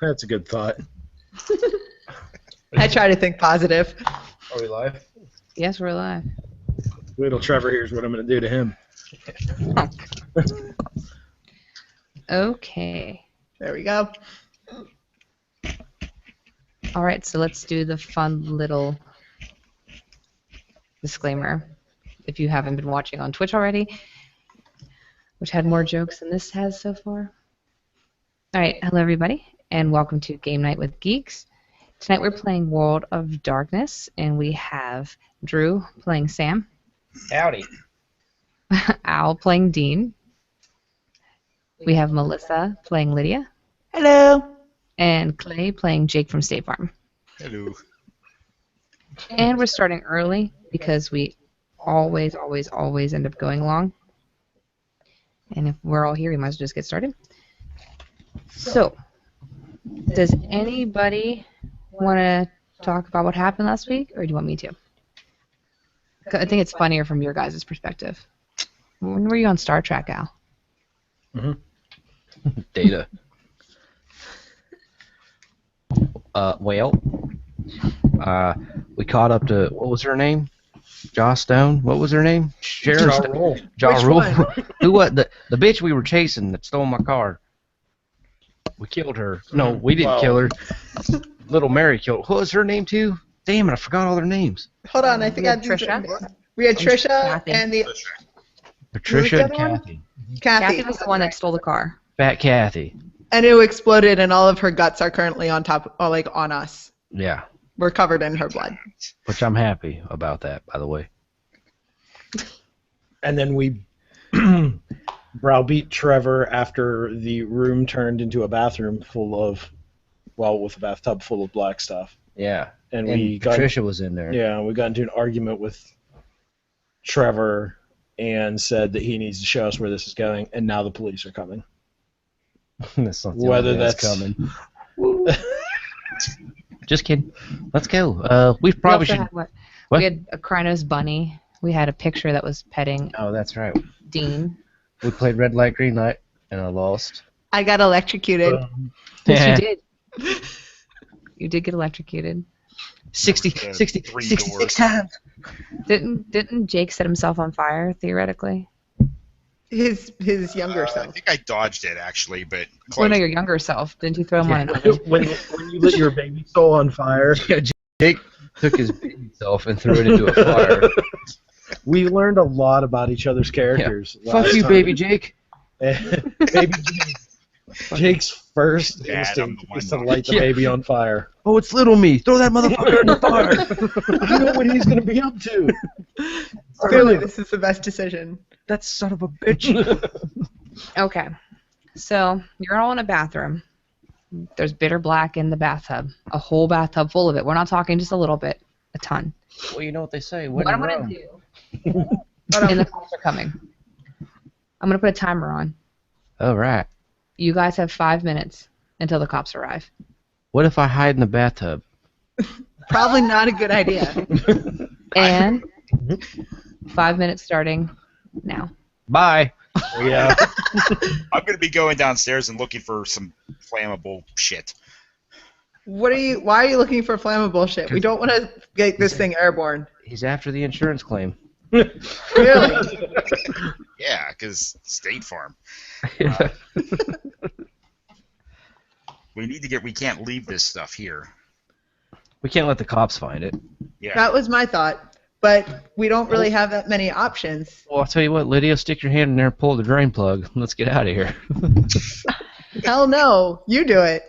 That's a good thought. I try to think positive. Are we live? Yes, we're live. Wait till Trevor hears what I'm going to do to him. Okay. There we go. All right, so let's do the fun little disclaimer. If you haven't been watching on Twitch already, which had more jokes than this has so far. All right, hello everybody, and welcome to Game Night with Geeks. Tonight we're playing World of Darkness, and we have Drew playing Sam. Howdy. Al playing Dean. We have Melissa playing Lydia. Hello. And Clay playing Jake from State Farm. Hello. And we're starting early because we always end up going long. And if we're all here, we might as well just get started. So, does anybody want to talk about what happened last week, or do you want me to? I think it's funnier from your guys' perspective. When were you on Star Trek, Al? Data. We caught up to, what was her name? Joss Stone? What was her name? Sharon Ja Stone. Rule. Ja Which Rule. one? Who was the bitch we were chasing that stole my car? We killed her. No, we didn't Well- kill her. Little Mary killed. What was her name too? Damn it, I forgot all their names. Hold on, I think We I had do Trisha. We had Trisha Kathy. and the Patricia and the other one? Kathy. Kathy. Kathy was the one that stole the car. Fat Kathy. And who exploded, and all of her guts are currently on top, or like on us. Yeah, We're covered in her blood. which I'm happy about that, by the way. And then we browbeat Trevor after the room turned into a bathroom full of, well, with a bathtub full of black stuff. Yeah, And, and we got, Patricia was in there. yeah, we got into an argument with Trevor and said that he needs to show us where this is going, and now the police are coming. That's not the Whether only one that's coming. Just kidding. Let's go. We probably we also should. had what? What? We had a Krynos bunny. We had a picture that was petting Oh, that's right. Dean. We played red light, green light, and I lost. I got electrocuted. Yes, you did. You did get electrocuted. 66 times. Didn't Jake set himself on fire theoretically? His younger I self. think I dodged it actually, but Well, close. no, your younger self. Didn't you throw him on an oven? when you lit your baby soul on fire, Jake took his baby self and threw it into a fire. we learned a lot about each other's characters. Fuck last you, time. baby Jake. Baby Jake. Jake's first Dad, I'm instinct the one is to that- light the Yeah. baby on fire. Oh, it's little me. Throw that motherfucker in the fire. You know what he's going to be up to. Clearly, this is the best decision. That son of a bitch. Okay. So you're all in a bathroom. There's bitter black in the bathtub. A whole bathtub full of it. We're not talking just a little bit. A ton. Well, you know what they say. What I'm going to do, and the cops are coming. I'm going to put a timer on. All right. You guys have 5 minutes until the cops arrive. What if I hide in the bathtub? Probably not a good idea. And 5 minutes starting now. Bye. Yeah. I'm going to be going downstairs and looking for some flammable shit. Why are you looking for flammable shit? We don't want to get this thing airborne. He's after the insurance claim. Really? Yeah, because State Farm. We can't leave this stuff here. We can't let the cops find it. Yeah. That was my thought. But we don't really have that many options. Well, I'll tell you what, Lydia, stick your hand in there and pull the drain plug. Let's get out of here. Hell no. You do it.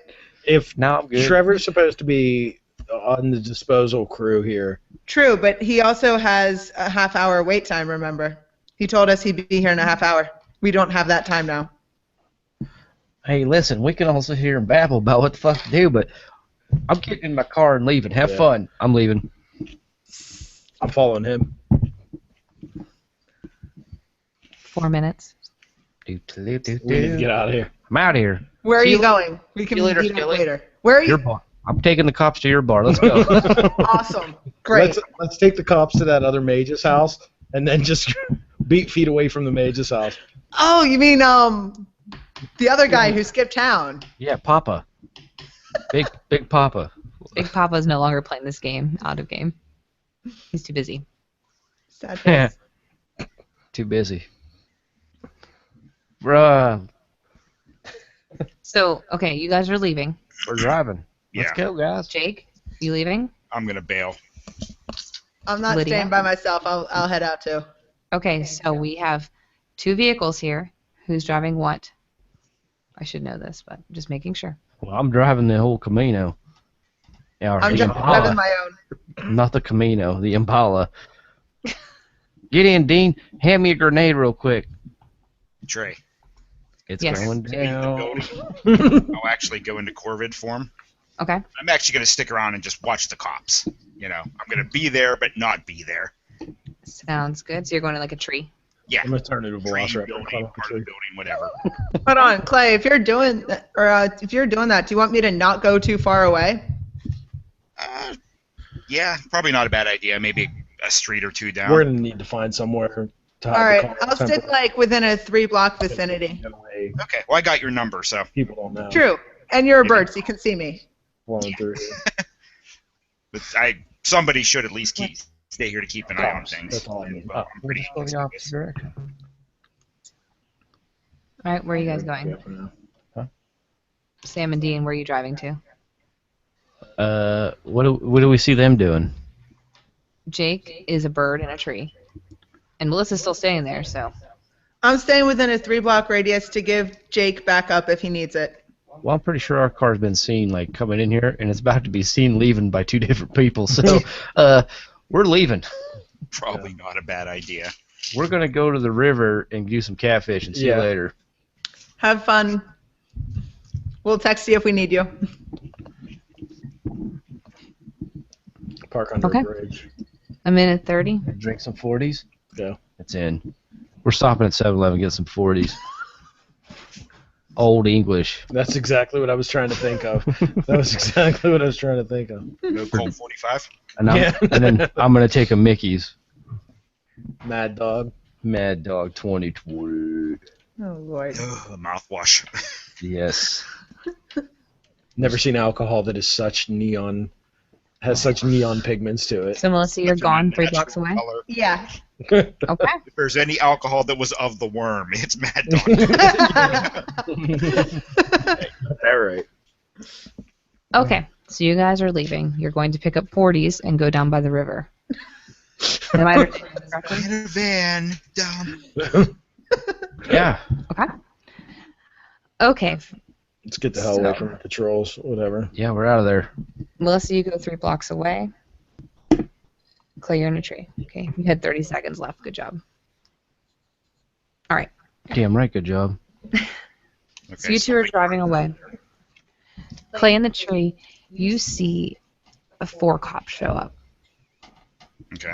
If Now I'm good. Trevor's supposed to be on the disposal crew here, True, but he also has a half-hour wait time, remember? He told us he'd be here in a half hour. We don't have that time now. Hey, listen, we can all sit here and babble about what the fuck to do, but I'm getting in my car and leaving. Have Yeah. fun. I'm leaving. I'm following him. 4 minutes. We need to get out of here. I'm out of here. Where are See you you going? We can See you later, meet up Skilly. later. Where are Your you? bar. I'm taking the cops to your bar. Let's go. Awesome. Great. Let's take the cops to that other mage's house and then just beat feet away from the mage's house. Oh, you mean the other guy who skipped town? Yeah, Papa. Big Papa. Big Papa's no longer playing this game. Out of game. He's too busy. Sad face. Too busy. Bruh, So, okay, you guys are leaving. we're driving. Let's Yeah. go, guys. Jake, you leaving? I'm gonna bail. I'm not Lydia? staying by myself. I'll head out too. Okay, so we have 2 vehicles here. Who's driving what? I should know this, but just making sure. Well, I'm driving the whole Camino. Yeah, I'm the just Impala. driving my own. Not the Camino, the Impala. Get in, Dean. Hand me a grenade real quick. Trey, It's Yes. going down. I'll actually go into Corvid form. Okay. I'm actually gonna stick around and just watch the cops. You know, I'm gonna be there but not be there. Sounds good. So you're going to like a tree. Yeah. I'm gonna turn it to a Tree, velociraptor. building, Climb up the part of tree. the building, whatever. Hold on, Clay. If you're doing that, if you're doing that, do you want me to not go too far away? Yeah, probably not a bad idea. Maybe a street or two down. We're gonna need to find somewhere to hide All the right, car. I'll stick temporarily. like within a 3-block vicinity. That way Okay, well I got your number, so people don't know. True. And you're a bird, so you can see me. Flowing through here. but somebody should at least stay here to keep an eye on Cops, things. that's all I need. But I'm We're pretty just going the opposite direction. All right, where are you guys Yeah, going? for now. Sam and Dean, where are you driving to? What do we see them doing? Jake is a bird in a tree. And Melissa's still staying there, so. I'm staying within a 3-block radius to give Jake backup if he needs it. Well, I'm pretty sure our car's been seen like coming in here, and it's about to be seen leaving by 2 different people. So, we're leaving. probably not a bad idea. We're gonna go to the river and do some catfish and see you Yeah. later. Have fun. We'll text you if we need you. Park under Okay. a bridge. A minute 30. Drink some 40s. Yeah. It's in. We're stopping at 7-Eleven, get some 40s. Old English. That's exactly what I was trying to think of. That was exactly what I was trying to think of. No Colt 45. And, Yeah. and then I'm gonna take a Mickey's. Mad Dog. Mad Dog 2020. Oh, Lord. Ugh, mouthwash. Yes. Never seen alcohol that is such neon, has such neon pigments to it. So, Melissa, you're Such a gone 3 natural blocks away? color. Yeah. Okay. If there's any alcohol that was of the worm, it's Mad Dog. All right. Okay. So you guys are leaving. You're going to pick up 40s and go down by the river. Am I understanding this correctly? In a van down. Yeah. Okay. Okay. Let's get the hell away from the patrols. Whatever. Yeah, we're out of there. Melissa, you go 3 blocks away. Clay, you're in a tree. Okay. You had 30 seconds left. Good job. All right. Damn right, good job. So you two are driving away. Clay in the tree, you see 4 cops show up. Okay.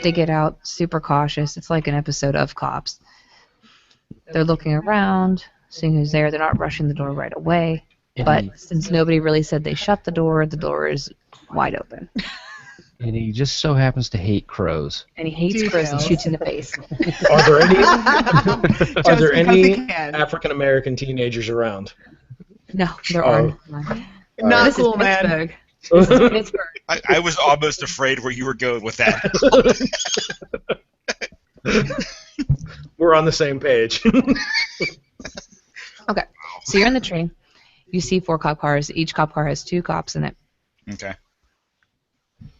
They get out, super cautious. It's like an episode of Cops. They're looking around, seeing who's there. They're not rushing the door right away. But since nobody really said they shut the door is wide open. And he just so happens to hate crows. And he hates crows and shoots in the face. Are there any? Are there because any he can. African American teenagers around? No, there Oh. aren't. Not This cool, is man. Pittsburgh. This is Pittsburgh. I was almost afraid where you were going with that. We're on the same page. Okay. So you're in the tree. You see 4 cop cars. Each cop car has 2 cops in it. Okay.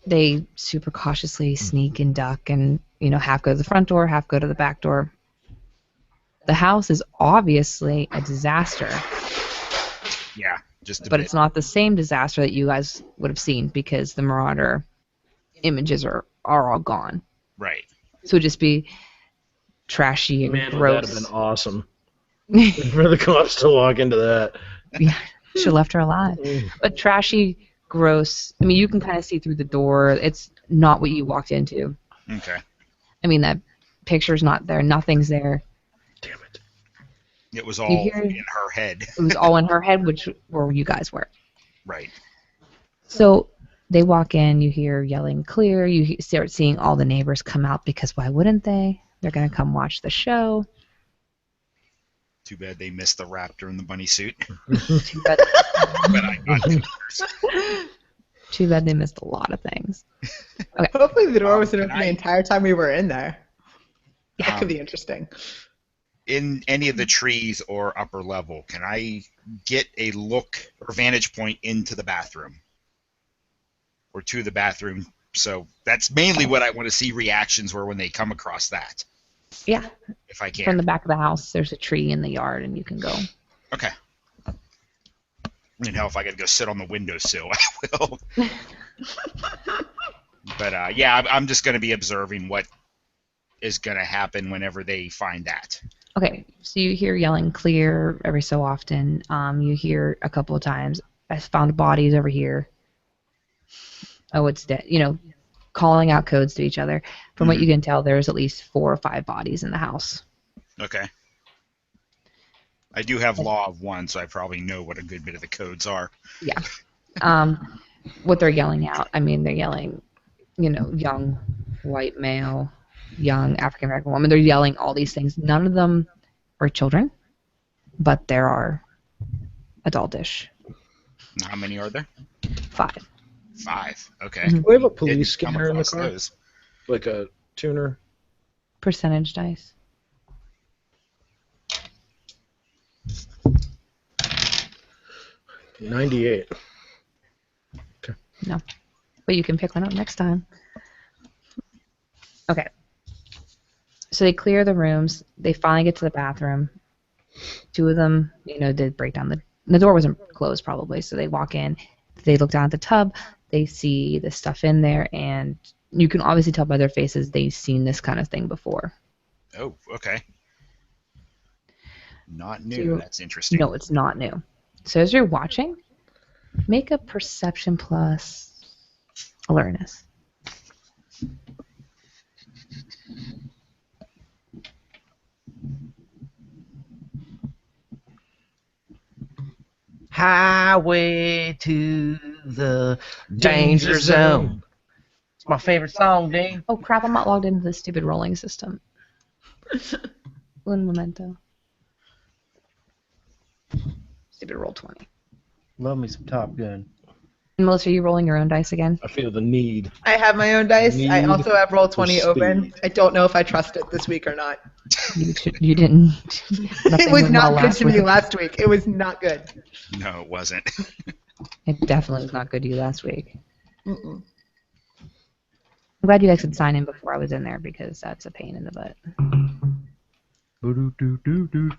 They super cautiously sneak and duck and, half go to the front door, half go to the back door. The house is obviously a disaster, Yeah. Just a but bit. it's not the same disaster that you guys would have seen because the Marauder images are all gone. Right. So it'd just be trashy and Man, would that gross. have been awesome for the cops to walk into that. Yeah, should have left her alive. But trashy, gross. I mean, you can kind of see through the door. It's not what you walked into. Okay. I mean, that picture's not there. Nothing's there. Damn it. It was all hear- in her head. It was all in her head, which where you guys were. Right. So they walk in. You hear yelling clear. You start seeing all the neighbors come out because why wouldn't they? They're going to come watch the show. Too bad they missed the raptor in the bunny suit. Too bad, But I got it. too bad they missed a lot of things. Hopefully the door wasn't Can open the I- entire time we were in there. That could Um, be interesting. In any of the trees or upper level, can I get a look or vantage point into the bathroom? Or to the bathroom? So that's mainly what I want to see reactions were when they come across that, Yeah, if I from can. the back of the house, there's a tree in the yard, and you can go. Okay. And hell, if I gotta go sit on the windowsill, I will. But yeah, I'm just gonna be observing what is gonna happen whenever they find that. Okay, so you hear yelling clear every so often. You hear a couple of times, I found bodies over here. Oh, it's dead. You know, calling out codes to each other. From what you can tell, there's at least 4 or 5 bodies in the house. Okay. I do have Law of One, so I probably know what a good bit of the codes are. Yeah. What they're yelling out, I mean, they're yelling, you know, young white male, young African American woman. They're yelling all these things. None of them are children, but there are adultish. How many are there? 5. 5. Okay. Mhm. We have a Didn't police come scanner in the across car, those. like a tuner. Percentage dice. $98. No. But you can pick one up next time. Okay. So they clear the rooms. They finally get to the bathroom. 2 of them, you know, did break down the door wasn't closed probably, so they walk in. They look down at the tub. They see the stuff in there, and you can obviously tell by their faces they've seen this kind of thing before. Oh, okay. Not new. So- That's interesting. No, it's not new. So as you're watching, make a perception plus awareness. Highway to the danger zone. It's my favorite song, Dean. Oh crap, I'm not logged into the stupid rolling system. Un momento. Stupid roll 20. Love me some Top Gun. Melissa, are you rolling your own dice again? I feel the need. I have my own dice. I Need also have roll for 20 open. speed. I don't know if I trust it this week or not. You didn't. It Nothing was went not well good last to me week. last week. It was not good. No, it wasn't. It definitely was not good to you last week. Mm-mm. I'm glad you guys could sign in before I was in there because that's a pain in the butt. Doo-doo-doo-doo-doo.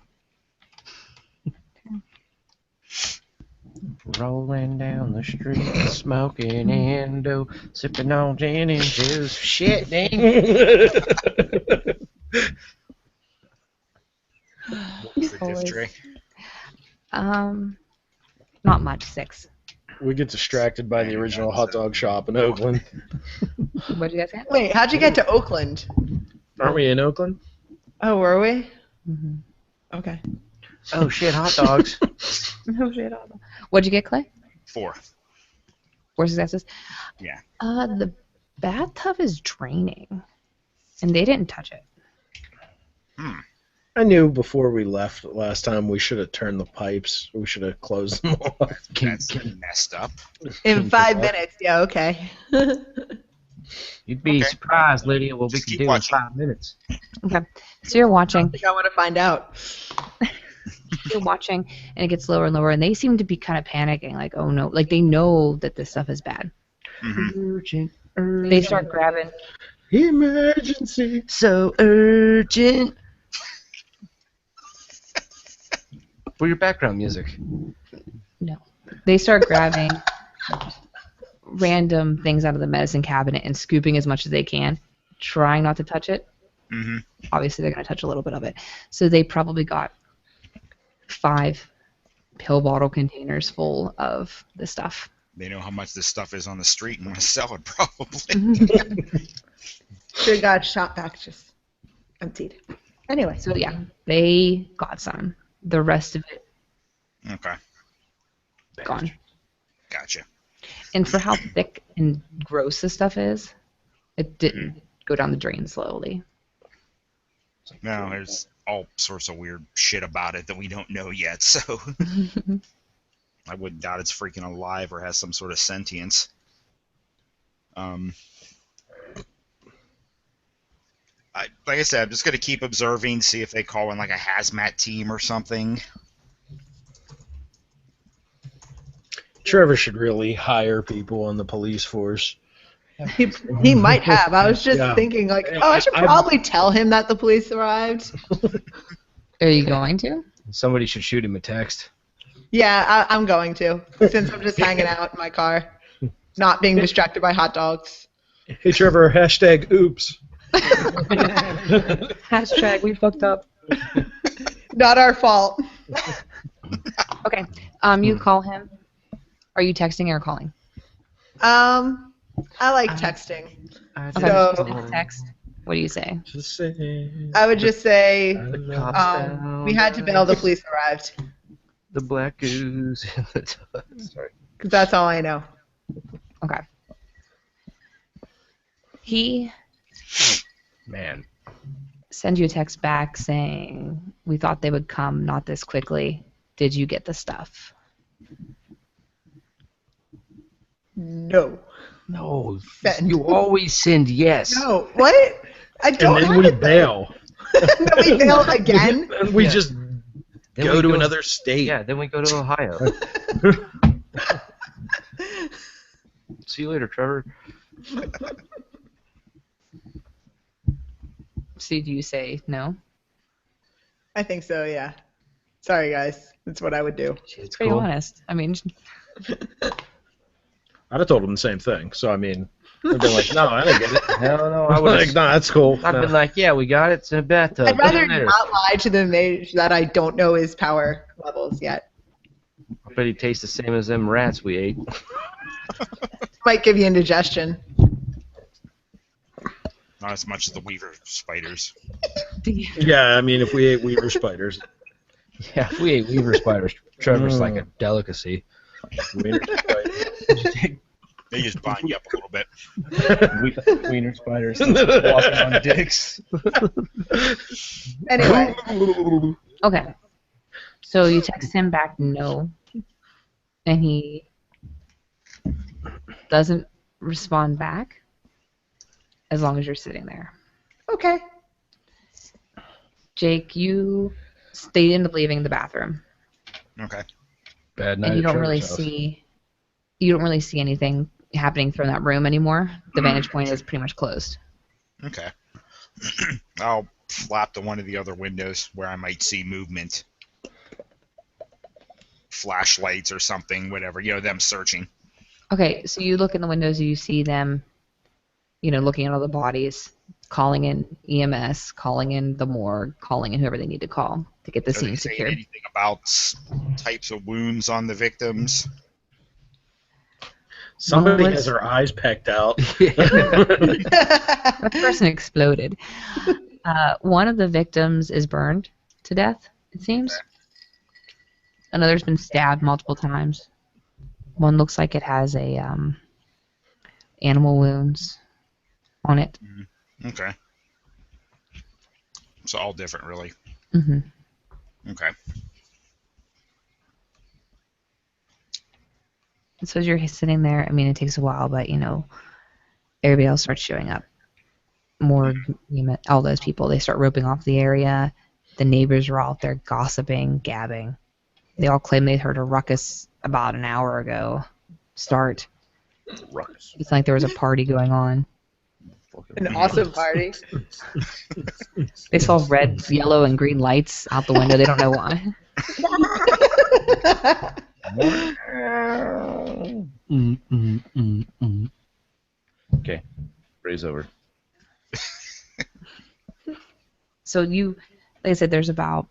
Rolling down the street, smoking Indo, sipping on gin and juice. Shit, Dean. What's the diff Always. tray? Not much. 6. We get distracted by the original hot dog shop in Oakland. What did you guys get? Wait, how'd you get to Oakland? Aren't we in Oakland? Oh, were we? Mm-hmm. Okay. Oh shit, hot dogs. No shit. What'd you get, Clay? 4. 4 successes. Yeah. The bathtub is draining, and they didn't touch it. I knew before we left last time we should have turned the pipes. We should have closed them off. That's messed up. In 5 minutes. Yeah, okay. You'd be Okay. surprised, Lydia, what we Just can keep do watching. in 5 minutes. Okay. So you're I watching. think I want to find out. You're watching, and it gets lower and lower, and they seem to be kind of panicking, like, oh no, like they know that this stuff is bad. Hmm. Urgent, They start grabbing. Emergency. so urgent. For your background music. They start grabbing random things out of the medicine cabinet and scooping as much as they can, trying not to touch it. Hmm. Obviously, they're going to touch a little bit of it. So they probably got 5 pill bottle containers full of the stuff. They know how much this stuff is on the street and want to sell it, probably. Should have got shot back, just emptied. Anyway. So yeah, they got some. The rest of it Okay. gone. Gotcha. And for how thick and gross this stuff is, it didn't go down the drain slowly. No, there's all sorts of weird shit about it that we don't know yet. So I wouldn't doubt it's freaking alive or has some sort of sentience. Like I said, I'm just gonna keep observing, see if they call in like a hazmat team or something. Trevor should really hire people in the police force. He might have. I was just Yeah. thinking, like, oh, I should probably tell him that the police arrived. Are you going to? Somebody should shoot him a text. Yeah, I'm going to, since I'm just hanging out in my car, not being distracted by hot dogs. Hey, Trevor, hashtag oops. Hashtag we fucked up. Not our fault. Okay. You call him. Are you texting or calling? I like texting. Okay. So- Text. What do you say? Just say, I would just say Cops we had to bail. The police arrived. The black goose. Sorry. Because that's all I know. Okay. He Man. sends you a text back saying, "We thought they would come, not this quickly. Did you get the stuff?" No. No. Send. You always send yes. No. What? I and don't then have we it. bail. Then we bail again? And we Yeah. just Then go we to another state. Yeah, then we go to Ohio. See you later, Trevor. So do you say no? I think so, yeah. Sorry, guys. That's what I would do. It's Pretty honest. I mean, I'd have told him the same thing. So, I mean, I'd been like, no, I didn't get it. No, I I would like, have. no, that's cool. I'd No. been like, yeah, we got it. It's in a bathtub. I'd rather Doesn't matter. not lie to the mage that I don't know his power levels yet. I bet he tastes the same as them rats we ate. Might give you indigestion. Not as much as the weaver spiders. Yeah, I mean, if we ate weaver spiders. Yeah, if we ate weaver spiders, Trevor's like a delicacy. Wiener spiders. They just bind you up a little bit. Wiener spiders walking on dicks. Anyway, okay. So you text him back no, and he doesn't respond back as long as you're sitting there. okay. Jake, you end up leaving the bathroom, Okay. Bad night and you at don't really Trevor's house. see anything happening from that room anymore. The vantage point is pretty much closed. Okay. I'll flap to one of the other windows where I might see movement. Flashlights or something, whatever. You know, them searching. Okay, so you look in the windows, you see them, looking at all the bodies, calling in EMS, calling in the morgue, calling in whoever they need to call to get the Are they scene saying secured. anything about types of wounds on the victims? Somebody Well, has their eyes pecked out. That person exploded. One of the victims is burned to death, it seems. Another's been stabbed multiple times. One looks like it has a animal wounds on it. Okay. So all different, really. hmm Okay. So as you're sitting there, I mean, it takes a while, but everybody else starts showing up. More, all those people, they start roping off the area. The neighbors are all out there gossiping, gabbing. They all claim they heard a ruckus about an hour ago start. Ruckus. It's like there was a party going on. An awesome party. They saw red, yellow, and green lights out the window. They don't know why. Okay, raise over. So like I said, there's I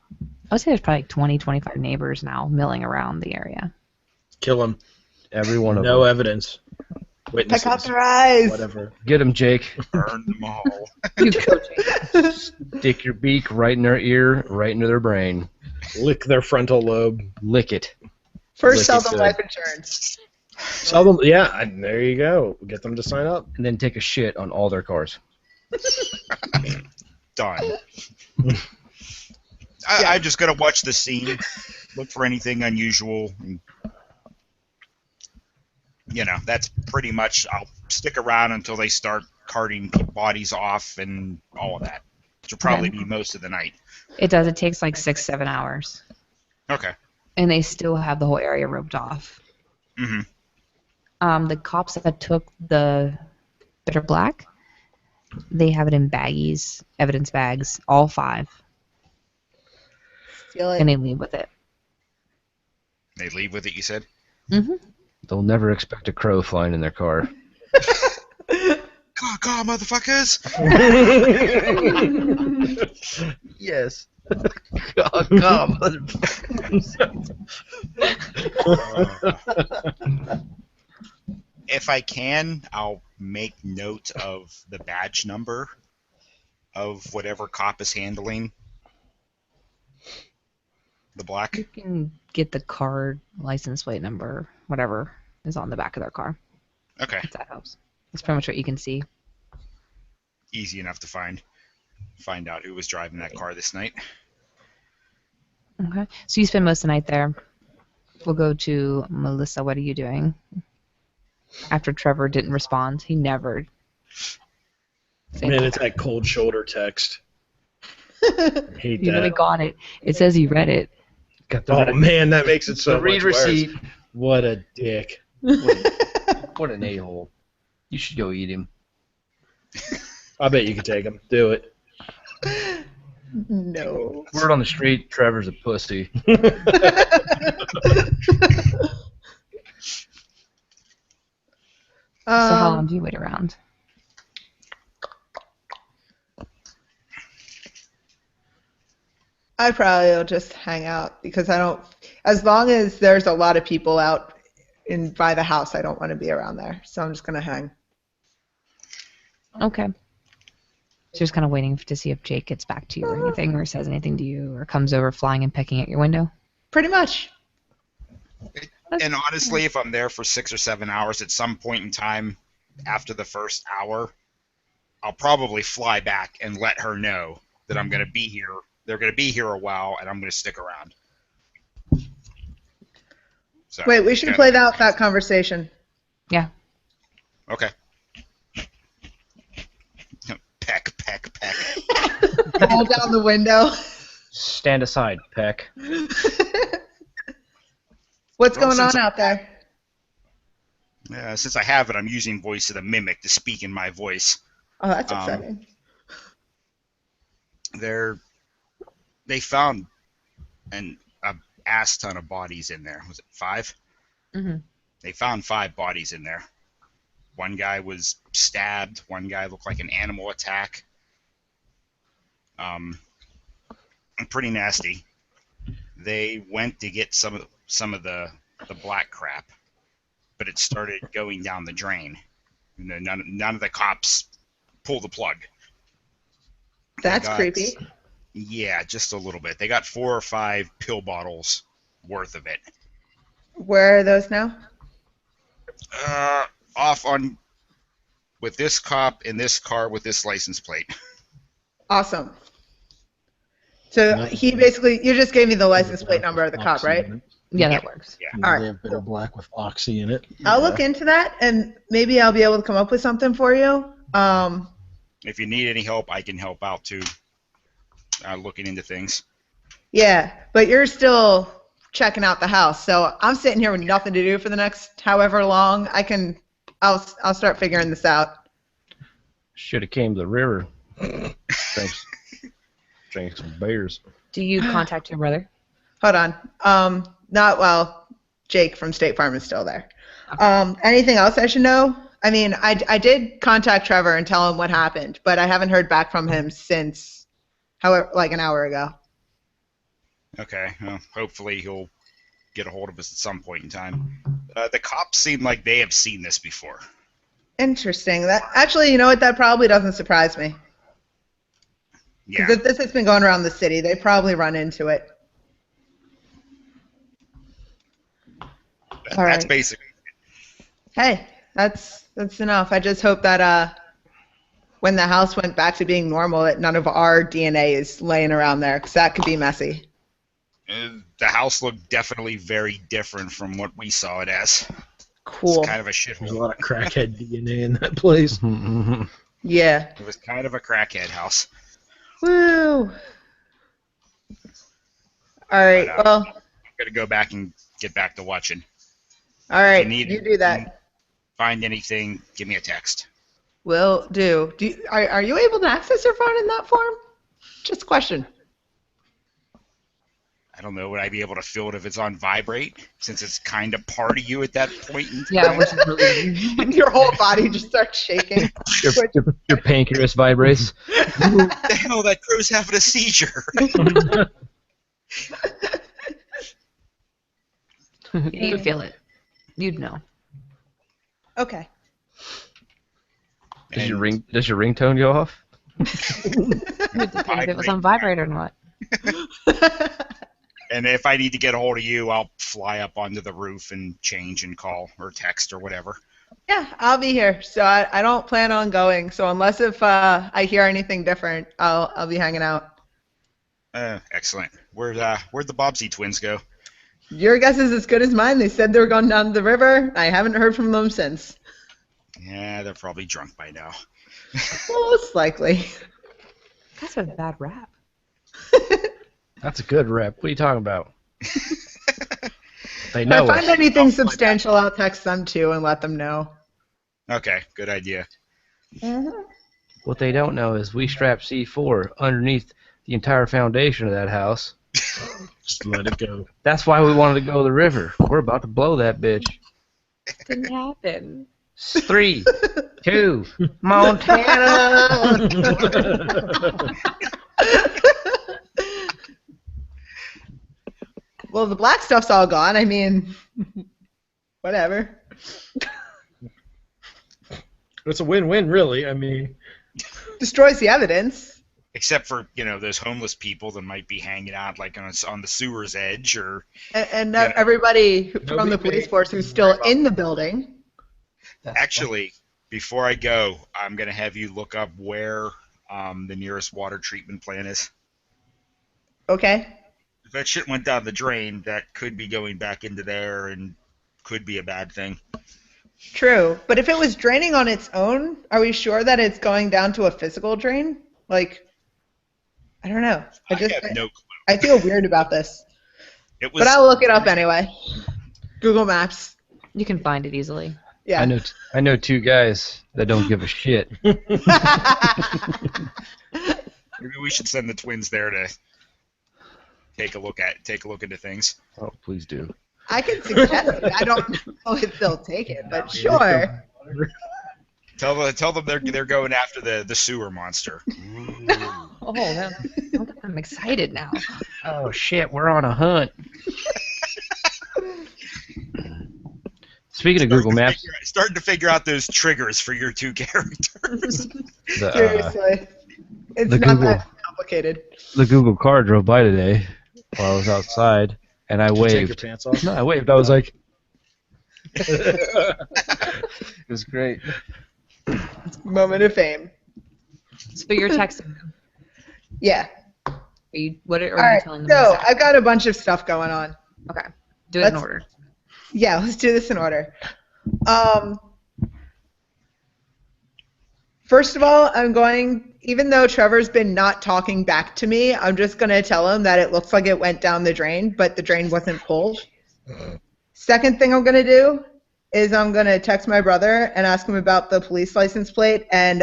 would say there's probably like 20, 25 neighbors now milling around the area. Kill him. Every one of No them. evidence. Witnesses. Peck out their eyes. Whatever. Get them, Jake. Burn them all. You go, Jake. Stick your beak right in their ear, right into their brain. Lick their frontal lobe. Lick it. First, Like sell you them said. life insurance. Sell them. Yeah, and there you go. Get them to sign up. And then take a shit on all their cars. Done. I'm just gonna watch the scene, look for anything unusual, and that's pretty much. I'll stick around until they start carting bodies off and all of that, which will probably be most of the night. It does. It takes like 6-7 hours, Okay. and they still have the whole area roped off. Mm-hmm. The cops that took the Bitter Black, they have it in baggies, evidence bags, all 5, Feel it. and they leave with it. They leave with it, you said? Mm-hmm. They'll never expect a crow flying in their car. Caw, motherfuckers! Yes. Come. If I can, I'll make note of the badge number of whatever cop is handling the black. You can get the card, license plate number, whatever is on the back of their car. Okay. If that helps. That's pretty much what you can see. Easy enough to find out who was driving that car this night. Okay. So you spend most of the night there. We'll go to Melissa. What are you doing? After Trevor didn't respond. He never. Man, it's that cold shoulder text. Hate He that. really got it. It says he read it. Got the Oh man, that makes it so the read much worse. receipt. What a dick. What an a-hole. You should go eat him. I bet you could take him. Do it. No. Word on the street, Trevor's a pussy. So how long do you wait around? I probably will just hang out because I don't. As long as there's a lot of people out by the house, I don't want to be around there. So I'm just gonna hang. Okay. So just kind of waiting to see if Jake gets back to you or anything, or says anything to you, or comes over flying and pecking at your window. Pretty much. And honestly, if I'm there for 6 or 7 hours, at some point in time after the first hour, I'll probably fly back and let her know that I'm going to be here. They're going to be here a while, and I'm going to stick around. So, Wait, we should play out that conversation. Yeah. Okay. Peck, peck, peck. Roll down the window. Stand aside, Peck. What's Well, going on since- out there? Since I have it, I'm using Voice of the Mimic to speak in my voice. Oh, that's exciting. They found a ass ton of bodies in there. Was it 5? Mm-hmm. They found 5 bodies in there. One guy was stabbed. One guy looked like an animal attack. Pretty nasty. They went to get some of the black crap, but it started going down the drain. None of the cops pulled the plug. That's creepy. Yeah, just a little bit. They got 4 or 5 pill bottles worth of it. Where are those now? Off on with this cop in this car with this license plate. Awesome. So he basically, you just gave me the license plate number of the cop, right? Yeah, that works. Yeah. All right, They have bitter black with oxy in it. I'll look into that, and maybe I'll be able to come up with something for you. If you need any help, I can help out too. Looking into things. Yeah, but you're still checking out the house, so I'm sitting here with nothing to do for the next however long. I'll start figuring this out. Should have came to the river. Drank some beers. Do you contact your brother? Hold on. Jake from State Farm is still there. Anything else I should know? I mean, I did contact Trevor and tell him what happened, but I haven't heard back from him since, like an hour ago. Okay. Well, hopefully he'll get a hold of us at some point in time. The cops seem like they have seen this before. Interesting. Actually, you know what? That probably doesn't surprise me. Yeah. Because if this has been going around the city, they probably run into it. That's right. basically. Hey, that's enough. I just hope that when the house went back to being normal, that none of our DNA is laying around there, because that could be messy. The house looked definitely very different from what we saw it as. Cool. It's kind of a There's a shithole. lot of crackhead DNA in that place. Yeah. It was kind of a crackhead house. Woo. All right. But, Well. I'm gonna go back and get back to watching. All right. If You do that. Find anything, give me a text. Will do. Are you able to access your phone in that form? Just a question. I don't know. Would I be able to feel it if it's on vibrate, since it's kind of part of you at that point in time? Yeah, which is really Your whole body just starts shaking. Your pancreas vibrates. What the hell? That crow's having a seizure. you'd feel it. You'd know. Okay. Does your ringtone go off? It would depend if it was on vibrate or not. And if I need to get a hold of you, I'll fly up onto the roof and change and call or text or whatever. Yeah, I'll be here. So I don't plan on going. So unless if I hear anything different, I'll be hanging out. Excellent. Where'd the Bobbsey twins go? Your guess is as good as mine. They said they were going down the river. I haven't heard from them since. Yeah, they're probably drunk by now. Most likely. That's a bad rap. That's a good rep. What are you talking about? They If know I find it. anything substantial, I'll text them too and let them know. Okay, good idea. What they don't know is we strapped C4 underneath the entire foundation of that house. Just let it go. That's why we wanted to go to the river. We're about to blow that bitch. Didn't happen. 3, 2, Montana. Well, the black stuff's all gone. I mean, whatever. It's a win-win, really. I mean, Destroys the evidence. Except for, those homeless people that might be hanging out like on the sewer's edge or... And Yeah. everybody from Nobody the police paid. force who's still in the building. Actually, before I go, I'm going to have you look up where the nearest water treatment plant is. Okay. If that shit went down the drain, that could be going back into there and could be a bad thing. True. But if it was draining on its own, are we sure that it's going down to a physical drain? Like, I don't know. I have no clue. I feel weird about this. It was, But I'll look it up anyway. Google Maps. You can find it easily. Yeah. I know 2 guys that don't give a shit. maybe we should send the twins there to take a look into things. Oh, please do. I can suggest it. I don't know if they'll take it, but sure. Tell them they're going after the sewer monster. Oh, man. I'm excited now. Oh shit, we're on a hunt. Speaking of Google Maps, Starting to figure out those triggers for your 2 characters. Seriously. It's the not Google- that complicated. the Google car drove by today while I was outside, and I did you take your waved. pants off? No, I waved. I was like, it was great. Moment of fame. So you're texting them. Yeah. What are All right. you telling them? So exactly? I've got a bunch of stuff going on. Okay. Do it in Let's- order. Yeah, let's do this in order. First of all, even though Trevor's been not talking back to me, I'm just going to tell him that it looks like it went down the drain, but the drain wasn't pulled. Second thing I'm going to do is I'm going to text my brother and ask him about the police license plate and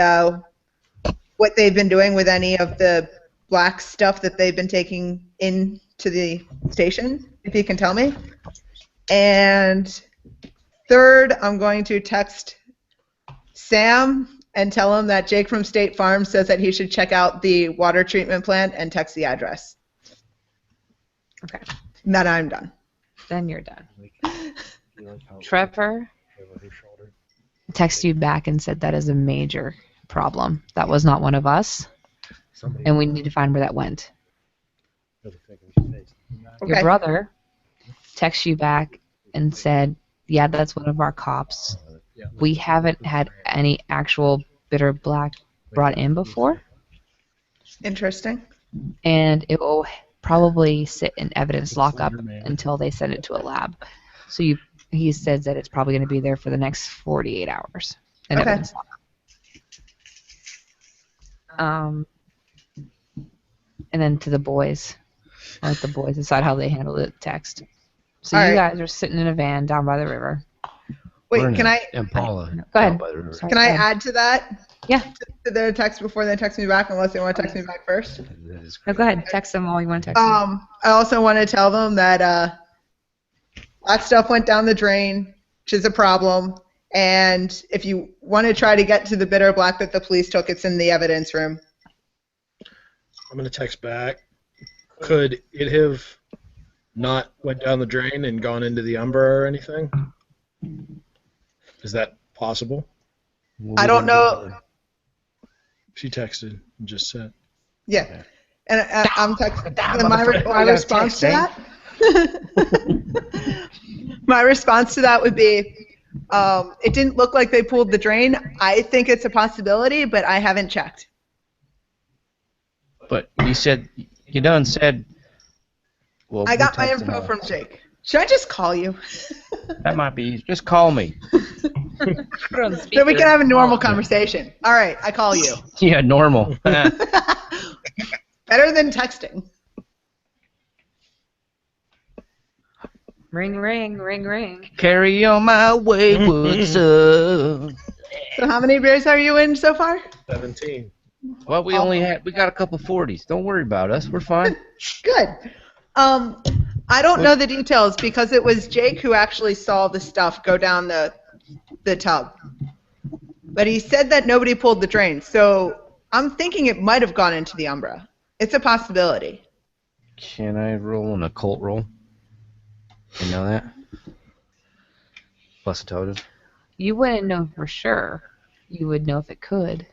what they've been doing with any of the black stuff that they've been taking into the station, if he can tell me. And third, I'm going to text Sam and tell him that Jake from State Farm says that he should check out the water treatment plant and text the address. Okay. And then I'm done. Then you're done. Trevor texted you back and said that is a major problem. That was not one of us, and we need to find where that went. Your Okay. brother texted you back and said, yeah, that's one of our cops. We haven't had any actual bitter black brought in before, Interesting. and it will probably sit in evidence lockup until they send it to a lab. So he says that it's probably going to be there for the next 48 hours in Okay. evidence lockup. And then to the boys. I'll let the boys decide how they handle the text. So All you right. guys are sitting in a van down by the river. We're Wait, in can a I Impala. Go down ahead. by the river. Sorry, can go I ahead. add to that? Yeah. To their text before they text me back, unless they want to text me back first. That is No, great. go ahead. Text them all you want to text them. I also want to tell them that that stuff went down the drain, which is a problem. And if you want to try to get to the bitter black that the police took, it's in the evidence room. I'm going to text back. Could it have not went down the drain and gone into the Umbra or anything? Is that possible? I don't know. She texted and just said. Yeah. And I'm texting. And motherfucker. my I got a response to text, that? My response to that would be, it didn't look like they pulled the drain. I think it's a possibility, but I haven't checked. But you done said. Well, I got we're my texting info now. from Jake. Should I just call you? That might be. Just call me. Put it on the Then we speaker. can have a normal conversation. All right, I call you. Yeah, normal. Better than texting. Ring, ring, ring, ring. Carry on my wayward son. So how many beers are you in so far? 17. Well, we got a couple 40s. Don't worry about us. We're fine. Good. I don't know the details because it was Jake who actually saw the stuff go down the tub. But he said that nobody pulled the drain, so I'm thinking it might have gone into the Umbra. It's a possibility. Can I roll an occult roll? You know that? Plus intelligence. You wouldn't know for sure. You would know if it could.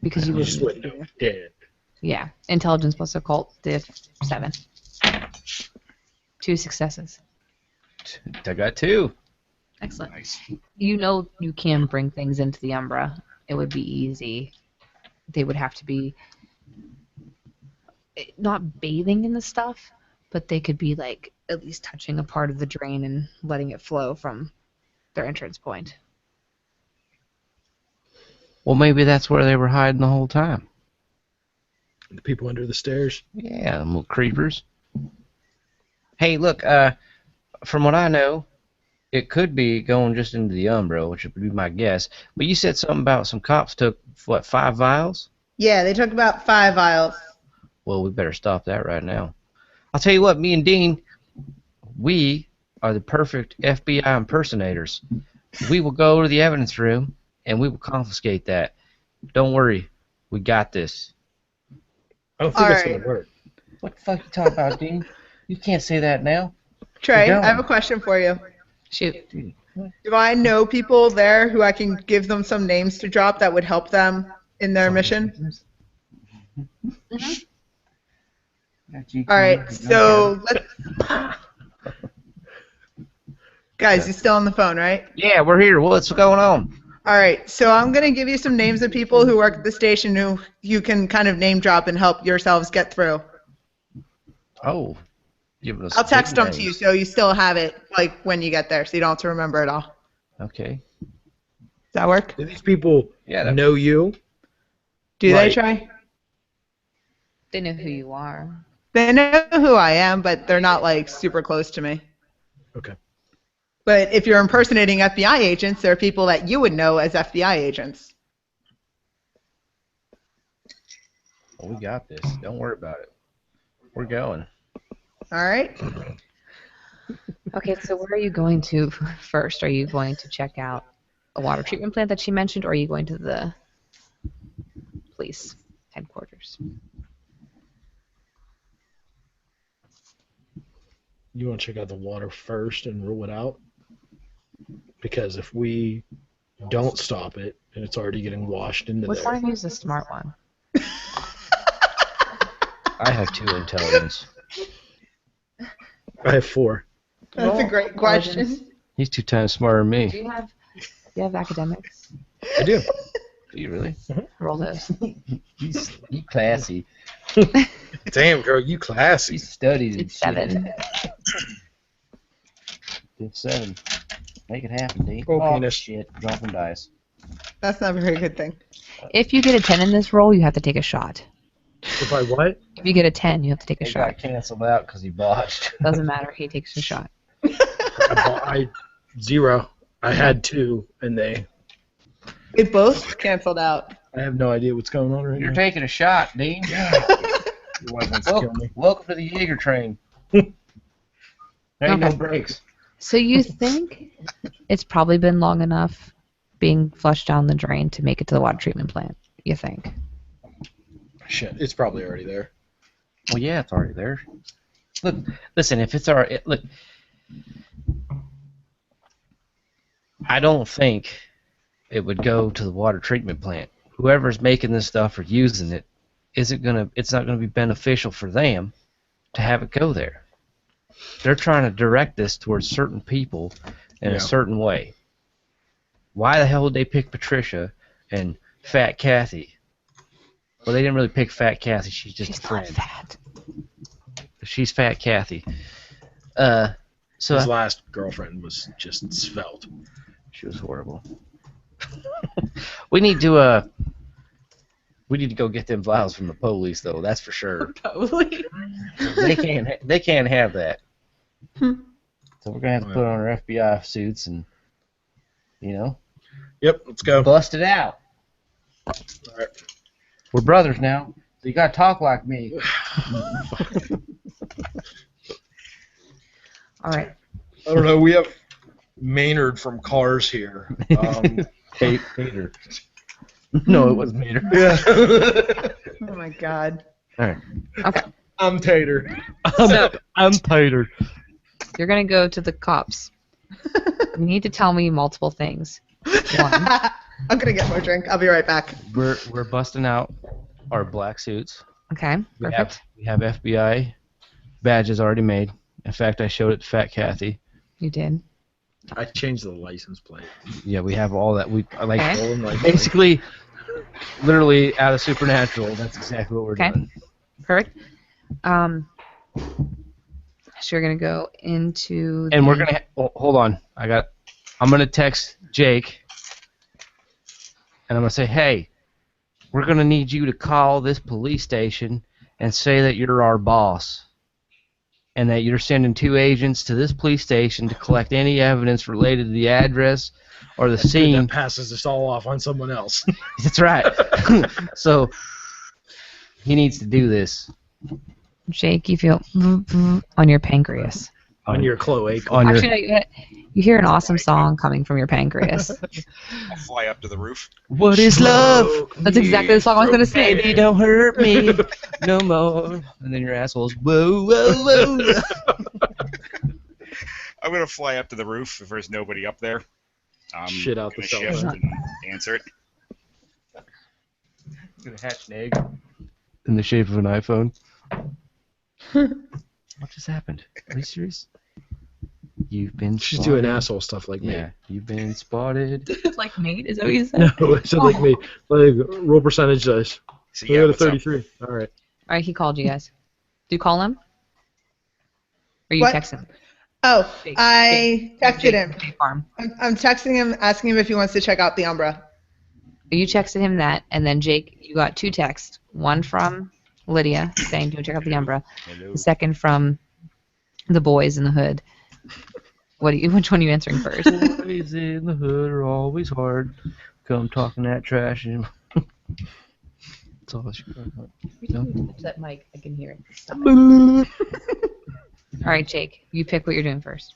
Because you You just wouldn't. wouldn't know. Dead. Yeah. Intelligence plus occult, diff 7. 2 successes. I got 2. Excellent. Nice. You know you can bring things into the Umbra. It would be easy. They would have to be not bathing in the stuff, but they could be like at least touching a part of the drain and letting it flow from their entrance point. Well, maybe that's where they were hiding the whole time. The people under the stairs. Yeah, them little creepers. Hey, look, from what I know, it could be going just into the Umbra, which would be my guess. But you said something about some cops took, 5 vials? Yeah, they took about 5 vials. Well, we better stop that right now. I'll tell you what, me and Dean, we are the perfect FBI impersonators. We will go to the evidence room, and we will confiscate that. Don't worry. We got this. I don't think All it's right. going to work. What the fuck you talking about, Dean? You can't say that now. Trey, Go. I have a question for you. Shoot. Do I know people there who I can give them some names to drop that would help them in their mission? All right, so let's... Guys, you still on the phone, right? Yeah, we're here. What's going on? All right, so I'm going to give you some names of people who work at the station who you can kind of name drop and help yourselves get through. Oh, giving us I'll text big them to you names. so you still have it like when you get there, so you don't have to remember it all. Okay. Does that work? Do these people Yeah. know you? Do Right. they try? They know who you are. They know who I am, but they're not like super close to me. Okay. But if you're impersonating FBI agents, there are people that you would know as FBI agents. Well, we got this. Don't worry about it. We're going. All right? Okay, so where are you going to first? Are you going to check out a water treatment plant that she mentioned, or are you going to the police headquarters? You want to check out the water first and rule it out? Because if we don't stop it and it's already getting washed into Which there. one of you is the smart one? I have 2 intelligence. I have 4. That's a great question. He's 2 times smarter than Do me. you have academics? I do. Do you really? Roll those. You classy. Damn, girl, you You classy. studied and It's 7. Did 7. Make it happen, D. Oh, Oh, penis. shit. Dropping dice. That's not a very good thing. If you get a 10 in this roll, you have to take a shot. If I what? If you get a 10, you have to take a It shot. got canceled out because he botched. Doesn't matter. He takes a shot. I 0. I had 2, and they. We both canceled out. I have no idea what's going on right You're now. taking a shot, Dean. Your wife wants to kill me. Welcome to the Jaeger train. There ain't no Okay. brakes. So you think it's probably been long enough being flushed down the drain to make it to the water treatment plant? You think? Shit, it's probably already there. Well, yeah, it's already there. Look, listen, if it's already... Look, I don't think it would go to the water treatment plant. Whoever's making this stuff or using it, it's not gonna be beneficial for them to have it go there. They're trying to direct this towards certain people in Yeah. a certain way. Why the hell would they pick Patricia and Fat Kathy? Well, they didn't really pick Fat Kathy. She's just She's a not friend. fat. She's Fat Kathy. So His last girlfriend was just svelte. she was horrible. We need to go get them vials from the police, though. That's for sure. Totally. They can't have that. So we're gonna have to put on our FBI suits and, Yep, let's go. bust it out. Alright. We're brothers now, so you gotta talk like me. All right. I don't know. We have Maynard from Cars here. Mater. No, it was Mater. Yeah. Oh my God. All right. Okay. I'm Tater. So I'm Tater. you're gonna go to the cops. You need to tell me multiple things. One. I'm gonna get more drink. I'll be right back. We're busting out our black suits. Okay. Perfect. We have FBI badges already made. In fact, I showed it to Fat Kathy. You did. I changed the license plate. Yeah, we have all that. We like Okay. Stolen license basically, literally out of Supernatural. That's exactly what we're Okay. doing. Perfect. So you're gonna go into. And the- we're gonna hold on. I'm gonna text Jake, and I'm gonna say, hey, we're gonna need you to call this police station and say that you're our boss, and that you're sending 2 agents to this police station to collect any evidence related to the address or the Dude, scene. that passes us all off on someone else. That's right. So he needs to do this Jake, you feel on your pancreas. on your cloaca. on your. Actually, no, you hear an awesome song coming from your pancreas. I'll fly up to the roof. What is love? That's exactly the song I was gonna say. Baby, don't hurt me no more. And then your asshole's whoa, whoa, whoa. I'm gonna fly up to the roof if there's nobody up there. I'm Shit out the gonna cell shift phone. and answer it. Gonna hatch an egg in the shape of an iPhone. What just happened? Are you serious? You've been She's spotted. doing asshole stuff like me. Yeah, you've been spotted. Like Nate, is that what you said? No, it said like me. Like, roll percentage dice. So We yeah, got a what's up? 33. All right. All right, he called you guys. Do you call him? Or you What? text him? Oh, Jake. I texted Jake, him. Jake Farm. I'm texting him, asking him if he wants to check out the Umbra. You texted him that, and then Jake, you got 2 texts. One from Lydia saying, "Do you check out the Umbra?" Hello. The second from the boys in the hood. Which one are you answering first? Boys in the hood are always hard. Come talking that trash. And that's all she got. That mic, I can hear it. Stop it. All right, Jake, you pick what you're doing first.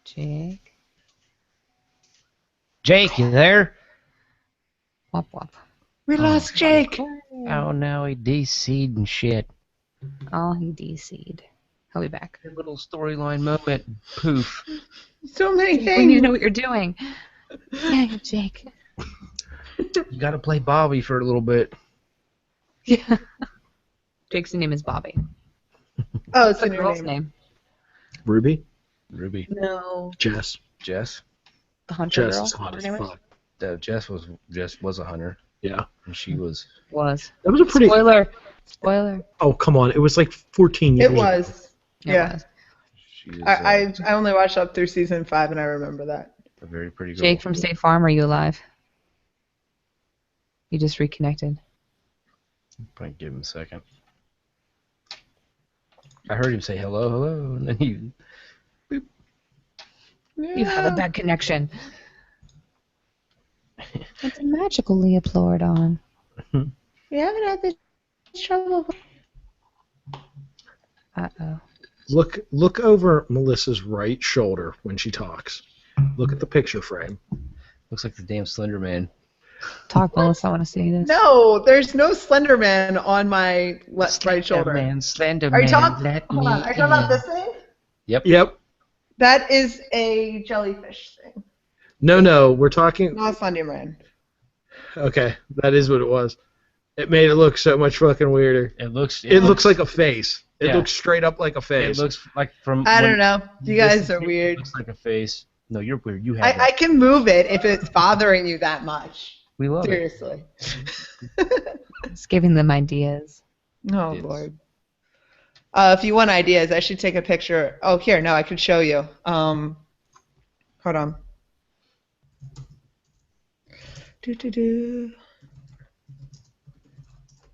Jake. Jake, you there? Wop wop. We lost Jake. Oh no, he DC'd and shit. Oh, he DC'd. He'll be back. A little storyline moment. Poof. So many We need to things. know what you're doing. Yeah, Jake. You gotta play Bobby for a little bit. Yeah. Jake's name is Bobby. Oh, it's What's a the new girl's name. name? Ruby? Ruby. No. Jess. Jess. The hunter Jess girl. is hot her as name fuck. Jess was a hunter, Yeah. and she was. was. That was a pretty. Spoiler. Oh, come on. It was like 14 years It ago. was. It Yeah. was. She is I only watched up through season 5, and I remember that. a very pretty girl. Jake from State Farm, are you alive? You just reconnected. Probably give him a second. I heard him say hello, and then he. You have a bad connection. It's a magical Leopleurodon. You haven't had this trouble. Uh-oh. Look over Melissa's right shoulder when she talks. Look at the picture frame. Looks like the damn Slender Man. Talk, Melissa. I want to see this. No, there's no Slender Man on my right shoulder. Slender Are you Man, talking? let Hold me on. Are you talking about in. this thing? Yep. That is a jellyfish thing. No, we're talking. Not Slender Man. Okay, that is what it was. It made it look so much fucking weirder. It looks like a face. It Yeah. looks straight up like a face. It looks like from. I when don't know. You guys are it weird. looks like a face. No, you're weird. You have I can move it if it's bothering you that much. We love it. Seriously. Just giving them ideas. Oh, Yes. Lord. If you want ideas, I should take a picture. Oh, here. No, I could show you. Hold on.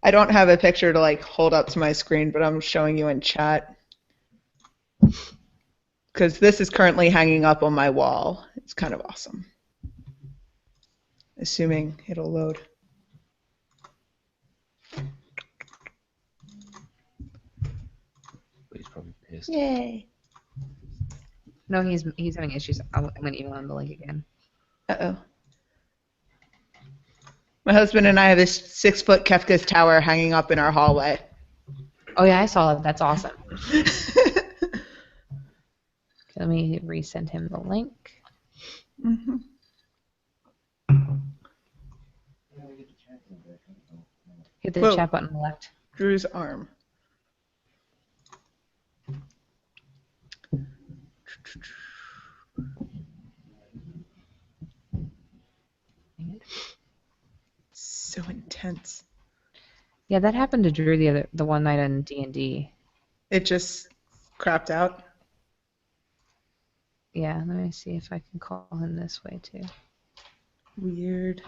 I don't have a picture to like hold up to my screen, but I'm showing you in chat. Because this is currently hanging up on my wall. It's kind of awesome. Assuming it'll load. He's probably pissed. Yay. No, he's having issues. I'm going to email him the link again. Uh-oh. My husband and I have this 6-foot Kefka's tower hanging up in our hallway. Oh, yeah, I saw it. That's awesome. Let me resend him the link. Mhm. Hit the Whoa. chat button on the left. Drew's arm. So intense. Yeah, that happened to Drew the one night on D&D. It just crapped out. Yeah, let me see if I can call him this way too. Weird.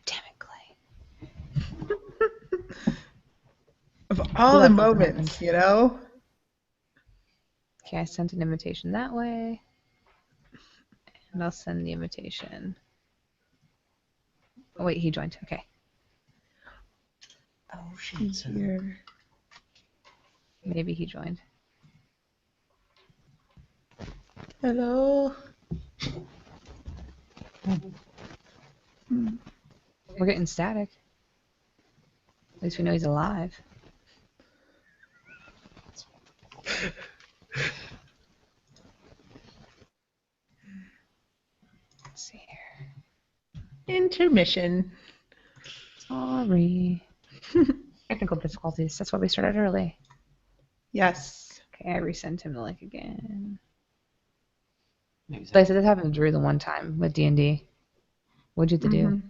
Damn it, Clay. Of all the That's what moments, happened. you know? Okay, I sent an invitation that way. And I'll send the invitation. Oh, wait, he joined. Okay. Oh, she's here. Maybe he joined. Hello? We're getting static. At least we know he's alive. Let's see here. Intermission. Sorry. Technical difficulties. That's why we started early. Yes. Okay, I resent him the link again. Maybe But I said this happened to Drew the one time with D&D. What'd you have to do? Mhm.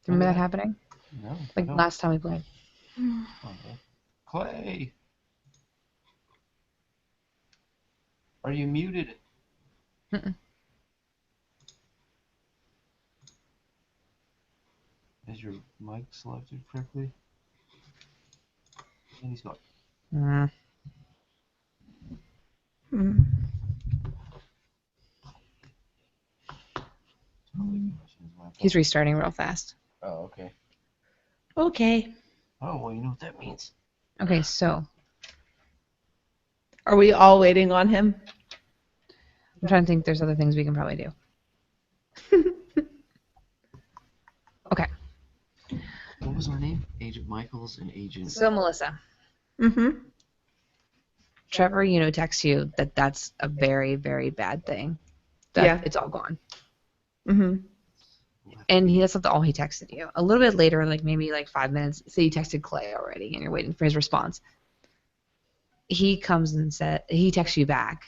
Remember that happening? No. Like no. last time we played. Okay. Clay. Are you muted? Mm-mm. Is your mic selected correctly? And he's not. Mm. Mm. He's restarting real fast. Oh, okay. Okay. Oh, well, you know what that means. Okay, so Are we all waiting on him? I'm trying to think there's other things we can probably do. Okay, What was our name? Agent Michaels and Agent. so Melissa, Mm-hmm. Trevor, texts you that that's a very, very bad thing. That Yeah. it's all gone. Mm-hmm. And that's not all he texted you. A little bit later, like maybe like 5 minutes, say you texted Clay already and you're waiting for his response. He comes and he texts you back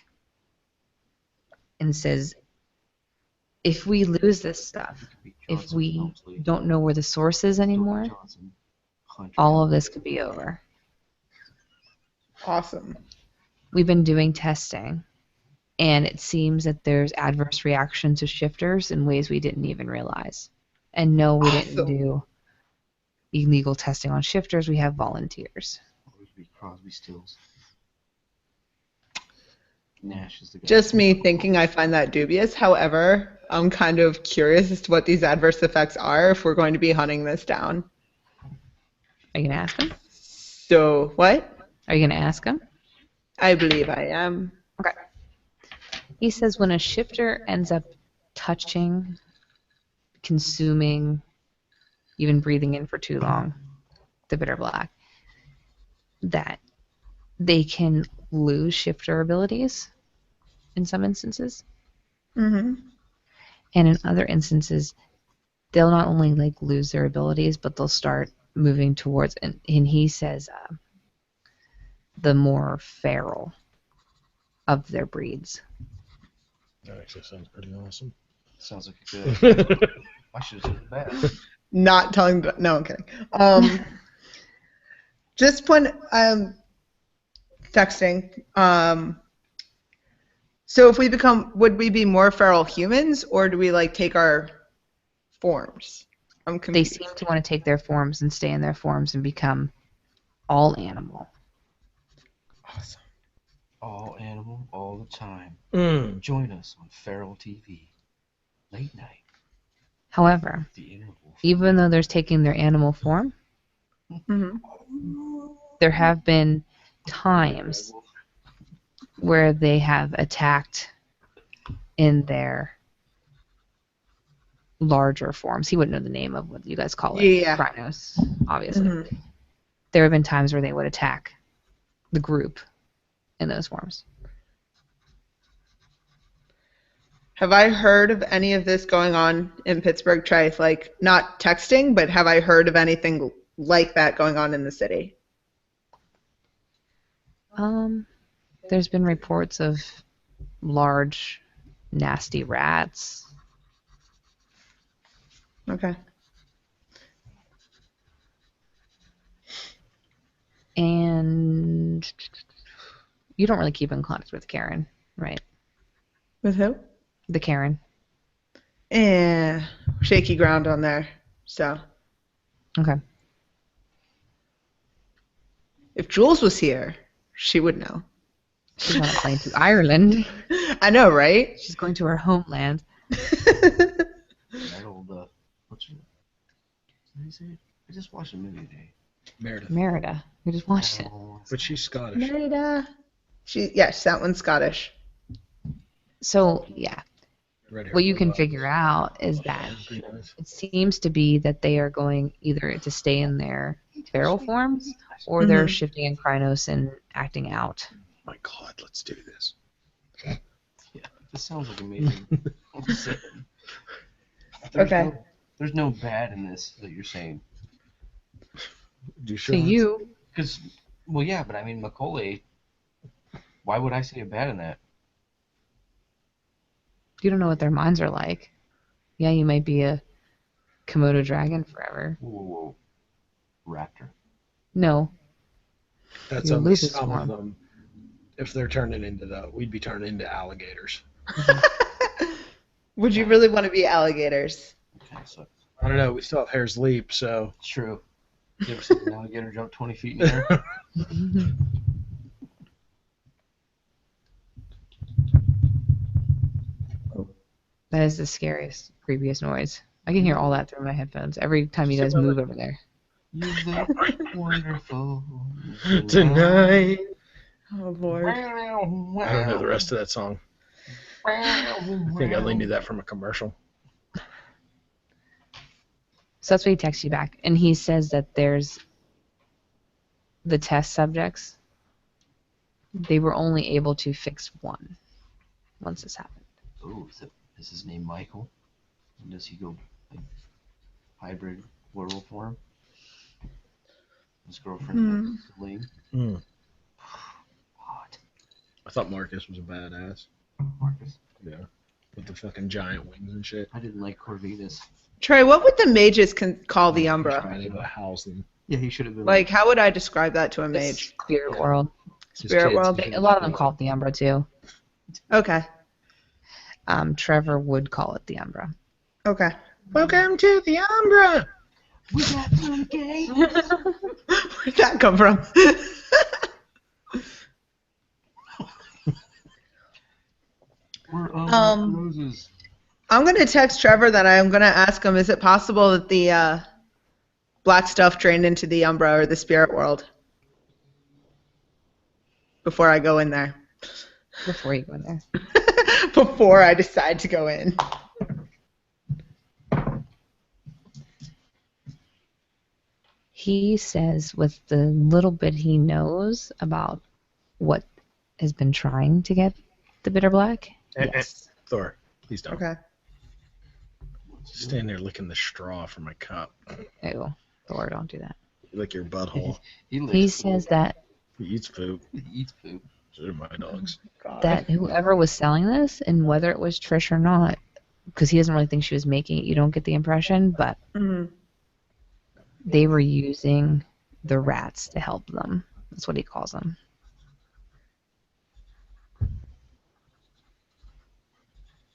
and says, if we lose this stuff, if we don't know where the source is anymore, all of this could be over. Awesome. We've been doing testing, and it seems that there's adverse reactions to shifters in ways we didn't even realize. And no, we didn't Awesome. do illegal testing on shifters. We have volunteers. Crosby, Stills. Nash is the guy. Just me thinking I find that dubious. However, I'm kind of curious as to what these adverse effects are if we're going to be hunting this down. Are you going to ask him? So, what? Are you going to ask him? I believe I am. Okay. He says when a shifter ends up touching, consuming, even breathing in for too long, the bitter black, that they can lose shifter abilities in some instances. Mm-hmm. And in other instances, they'll not only like lose their abilities, but they'll start moving towards, and he says the more feral of their breeds. That actually sounds pretty awesome. Sounds like a good. I should have said that. Not telling. No, I'm kidding. Just when texting. So if we would we be more feral humans, or do we like take our forms? I'm They confused. seem to want to take their forms and stay in their forms and become all animal. Awesome. All animal, all the time. Mm. Join us on Feral TV. Late night. However, The interval. even though they're taking their animal form, Mm-hmm. there have been times where they have attacked in their larger forms. He wouldn't know the name of what you guys call it. Yeah. Rhinos, obviously. Mhm. There have been times where they would attack the group in those forms. Have I heard of any of this going on in Pittsburgh, Trice? Like, not texting, but have I heard of anything like that going on in the city? There's been reports of large, nasty rats. Okay. And you don't really keep in contact with Karen, right? With who? The Karen. Shaky ground on there. So Okay. if Jules was here, she would know. She's on a plane to Ireland. I know, right? She's going to her homeland. That old, what's her name? Did I say it? I just watched a movie today. Meredith. Merida. We just watched it. But she's Scottish. Merida. Yes, that one's Scottish. So, yeah. Red hair, What you blue can eyes. figure out is that Pretty nice. it seems to be that they are going either to stay in their feral forms or they're Mhm. shifting in Krynos and acting out. My God, let's do this. This sounds like amazing. Okay. There's no bad in this that you're saying. You To sure? you, Because, well, yeah, but I mean, Macaulay, why would I see a bad in that? you don't know what their minds are like. Yeah, you might be a Komodo dragon forever. Whoa, whoa, whoa. Raptor. No. That's You'll only lose this some of one. them. If they're turning into that, we'd be turning into alligators. Would you really want to be alligators? Okay, so I don't know. We still have Hare's Leap, so true. You ever seen an alligator jump 20 feet in the air? That is the scariest, creepiest noise. I can hear all that through my headphones every time you guys move over there. You look wonderful tonight. Oh, Lord. I don't know the rest of that song. I think I only knew that from a commercial. So that's what he texts you back. And he says that there's the test subjects. They were only able to fix one once this happened. Oh, is his name Michael? And does he go hybrid werewolf form. His girlfriend, Celine. Hmm. Hot. I thought Marcus was a badass. Marcus. Yeah. With the fucking giant wings and shit. I didn't like Corvinus. Trey, what would the mages call the Umbra? Trying to house them. Yeah, he should have been. Like, how would I describe that to a mage? Spirit world. His Spirit kids. world. A lot of them call it the Umbra too. Okay. Trevor would call it the Umbra. Okay. Welcome to the Umbra. We got some games. Where'd that come from? We're roses. I'm going to text Trevor that I'm going to ask him, is it possible that the black stuff drained into the Umbra or the spirit world before I go in there? Before you go in there. Before I decide to go in. He says with the little bit he knows about what has been trying to get the bitter black, yes. Thor, please don't. Okay. Just stand there licking the straw from my cup. Ew. Thor, don't do that. You lick your butthole. He says that He eats poop. He eats poop. So do my dogs. that whoever was selling this, and whether it was Trish or not, because he doesn't really think she was making it, you don't get the impression, but Mhm. they were using the rats to help them. That's what he calls them.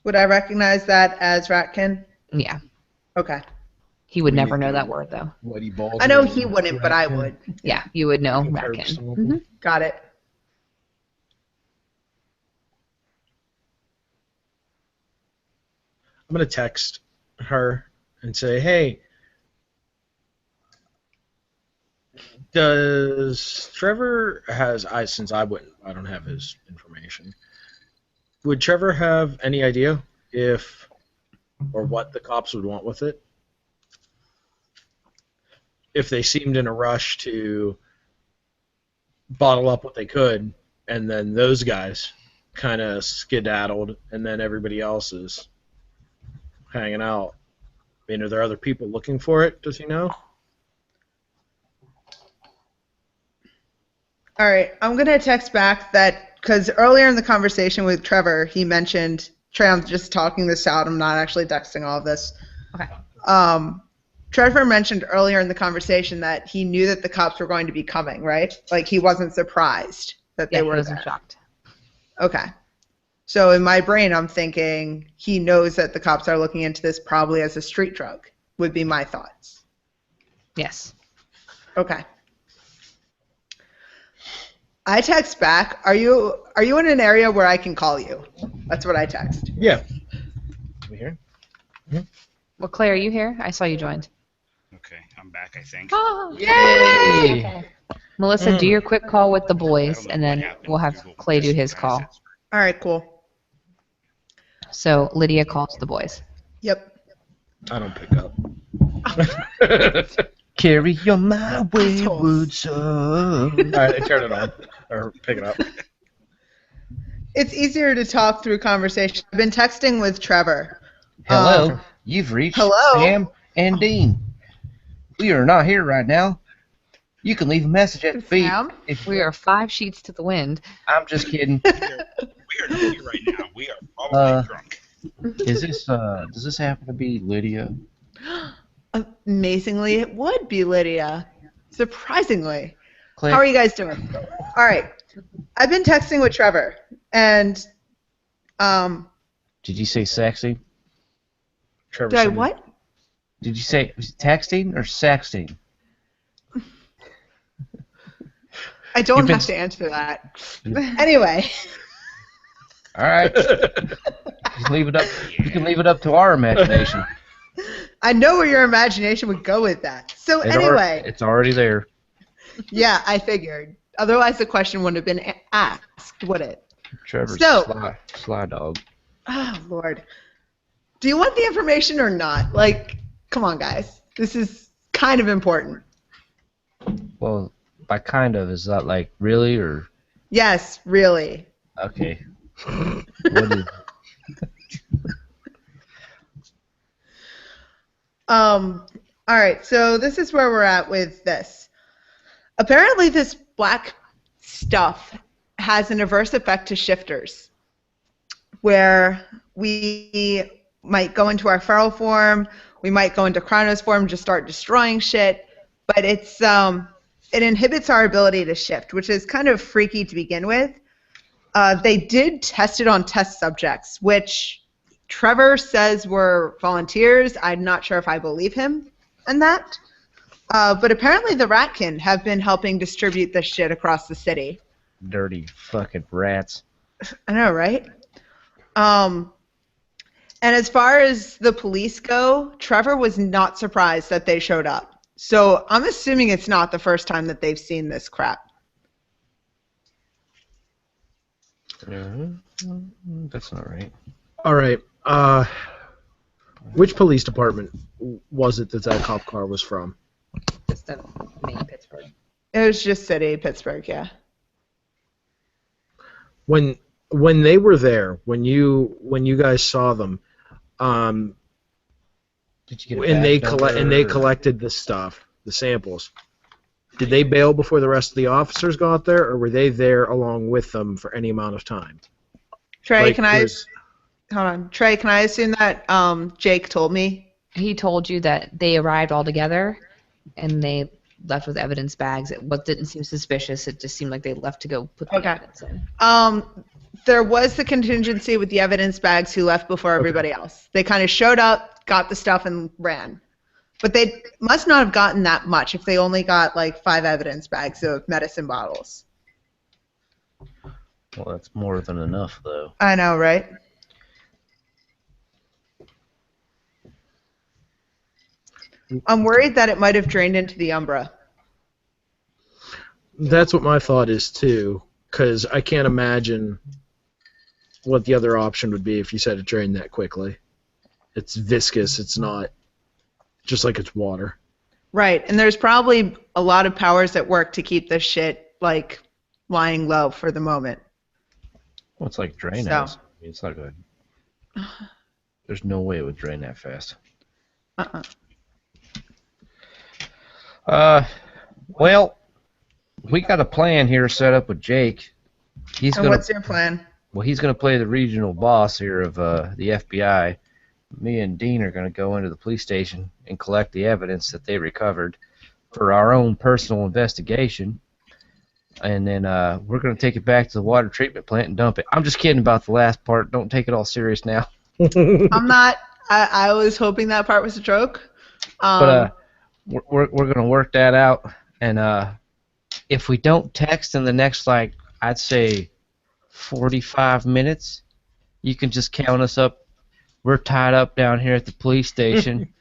Would I recognize that as Ratkin? Yeah. Okay. He would We never need know to- that word, though. Whitey balls. I know and he wouldn't, but I would. Yeah, you would know Curb Ratkin. stomp. Mhm. Got it. I'm gonna text her and say, "Hey, does Trevor since I don't have his information. Would Trevor have any idea if or what the cops would want with it? If they seemed in a rush to bottle up what they could, and then those guys kind of skedaddled, and then everybody else is hanging out. I mean, are there other people looking for it? Does he know? All right. I'm going to text back that because earlier in the conversation with Trevor, he mentioned, Trey, I'm just talking this out. I'm not actually texting all of this. Okay. Trevor mentioned earlier in the conversation that he knew that the cops were going to be coming, right? Like he wasn't surprised that they Yeah, were he wasn't there. shocked. Okay. So in my brain, I'm thinking he knows that the cops are looking into this probably as a street drug, would be my thoughts. Yes. Okay. I text back, are you in an area where I can call you? That's what I text. Yeah. We here? Well, Claire, are you here? I saw you joined. Okay, I'm back, I think. Oh, Yay! okay. Melissa, do your quick call with the boys, and then we'll have Google Clay do just his what I call. said. All right, cool. So Lydia calls the boys. Yep. I don't pick up. Carry on my Assholes. wayward son. All right, turn it on or pick it up. It's easier to talk through conversation. I've been texting with Trevor. Hello, you've reached hello? Sam and Dean. We are not here right now. You can leave a message at the beep. Sam? If We are 5 sheets to the wind. I'm just kidding. We are not here right now. We are probably drunk. Is this does this happen to be Lydia? Amazingly, it would be Lydia. Surprisingly. Clay? How are you guys doing? All right. I've been texting with Trevor, and Did you say sexy? Trevor did I said- what? Did you say texting or sexting? I don't You've been- have to answer that. Anyway, All right. Just leave it up. You can leave it up to our imagination. I know where your imagination would go with that. So anyway, It's already there. yeah, I figured. Otherwise, the question wouldn't have been asked, would it? Trevor's So- sly dog. Oh, Lord. Do you want the information or not? Like, come on, guys. This is kind of important. Well, by kind of, is that like really or Yes, really. okay? What is? All right, so this is where we're at with this. Apparently, this black stuff has an adverse effect to shifters, where we might go into our feral form, we might go into Chronos form, just start destroying shit, but it inhibits our ability to shift, which is kind of freaky to begin with. They did test it on test subjects, which Trevor says were volunteers. I'm not sure if I believe him in that. But apparently the Ratkin have been helping distribute this shit across the city. Dirty fucking rats. I know, right? And as far as the police go, Trevor was not surprised that they showed up. So I'm assuming it's not the first time that they've seen this crap. That's not right. All right. Which police department was it that cop car was from? Just the main Pittsburgh. It was just city, Pittsburgh, yeah. When they were there, when you guys saw them, Did you get and they collected the stuff, the samples. Did they bail before the rest of the officers got there, or were they there along with them for any amount of time? Trey, Like, can I was- hold on? Trey, can I assume that Jake told me? He told you that they arrived all together, and they left with evidence bags. What didn't seem suspicious. It just seemed like they left to go put the Okay. evidence in. There was the contingency with the evidence bags who left before everybody else. They kind of showed up, got the stuff, and ran. But they must not have gotten that much if they only got like 5 evidence bags of medicine bottles. Well, that's more than enough, though. I know, right? I'm worried that it might have drained into the Umbra. That's what my thought is too, because I can't imagine what the other option would be if you said it drained that quickly. It's viscous. It's not just like it's water. Right, and there's probably a lot of powers at work to keep this shit like lying low for the moment. Well, it's like drain So- house. I mean, it's not good. There's no way it would drain that fast. Well, we got a plan here set up with Jake. He's And gonna what's your plan? he's gonna play the regional boss here of the FBI. Me and Dean are gonna go into the police station and collect the evidence that they recovered for our own personal investigation. And then we're gonna take it back to the water treatment plant and dump it. I'm just kidding about the last part. Don't take it all serious now. I'm not. I was hoping that part was a joke. But we're gonna work that out, and if we don't text in the next, like, I'd say 45 minutes, you can just count us up. We're tied up down here at the police station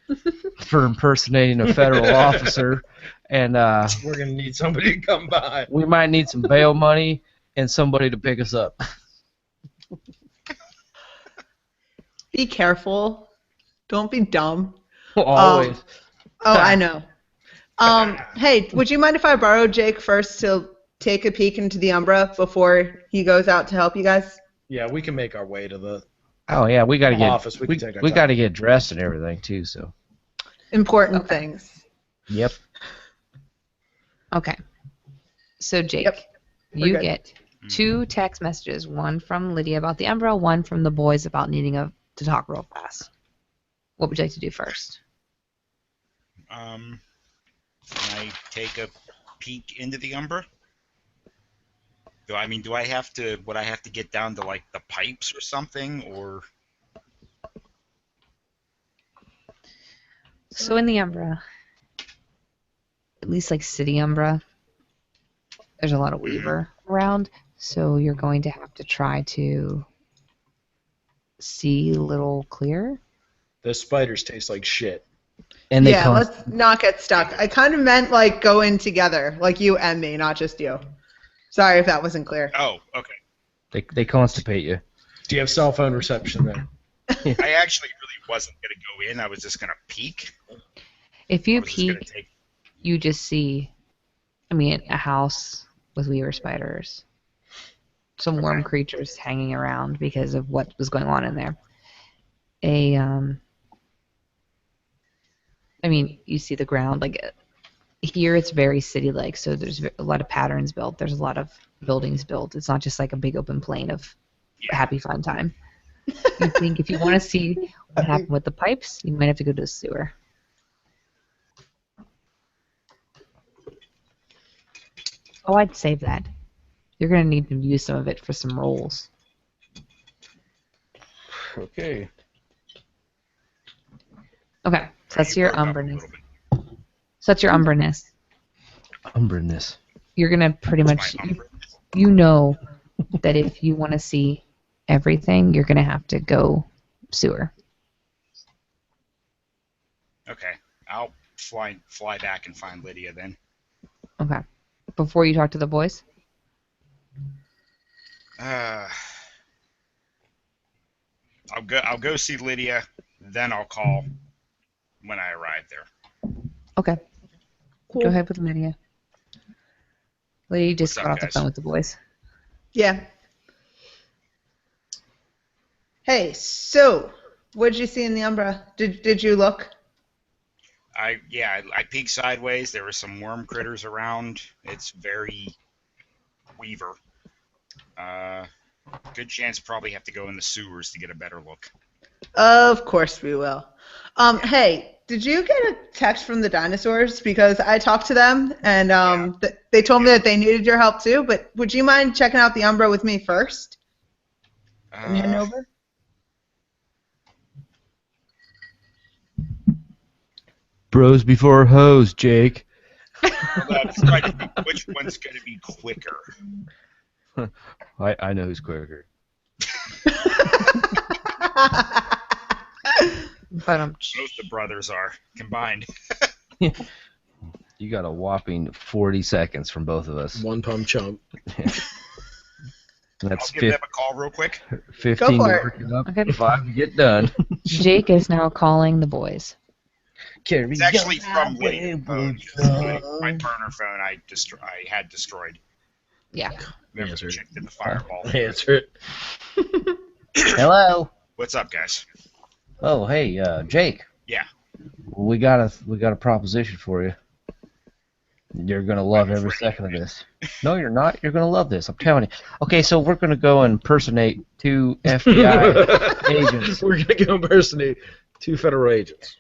for impersonating a federal officer, and We're gonna need somebody to come by. we might need some bail money and somebody to pick us up. Be careful. Don't be dumb. Always. Oh, I know. Hey, would you mind if I borrow Jake first to take a peek into the Umbra before he goes out to help you guys? Yeah, we can make our way to the Oh yeah, we gotta get office. We can take our we time. gotta get dressed and everything too. So. Important things. Yep. Okay. So Jake, Yep. We're you good. get 2 text messages. One from Lydia about the Umbra, one from the boys about needing to talk real fast. What would you like to do first? Can I take a peek into the Umbra? Do I have to? Would I have to get down to like the pipes or something, or? So in the Umbra, at least like City Umbra, there's a lot of Weaver around, so you're going to have to try to see a little clearer. The spiders taste like shit. And they Yeah, come. let's not get stuck. I kind of meant like go in together, like you and me, not just you. Sorry if that wasn't clear. Oh, okay. They constipate you. Do you have cell phone reception there? I actually really wasn't gonna go in. I was just gonna peek. If I you was just gonna peek, take. you just see, a house with Weaver spiders. Some worm creatures hanging around because of what was going on in there. I mean, you see the ground. Like here, it's very city-like, so there's a lot of patterns built. There's a lot of buildings built. It's not just like a big open plain of happy fun time. You think if you want to see what happened with the pipes, you might have to go to the sewer. Oh, I'd save that. You're gonna need to use some of it for some rolls. Okay. Okay, so that's your broke up a umberness. little bit. So that's your umberness. Umberness. You're gonna pretty My much umber. you know that if you want to see everything, you're gonna have to go sewer. Okay, I'll fly back and find Lydia then. Okay. Before you talk to the boys. I'll go see Lydia, then I'll call when I arrive there. Okay. Cool. Go ahead with Lydia. Lydia just What's got up, off the guys? phone with the boys. Yeah. Hey, so what did you see in the Umbra? Did you look? I peeked sideways. There were some worm critters around. It's very Weaver. Good chance probably have to go in the sewers to get a better look. Of course we will. Hey, did you get a text from the dinosaurs? Because I talked to them, and they told me that they needed your help too. But would you mind checking out the Umbra with me first and heading over? Bros before hoes, Jake. Which one's going to be quicker? I know who's quicker. But Both the brothers are combined. You got a whopping 40 seconds from both of us. One pump chump. That's I'll give them a call real quick. 15 Go to for it. work it up, Okay. 5 to get done. Jake is now calling the boys. It's actually from Lydia's phone. My burner phone I had destroyed. Yeah. Never Answer it. checked in the fireball. Answer it. Hello. What's up, guys? Oh, hey, Jake. Yeah. We got a proposition for you. You're gonna love I'm every afraid. second of this. No, you're not. You're gonna love this. I'm telling you. Okay, so we're gonna go impersonate 2 FBI agents. We're gonna go impersonate 2 federal agents.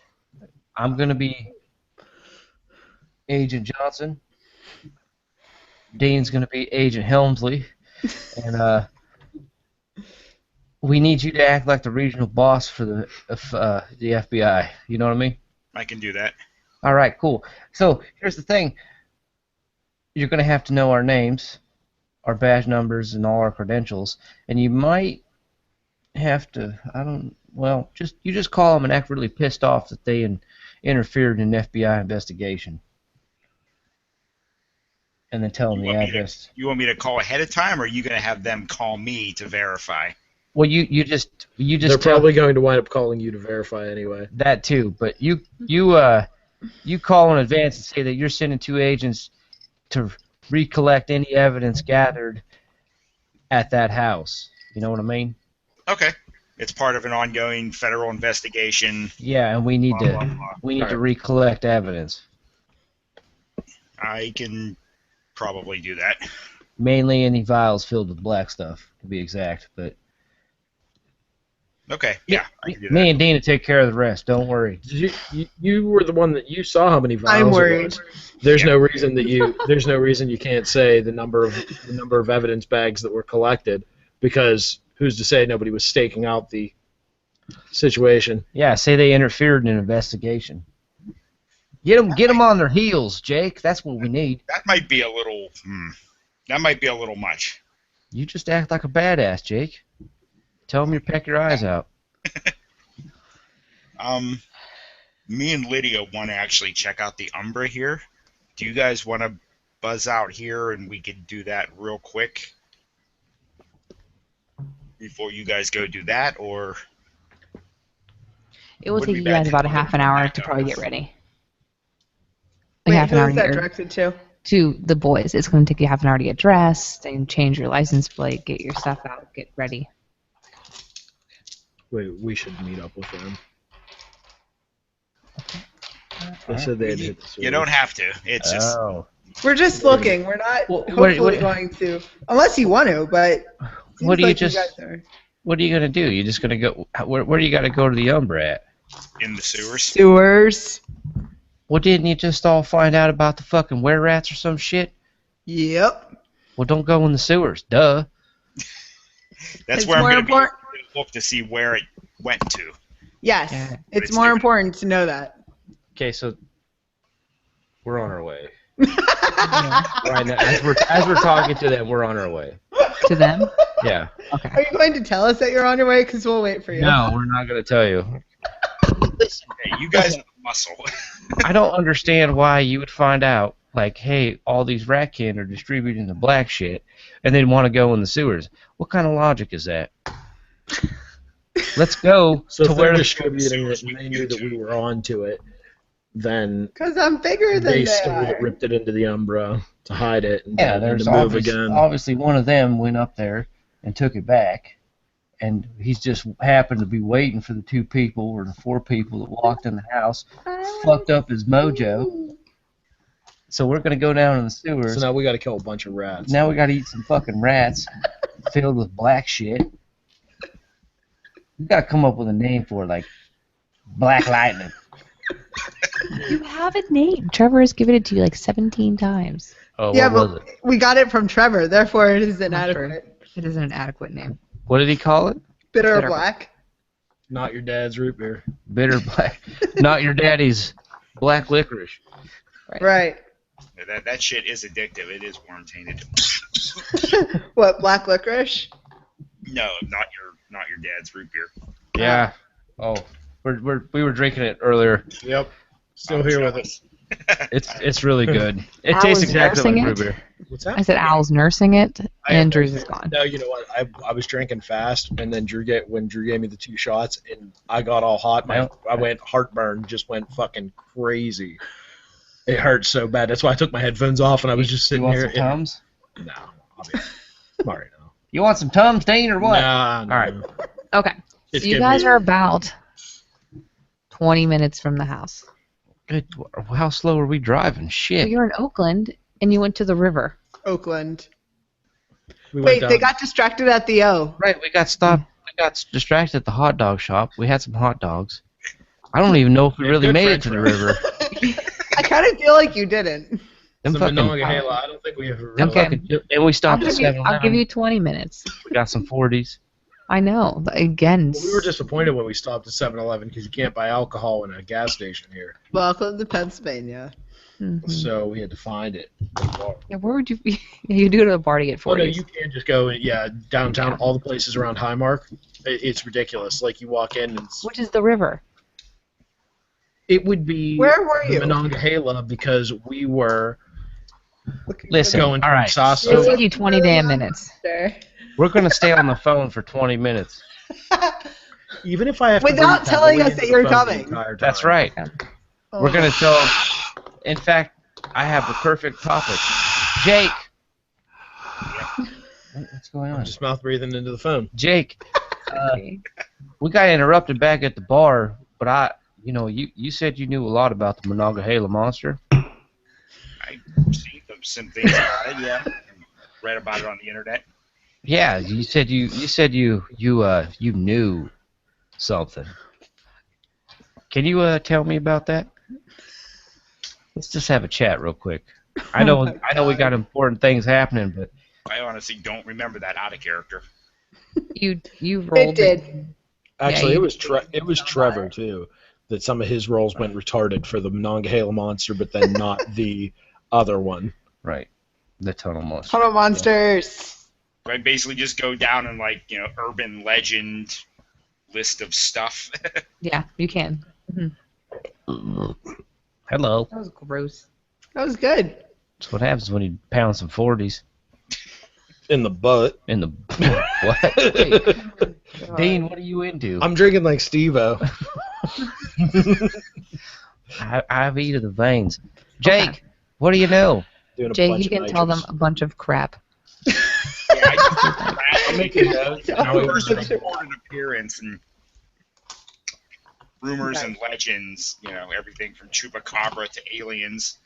I'm gonna be Agent Johnson. Dean's gonna be Agent Helmsley, and we need you to act like the regional boss for the FBI. You know what I mean? I can do that. All right, cool. So here's the thing. You're going to have to know our names, our badge numbers, and all our credentials, and you might have to, you just call them and act really pissed off that they interfered in an FBI investigation. And then tell them the address. You want me to call ahead of time, or are you going to have them call me to verify? Well, you just They're tell probably going to wind up calling you to verify anyway. that too, but you call in advance and say that you're sending 2 agents to recollect any evidence gathered at that house. You know what I mean? Okay. It's part of an ongoing federal investigation. Yeah, and we need Blah, blah, blah. to recollect evidence. I can probably do that. Mainly any vials filled with black stuff, to be exact. But Okay. Yeah, I can do that. me and Dean will take care of the rest. Don't worry. You were the one that you saw how many vials I'm it worried. was. There's no reason you can't say the number of evidence bags that were collected, because who's to say nobody was staking out the situation. Yeah, say they interfered in an investigation. Get them on their heels, Jake. That's what we need. That might be a little. That might be a little much. You just act like a badass, Jake. Tell them you peck your eyes out. Me and Lydia want to actually check out the Umbra here. Do you guys want to buzz out here and we could do that real quick before you guys go do that, or It will Would take be you bad guys to about a look half an at hour that, to though. probably get ready. Wait, Half an who hour is to that get- directed to? to the boys. It's going to take you half an hour to get dressed and change your license plate, get your stuff out, get ready. We should meet up with them. They said they had hit the You don't have to. It's just Oh. We're just looking. We're not Well, hopefully going to, unless you want to. But What do seems you like just? guys are. What are you gonna do? You just gonna go? Where do you got to go to the Umbra at? in the sewers. Sewers. Well, didn't you just all find out about the fucking were rats or some shit? Yep. Well, don't go in the sewers. Duh. That's It's where I'm more going to important. look to see where it went to. Yes, Yeah. it's It's more different. important to know that. Okay, so we're on our way. Right now, as we're talking to them, we're on our way. To them? Yeah. Okay. Are you going to tell us that you're on your way? Because we'll wait for you. No, we're not gonna tell you. Listen, Hey, you guys have muscle. I don't understand why you would find out, like, hey, all these rat kin are distributing the black shit, and then want to go in the sewers. What kind of logic is that? Let's go So to if where they're the distributing it and they knew that we were on to it, then Because I'm bigger than they they stole are. it, ripped it into the Umbra to hide it, and yeah, then there's to move again. obviously one of them went up there and took it back, and he's just happened to be waiting for the 2 people or the 4 people that walked in the house, fucked up his mojo. So we're gonna go down in the sewers. So now we got to kill a bunch of rats. Now we gotta eat some fucking rats filled with black shit. We gotta come up with a name for it, like Black Lightning. You have a name. Trevor has given it to you like 17 times. Oh, Yeah, what was but it? we got it from Trevor, therefore it is inadequate. It isn't an adequate name. What did he call it? Bitter Bitter. black. Not your dad's root beer. Bitter black. Not your daddy's black licorice. Right. That shit is addictive. It is worm tainted. What, black licorice? No, not your dad's root beer. Yeah. Oh, we were drinking it earlier. Yep. Still here with us. It's really good. It I tastes was exactly like nursing root it. beer. What's I that? said Al's nursing it, I- and Drew's is gone. No, you know what? I was drinking fast, and then when Drew gave me the 2 shots, and I got all hot. I went heartburn, just went fucking crazy. It hurt so bad. That's why I took my headphones off, and I was just You sitting want here. some Tums? No, I'm all right now. You want some Tums, Dean, or what? Nah, no. All right. Okay. It's So you getting guys me- are about 20 minutes from the house. Good. How slow are we driving? So Shit. you're in Oakland, and you went to the river. Oakland. We Wait, went they down- got distracted at the O. Right, we got stopped. We got distracted at the hot dog shop. We had some hot dogs. I don't even know if we Yeah, really good made it French to the fries. river. I kind of feel like you didn't. Them the fucking, Monongahela. I don't think we have them really. fucking, and we I'll stopped at give, you, 7-Eleven. I'll give you 20 minutes. We got some 40s. I know. But again, We were disappointed when we stopped at 7-Eleven because you can't buy alcohol in a gas station here. Welcome to Pennsylvania. Mhm. So we had to find it. Yeah, where would you be? You do go to a bar to get Oh no, 40s. you can't just go. Downtown, all the places around Highmark. It's ridiculous. Like you walk in, and Which is the river. it would be Where were the you? Monongahela because we were Listen, going all to right. Sasso. It'll take you 20 damn minutes. Sure. We're going to stay on the phone for 20 minutes. Even if I have to Without breathe telling heavily us that into you're the phone the coming. entire time. That's right. Oh. We're going to tell. In fact, I have the perfect topic. Jake. What's going I'm on? just mouth breathing into the phone. Jake, Okay. we got interrupted back at the bar, but you said you knew a lot about the Monongahela monster. I've seen some things about it, yeah. And read about it on the internet. Yeah, you said you knew something. Can you tell me about that? Let's just have a chat real quick. I know we got important things happening, but I honestly don't remember that out of character. You It rolled did. Actually, you- it was Trevor too. That some of his rolls went retarded for the Monongahela monster, but then not the other one. right, the tunnel monster. Tunnel monsters. I basically just go down and urban legend list of stuff. Yeah, you can. Hello. That was gross. That was good. That's what happens when you pound some 40s In the butt. in the what? Wait, Dean, what are you into? I'm drinking like Steve-O. IV to the veins. Jake, what do you know? Doing a Jake, bunch you of can tell them nitrous. a bunch of crap. Yeah, I I'm making notes. just and I'll first even- important appearance and rumors and legends, everything from chupacabra to aliens.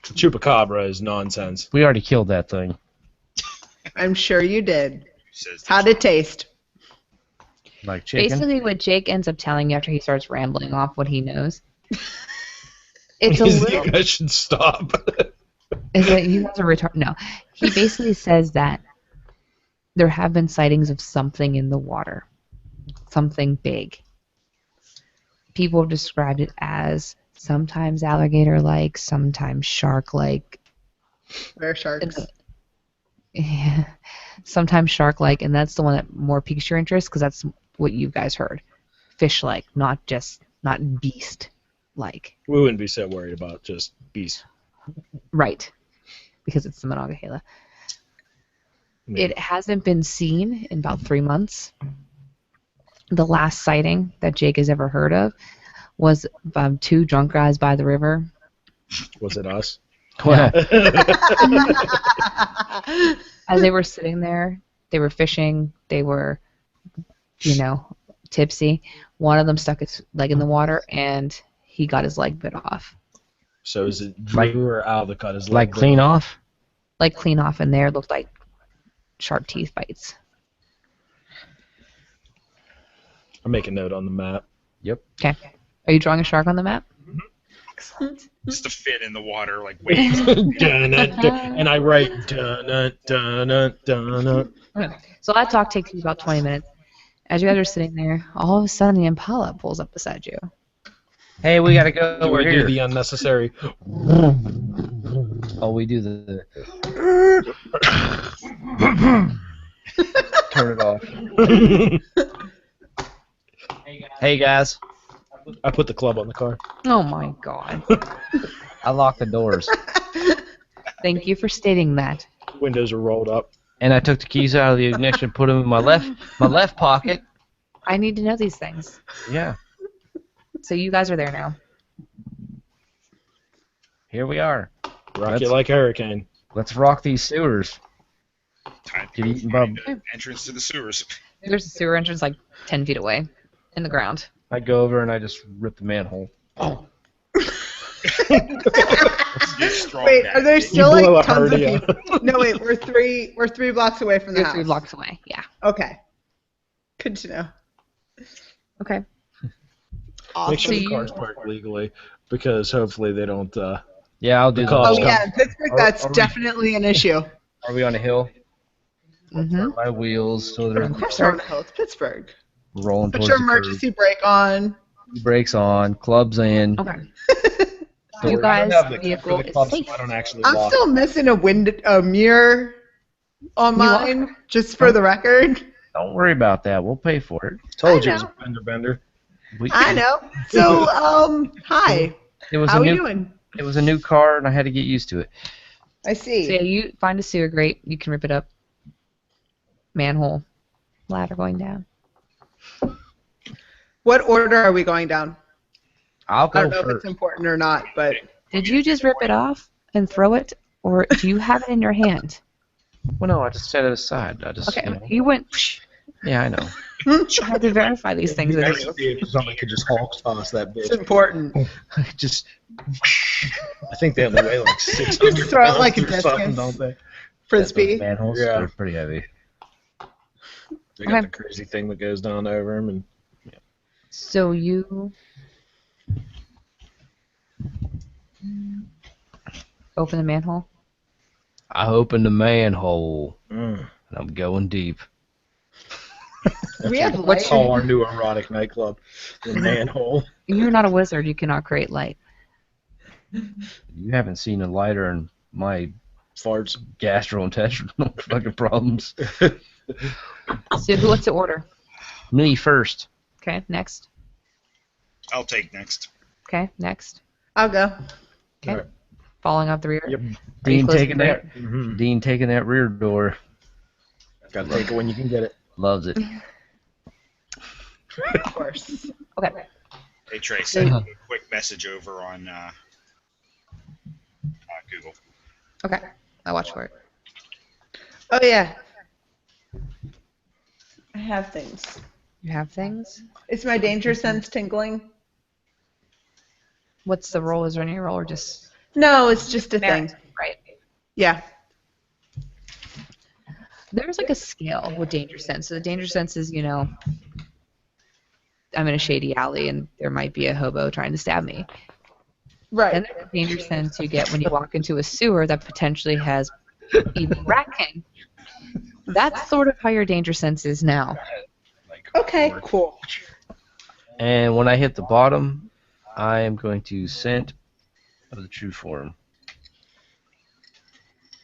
Chupacabra is nonsense. We already killed that thing. I'm sure you did. Says How'd it taste? Like chicken. Basically, what Jake ends up telling you after he starts rambling off what he knows, it's a You little. guys should stop. Is that you guys are retarded? No, he basically says that there have been sightings of something in the water, something big. People have described it as sometimes alligator-like, sometimes shark-like. Where sharks? Yeah, sometimes shark-like, and that's the one that more piques your interest because that's what you guys heard. Fish-like, not beast-like. We wouldn't be so worried about just beast. Right, because it's the Monongahela. Yeah. It hasn't been seen in about 3 months. The last sighting that Jake has ever heard of was 2 drunk guys by the river. Was it us? Well, As they were sitting there, they were fishing, they were, tipsy. One of them stuck his leg in the water, and he got his leg bit off. So is it Drew or Al that cut his leg? like clean off? Like clean off, and there looked like sharp teeth bites. I'll make a note on the map. Yep. Okay. Are you drawing a shark on the map? Excellent. just a fin in the water, like waves. And I write dun dun dun. Okay. So that talk takes you about 20 minutes. As you guys are sitting there, all of a sudden the Impala pulls up beside you. Hey, we gotta go. Do We're we do here. the unnecessary? Oh, we do the. Turn it off. Hey guys, I put the club on the car. Oh my god. I locked the doors Thank you for stating that. Windows are rolled up. and I took the keys out of the ignition, put them in my left pocket. I need to know these things. Yeah, So you guys are there now. here we are. Rock That's- it like a hurricane. Let's rock these sewers. Time Get to eaten find by- the entrance to the sewers. There's a sewer entrance like 10 feet away in the ground. I go over and I just rip the manhole. You're strong, Wait, guys. are there You still blow like a tons of Hardy people? No, wait, we're three blocks away from the You're house. 3 blocks away. Yeah. Okay. Good to know. Okay. Make Awesome. sure So the you- car's parked legally, because hopefully they don't. Yeah, I'll do The that. cops Oh come. yeah, in Pittsburgh, Are- that's are we- definitely an issue. Are we on a hill? Mm-hmm. My wheels, so they're Of course, we're on the hill. It's Pittsburgh. rolling Put towards your the emergency brake on. curb. Brakes on, clubs in. Okay. Doors- You guys' I have the key vehicle for the is club, so safe. I don't actually I'm lock. still missing a mirror on You are? mine, just for the record. Don't worry about that. We'll pay for it. Told you I it was a fender bender. I know. So, hi. It was How a are you new. doing? It was a new car, and I had to get used to it. I So yeah, see. you find a sewer grate. You can rip it up. Manhole. Ladder going down. What order are we going down? I'll I go don't know if first. it's important or not, but Did you just rip it off and throw it? Or do you have it in your hand? Well, no, I just set it aside. I just. Okay. You know. You went. Psh, Yeah, I know. I had to verify these things with Nice you. to see if somebody could just Hulk toss that it's bitch. important. just. I think they only weigh like 600 Just throw it pounds like a or something, discus. don't they? Frisbee. Manholes. Yeah. They're pretty heavy. They got Okay. the crazy thing that goes down over them, and So you open the manhole. I opened the manhole, mm, and I'm going deep. We have let's light. call our new erotic nightclub the manhole. You're not a wizard. You cannot create light. You haven't seen a lighter in my Farts. gastrointestinal fucking problems. So who wants to order? Me first. Okay, next. I'll take next. Okay, next. I'll go. Okay. Alright. Falling out the rear. Yep. Are you Dean closing taking the door? that. Mm-hmm. Dean taking that rear door. Got to take it when you can get it. Loves it. Of course. Okay. Hey, Trey, send me a quick message over on Google. Okay. I'll watch for it. Oh yeah. I have things. You have things. Is my danger sense tingling? What's the roll? Is there any roll or just No, it's just a merit, thing. right? Yeah. There's like a scale with danger sense. So the danger sense is, I'm in a shady alley and there might be a hobo trying to stab me. Right. Then there's the danger sense you get when you walk into a sewer that potentially has even rat king. That's sort of how your danger sense is now. Okay, cool. And when I hit the bottom, I am going to scent of the true form.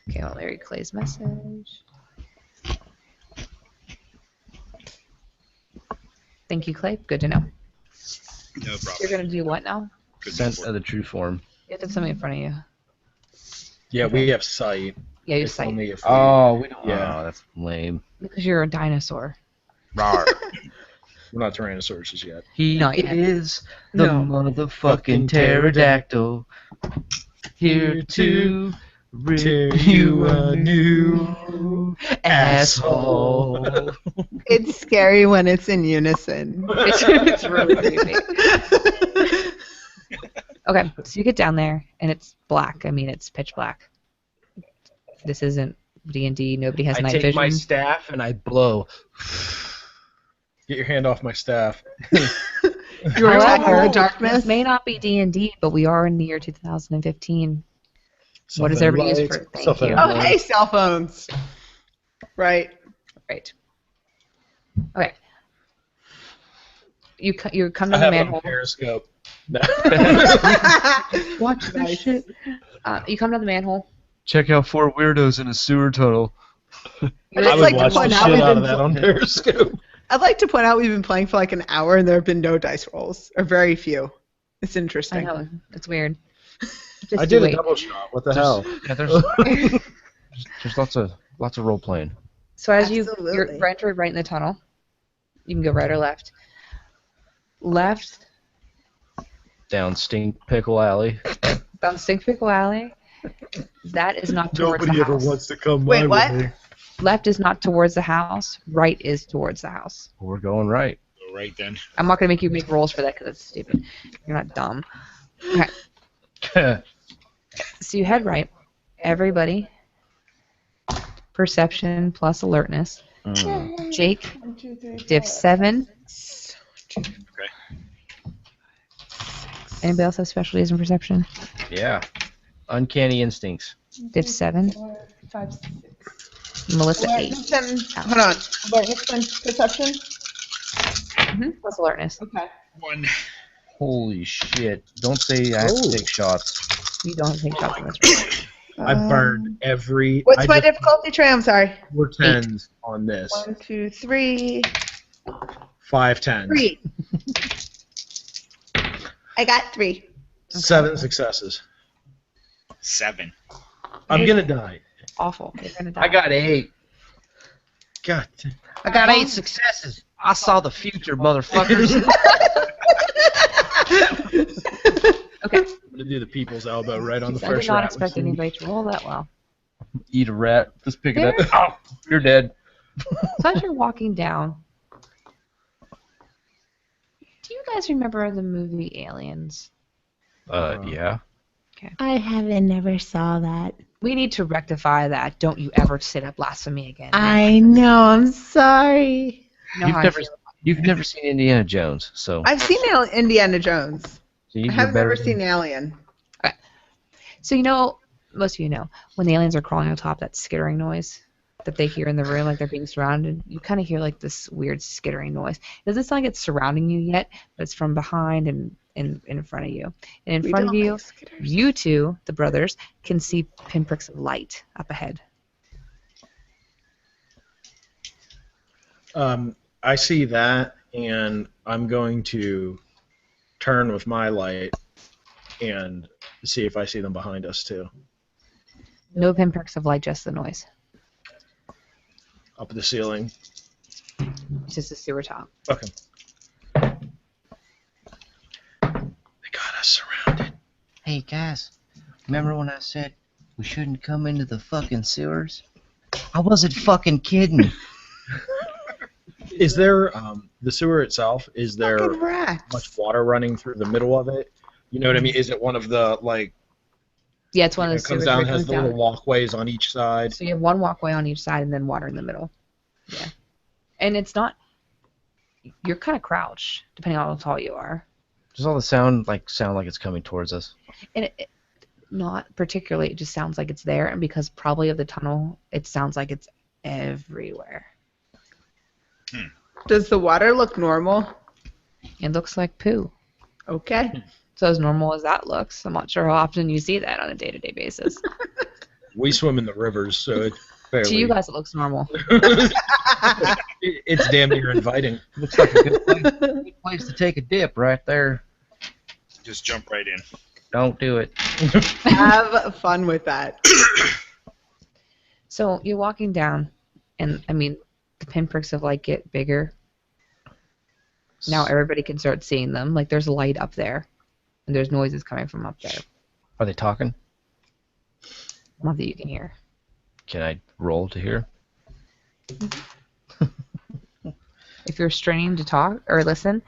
Okay, well, Larry Clay's message. Thank you, Clay. Good to know. No You're problem. going to do what now? Good Scent report. of the true form. You have to have something in front of you. Yeah, we have sight. Yeah, you It's sight. only if we, Oh, we don't. Yeah. Oh, that's lame. Because you're a dinosaur. Rawr. we're not Tyrannosauruses yet. He Not yet. is the No. motherfucking Fucking pterodactyl. Here to Tear rip you a new asshole. It's scary when it's in unison. It's really creepy. Okay, so you get down there, and it's black. I mean, it's pitch black. This isn't D&D. Nobody has I night take vision. my staff and I blow. Get your hand off my staff. You're attacking Oh, the darkness. This may not be D&D, but we are in the year 2015. What does Something everybody use lights, for? Thank something you. Oh, lights. hey, cell phones. Right. Right. Okay. You come to I the have it on manhole. Periscope. No. Watch this Nice. shit. You come to the manhole. Check out 4 weirdos in a sewer tunnel. I'd I just would like to watch the point shit out we've out of been that on Periscope. I'd like to point out we've been playing for like an hour and there have been no dice rolls, or very few. It's I interesting. know it's weird. Just I you did a wait. double shot. What the hell? Yeah, there's lots of role playing. So as you're Absolutely. entered right in the tunnel, you can go right or left. Left Down Stink Pickle Alley. down Stink Pickle Alley. That is not towards Nobody the ever house. wants to come Wait, my what? way. Left is not towards the house. Right is towards the house. We're going right. All right then. I'm not gonna make you make rolls for that because it's stupid. You're not dumb. Okay. So you head right. Everybody. Perception plus alertness. Jake, div 7. Okay. Anybody else have specialties in perception? Yeah. Uncanny instincts. Div 7. 5, 6. Melissa 8. Hold on. What's my perception? Plus alertness. Okay. 1. Holy shit. Don't say I have to take shots. You don't take shots in this room. I burned every. What's I my just difficulty, Trey? I'm sorry. 4 tens on this. 1, 2, 3. 5 tens. 3. I got 3. 7 successes. 7. I'm gonna die. Awful. You're gonna die. I got 8. God. I got 8 successes. I saw the future, motherfuckers. Okay. I'm gonna do the people's elbow right on the I did first not rat. expect anybody to roll that well. Eat a rat. Just pick it up. Oh, you're dead. So as you're walking down, do you guys remember the movie Aliens? Yeah. I haven't never saw that. We need to rectify that. Don't you ever say that blasphemy again. I know. I'm sorry. You know how I feel. You've never seen Indiana Jones, so I've seen Indiana Jones. so I you're have better never seen Alien. So most of you know, when the aliens are crawling on top, that skittering noise that they hear in the room, like they're being surrounded, you kind of hear like this weird skittering noise. It doesn't sound like it's surrounding you yet, but it's from behind and in front of you. And in We front of don't you, like skitters. you two, the brothers, can see pinpricks of light up ahead. I see that, and I'm going to turn with my light and see if I see them behind us too. No pinpricks of light, just the noise. Up the ceiling. It's just a sewer top. Okay. They got us surrounded. Hey guys, remember when I said we shouldn't come into the fucking sewers? I wasn't fucking kidding. Is there the sewer itself? Is there Fucking rats. much water running through the middle of it? You know what I mean? Is it one of the like? Yeah, it's one of It those comes sewers down, where it has comes the down. little walkways on each side. So you have one walkway on each side and then water in the middle. Yeah. And it's not. You're kind of crouched, depending on how tall you are. Does all the sound like it's coming towards us? And it not particularly. It just sounds like it's there, and because probably of the tunnel, it sounds like it's everywhere. Does the water look normal? It looks like poo. Okay. So as normal as that looks, I'm not sure how often you see that on a day-to-day basis. We swim in the rivers, so it's fairly. To you guys, it looks normal. It's damn near inviting. Looks like a good place to take a dip right there. Just jump right in. Don't do it. Have fun with that. So you're walking down, and I mean, the pinpricks of light get bigger. Now everybody can start seeing them. Like there's light up there, and there's noises coming from up there. Are they talking? Not that you can hear. Can I roll to hear? If you're straining to talk or listen,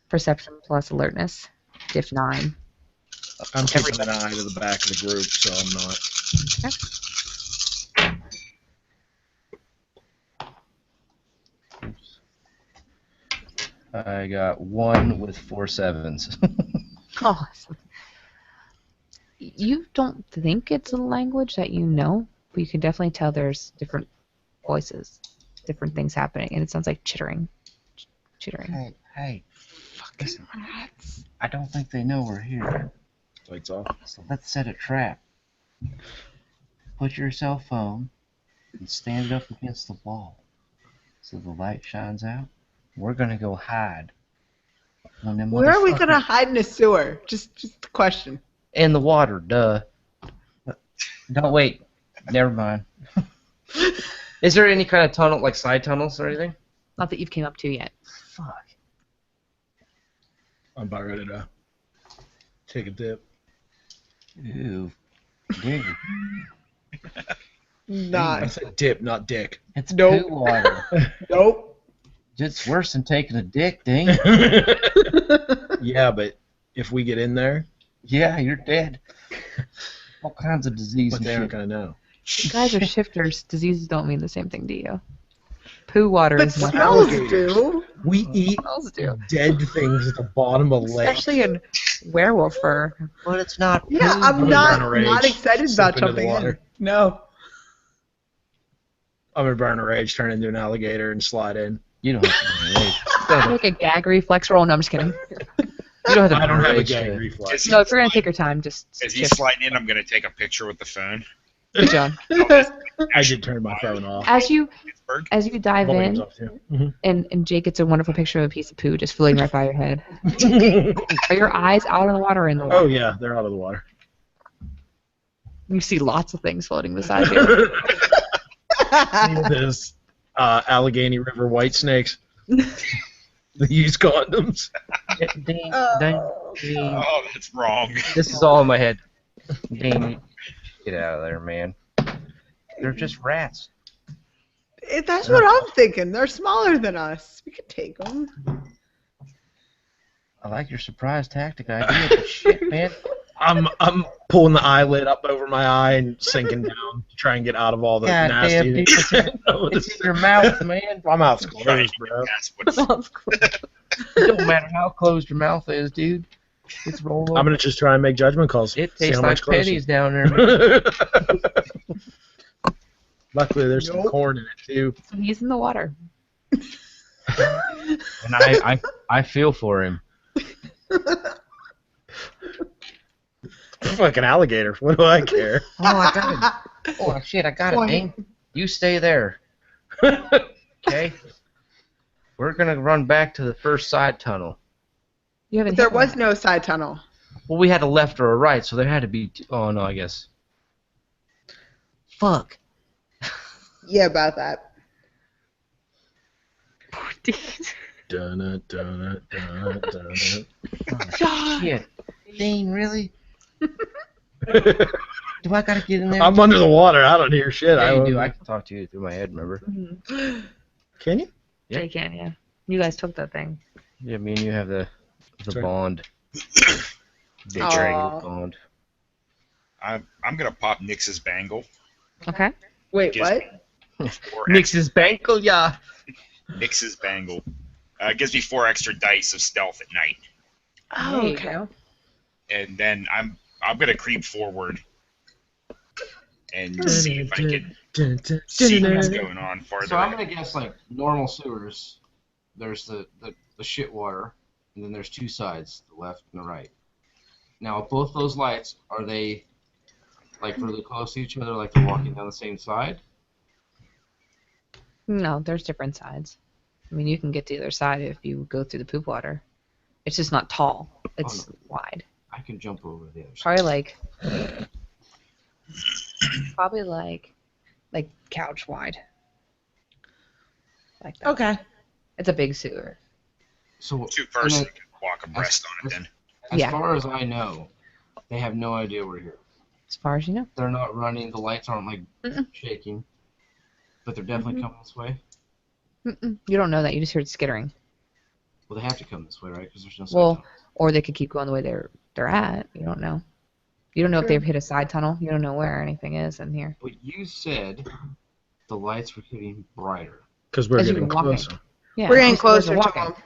perception plus alertness, diff 9. I'm keeping an eye to the back of the group, so I'm not. I got 1 with 4 sevens. Oh, you don't think it's a language that you know, but you can definitely tell there's different voices, different things happening, and it sounds like chittering. Chittering. Hey, listen, I don't think they know we're here. Lights off. So let's set a trap. Put your cell phone and stand it up against the wall so the light shines out. We're gonna go hide. When them Where are we motherfuckers- gonna hide in a sewer? Just a question. In the water, duh. No, wait. Never mind. Is there any kind of tunnel, like side tunnels or anything? Not that you've came up to yet. Fuck. I'm about ready to take a dip. Ew. Dig. I Not. said dip, not dick. It's Nope. poo water. Nope. It's worse than taking a dick, ding. Yeah, but if we get in there, Yeah, you're dead. All kinds of disease but and they aren't shit. gonna know. You guys are shifters. Diseases don't mean the same thing to you. Poo water But is much smells alligators. do. We eat smells do. dead things at the bottom of lakes. Especially in werewolf fur. But it's not Yeah, poo. I'm gonna not burn a rage, excited slip about into the jumping in. water. No. I'm gonna burn a rage, turn into an alligator, and slide in. You don't have to Make a gag reflex roll. No, I'm just kidding. You don't have to I don't have a rage gag to- reflex. No, if you're gonna take your time, just As he's shift. sliding in, I'm going to take a picture with the phone. Good job. I did turn my phone off. As you Pittsburgh. dive Volume's in, up too. Mhm. and Jake gets a wonderful picture of a piece of poo just floating right by your head. Are your eyes out of the water or in the water? Oh yeah, they're out of the water. You see lots of things floating beside you. There's Allegheny River white snakes. The used condoms. Ding, Oh. ding, ding. Oh, that's wrong. This is all in my head. Ding. Get out of there, man. They're just rats. That's what I'm thinking. They're smaller than us. We could take them. I like your surprise tactic idea, but shit, man. I'm pulling the eyelid up over my eye and sinking down to try and get out of all the God damn, nasty. dude, It's in your mouth, man. My mouth's Right, closed, bro. that's what's It don't matter how closed your mouth is, dude. It's roll over. I'm gonna just try and make judgment calls. It See tastes how like much closer. pennies down there, man. Luckily, there's some Nope. corn in it too. So he's in the water. And I feel for him. Fucking alligator. What do I care? Oh, I got it. Oh, shit, I got it, Point. Dane. You stay there. Okay? We're going to run back to the first side tunnel. You haven't. But there hit one. was no side tunnel. Well, we had a left or a right, so there had to be... Oh, no, I guess. Fuck. Yeah, about that. Dun, dun, dun, dun, dun. Oh, shit. Dane, really? Do I got to get in there? I'm under the water. I don't hear shit. Yeah, you do. I can talk to you through my head, remember? Can you? Yeah. Jake can, yeah. You guys took that thing. Yeah, me and you have the Sorry. bond. The Aw. dragon bond. I'm gonna pop Nyx's bangle. Okay. Wait, Gives what? me 4 Nix's bangle, yeah. Nyx's bangle. It gives me 4 extra dice of stealth at night, Oh, There you okay. go. and then I'm gonna creep forward and see if I can see what's going on farther. So I'm gonna guess like normal sewers. There's the shit water, and then there's 2 sides, the left and the right. Now both those lights, are they like really close to each other, like they're walking down the same side? No, there's different sides. I mean, you can get to the other side if you go through the poop water. It's just not tall. It's wide. I can jump over the other side. Probably like couch wide. Like that. Okay. It's a big sewer. So 2 person and can walk abreast on it then. as Yeah. far as I know, they have no idea we're here. As far as you know. They're not running. The lights aren't like Mm-mm. shaking, but they're definitely coming this way. Mm-mm. You don't know that. You just heard skittering. Well, they have to come this way, right? Because there's no side Well, tunnel. or they could keep going the way they're at. You don't know. You don't know if they've hit a side tunnel. You don't know where anything is in here. But you said the lights were getting brighter. Because we're As you getting were walking. closer. Yeah, We're getting just where closer you're to walking. them.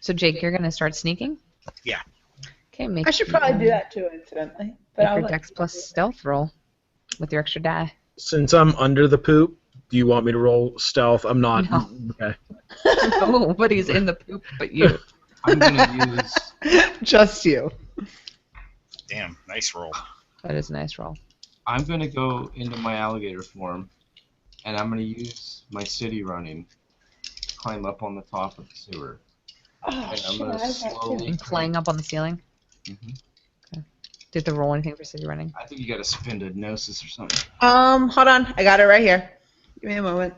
So Jake, you're gonna start sneaking. Yeah. Okay, make. I should probably do that too, incidentally. But Make I'll your Dex plus stealth roll with your extra die. Since I'm under the poop, do you want me to roll stealth? I'm not. No. Okay. Nobody's in the poop but you. I'm gonna use. just you. Damn, nice roll. That is a nice roll. I'm gonna go into my alligator form, and I'm gonna use my city running to climb up on the top of the sewer. Oh, And I'm shit, gonna I have that too. slowly. And clang up on the ceiling. Mhm. Did they roll anything for city running? I think you gotta spend a gnosis or something. Hold on. I got it right here. Give me a moment.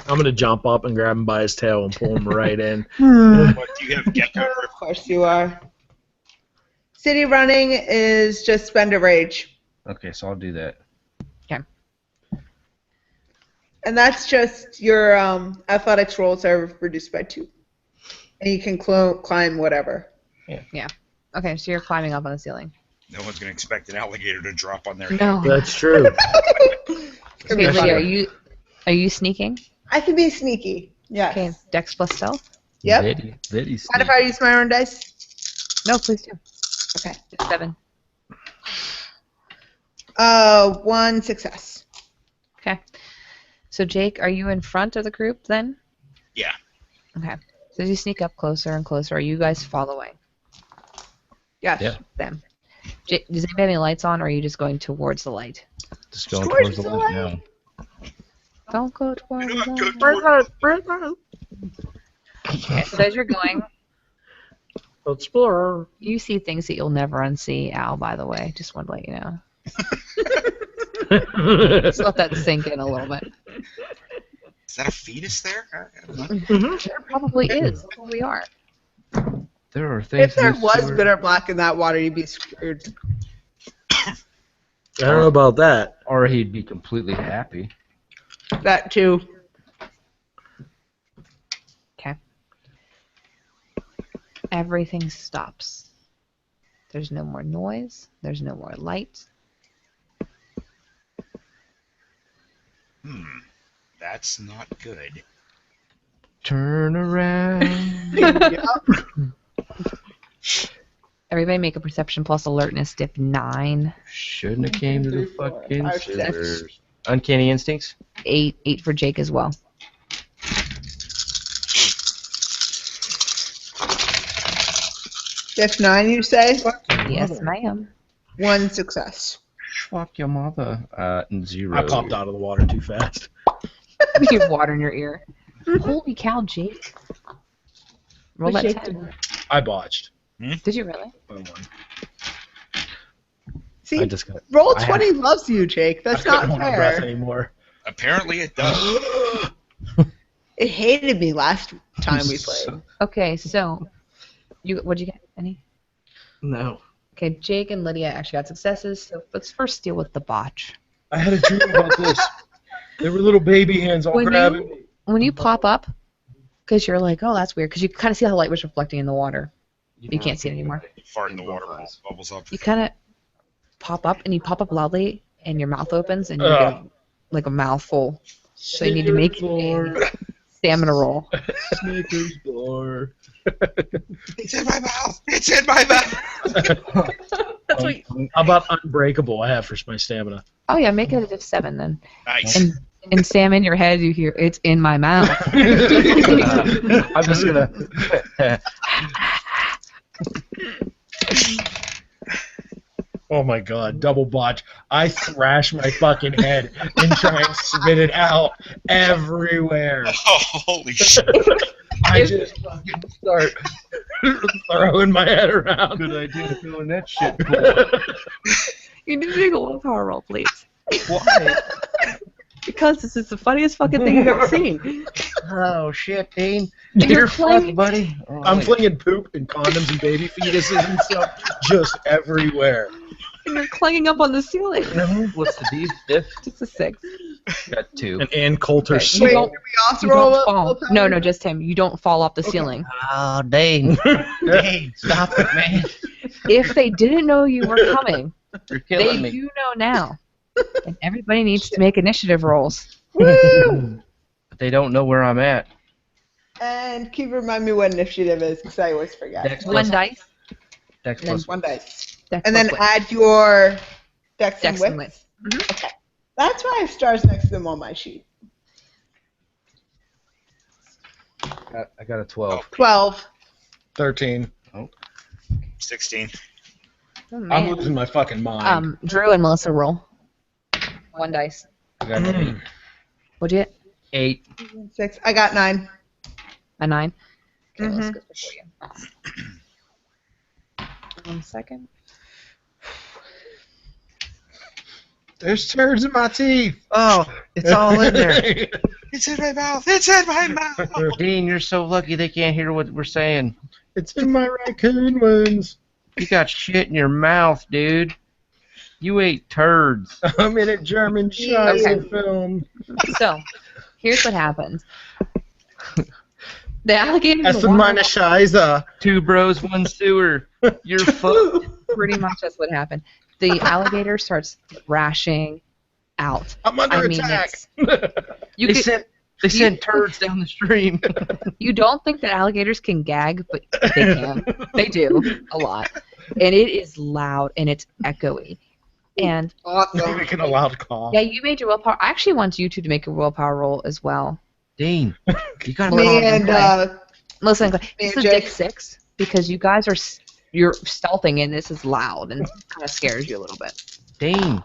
I'm going to jump up and grab him by his tail and pull him right in. What do you have? Gecko grip? Of course you are. City running is just spend a rage. Okay, so I'll do that. And that's just your athletics rolls are reduced by 2. And you can climb whatever. Okay, so you're climbing up on the ceiling. No one's gonna expect an alligator to drop on their No. That's true. Okay, Lydia, are you sneaking? I can be sneaky. Yes. Okay, Dex plus stealth. Yep. Very Mind if I use my own dice? No, please do. Okay. It's 7. 1 success. Okay. So Jake, are you in front of the group then? Yeah. Okay. So as you sneak up closer and closer, are you guys following Yes. Yeah. them? Jake, does anybody have any lights on, or are you just going towards the light? Just going Towards towards the the left light. now. Don't go towards Not the good light. work. Okay, so as you're going, Explorer. you see things that you'll never unsee, Al, by the way. Just wanted to let you know. Just let that sink in a little bit. Is that a fetus there? I don't know. There probably is. We are. There are things. If there in this was sewer- bitter black in that water, you'd be screwed. I don't know about that. Or he'd be completely happy. That too. Okay. Everything stops. There's no more noise. There's no more light. That's not good. Turn around. Everybody make a perception plus alertness dip 9. Shouldn't have came to the 3, 4, fucking 5, 6. sewers. Uncanny instincts. 8 for Jake as well. If 9, you say? Yes, ma'am. 1 success. Fuck your mother. 0. I popped out of the water too fast. You have water in your ear. Holy cow, Jake. Roll that Jake 10. I botched Did you really? by 1. See, I just got. roll I 20 loves you, Jake. That's I not couldn't hold my breath fair. anymore. Apparently it does. It hated me last time we played. Okay, so what'd you get? Any? No. Okay, Jake and Lydia actually got successes. So let's first deal with the botch. I had a dream about this. There were little baby hands all grabbing me. When you pop up, because you're like, oh, that's weird, because you kind of see how the light was reflecting in the water. You can't see it anymore. Fart in the water, bubbles up. You kind of pop up, and you pop up loudly, and your mouth opens, and you get like a mouthful. So you need to make a stamina roll. Snickers bar. It's in my mouth. It's in my mouth. That's what How about unbreakable? I have for my stamina. Oh yeah, make it a diff 7 then. Nice. And Sam, in your head, you hear it's in my mouth. I'm just gonna. Oh my god, double botch. I thrash my fucking head and try and spit it out everywhere. Oh, holy shit. I just fucking start throwing my head around. Good idea feeling that shit cool. You need to make a willpower roll, please. Why? Because this is the funniest fucking thing you've ever seen. Oh shit, Dean. You're You're playing- fucked, buddy. Oh, I'm wait. flinging poop and condoms and baby fetuses and stuff just everywhere. And you're clanging up on the ceiling. What's the diff? Just a 6. Got 2. And Ann Coulter Okay, Wait, don't- do we also You roll don't up? fall. No, just him. You don't fall off the ceiling. Oh, Dane. Dane, stop it, man. If they didn't know you were coming, You're they killing me. do know now. And everybody needs to make initiative rolls. Woo! But they don't know where I'm at. And can you remind me what initiative is? Because I always forget. Dex One plus, dice. Dex And then plus. one dice. Dex And then plus wit. add your dex and Dex and wit. wit. Okay. That's why I have stars next to them on my sheet. I got a 12. 12. 13. 16. Oh, I'm man. losing my fucking mind. Drew and Melissa roll. One dice. I got an What'd you get? 8. 6. I got 9. A 9. Okay, let's Mhm. go for you. 1 second. There's turds in my teeth. Oh, it's all in there. It's in my mouth. It's in my mouth. Dean, you're so lucky they can't hear what we're saying. It's in my raccoon wounds. You got shit in your mouth, dude. You ate turds. I'm in a German Scheiße Okay. film. So, here's what happens. The alligator Essen meine Scheiße. 2 bros, 1 sewer. You're fucked. pretty much that's what happened. The alligator starts thrashing out. I'm under I mean, attack. You They could, sent turds down the stream. you don't think that alligators can gag, but they can. They do a lot, and it is loud and it's echoey. And Awesome. Making a loud call. yeah, you made your willpower. I actually want you two to make a willpower roll as well. Dean, you gotta Me calm and down. Listen, this Me is and Dick Jake. 6 because you guys are you're stealthing and this is loud and kind of scares you a little bit. Dean,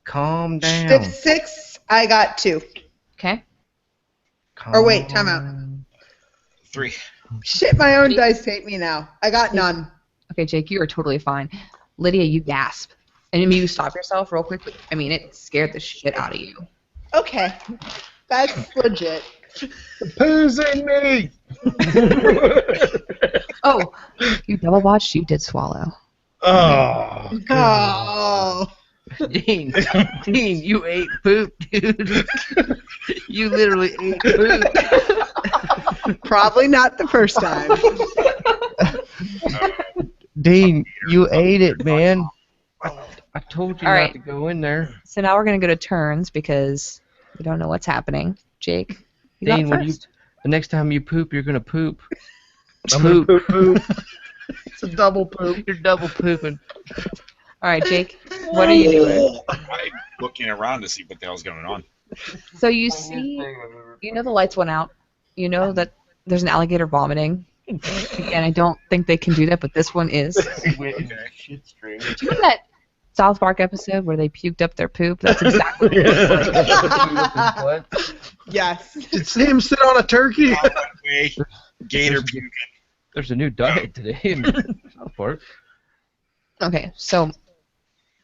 calm down. Dick 6. I got 2. Okay. Or wait, time out. 3. Shit, my own dice hate me now. I got none. Okay, Jake, you are totally fine. Lydia, you gasp. And then you stop yourself real quickly. I mean, it scared the shit out of you. Okay. That's legit. Who's in me? Oh, you double botched, you did swallow. Oh. Oh. Dean, you ate poop, dude. You literally ate poop. Probably not the first time. Dean, you ate it, man. I told you All not right. to go in there. So now we're going to go to turns because we don't know what's happening. Jake, you Dean, got when first. the next time you poop, you're gonna poop. I'm gonna poop poop. It's a double poop. You're double pooping. All right, Jake, what are you doing? I'm looking around to see what the hell's going on. So you see, you know the lights went out. You know that there's an alligator vomiting. Again, I don't think they can do that, but this one is. Do you know that South Park episode where they puked up their poop? That's exactly what it looks like. What? Yes. Did Sam sit on a turkey? Way, gator puking. There's a new diet today in South Park. Okay, so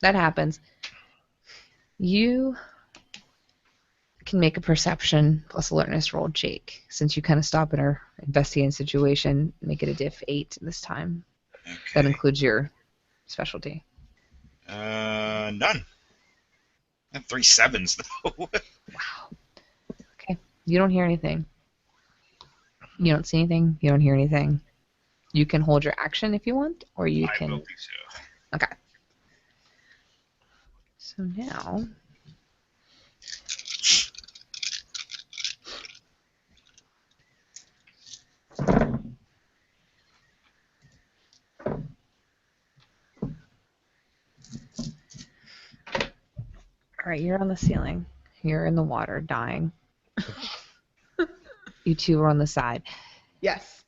that happens. You can make a perception plus alertness roll, Jake, since you kind of stop in our investigating situation. Make it a diff 8 this time. That Okay. includes your specialty. None. I have 3 7s though. You don't hear anything. You don't see anything. You don't hear anything. You can hold your action if you want, or you I can. will do so. Okay. So now. All right, you're on the ceiling. You're in the water, dying. You two are on the side. Yes.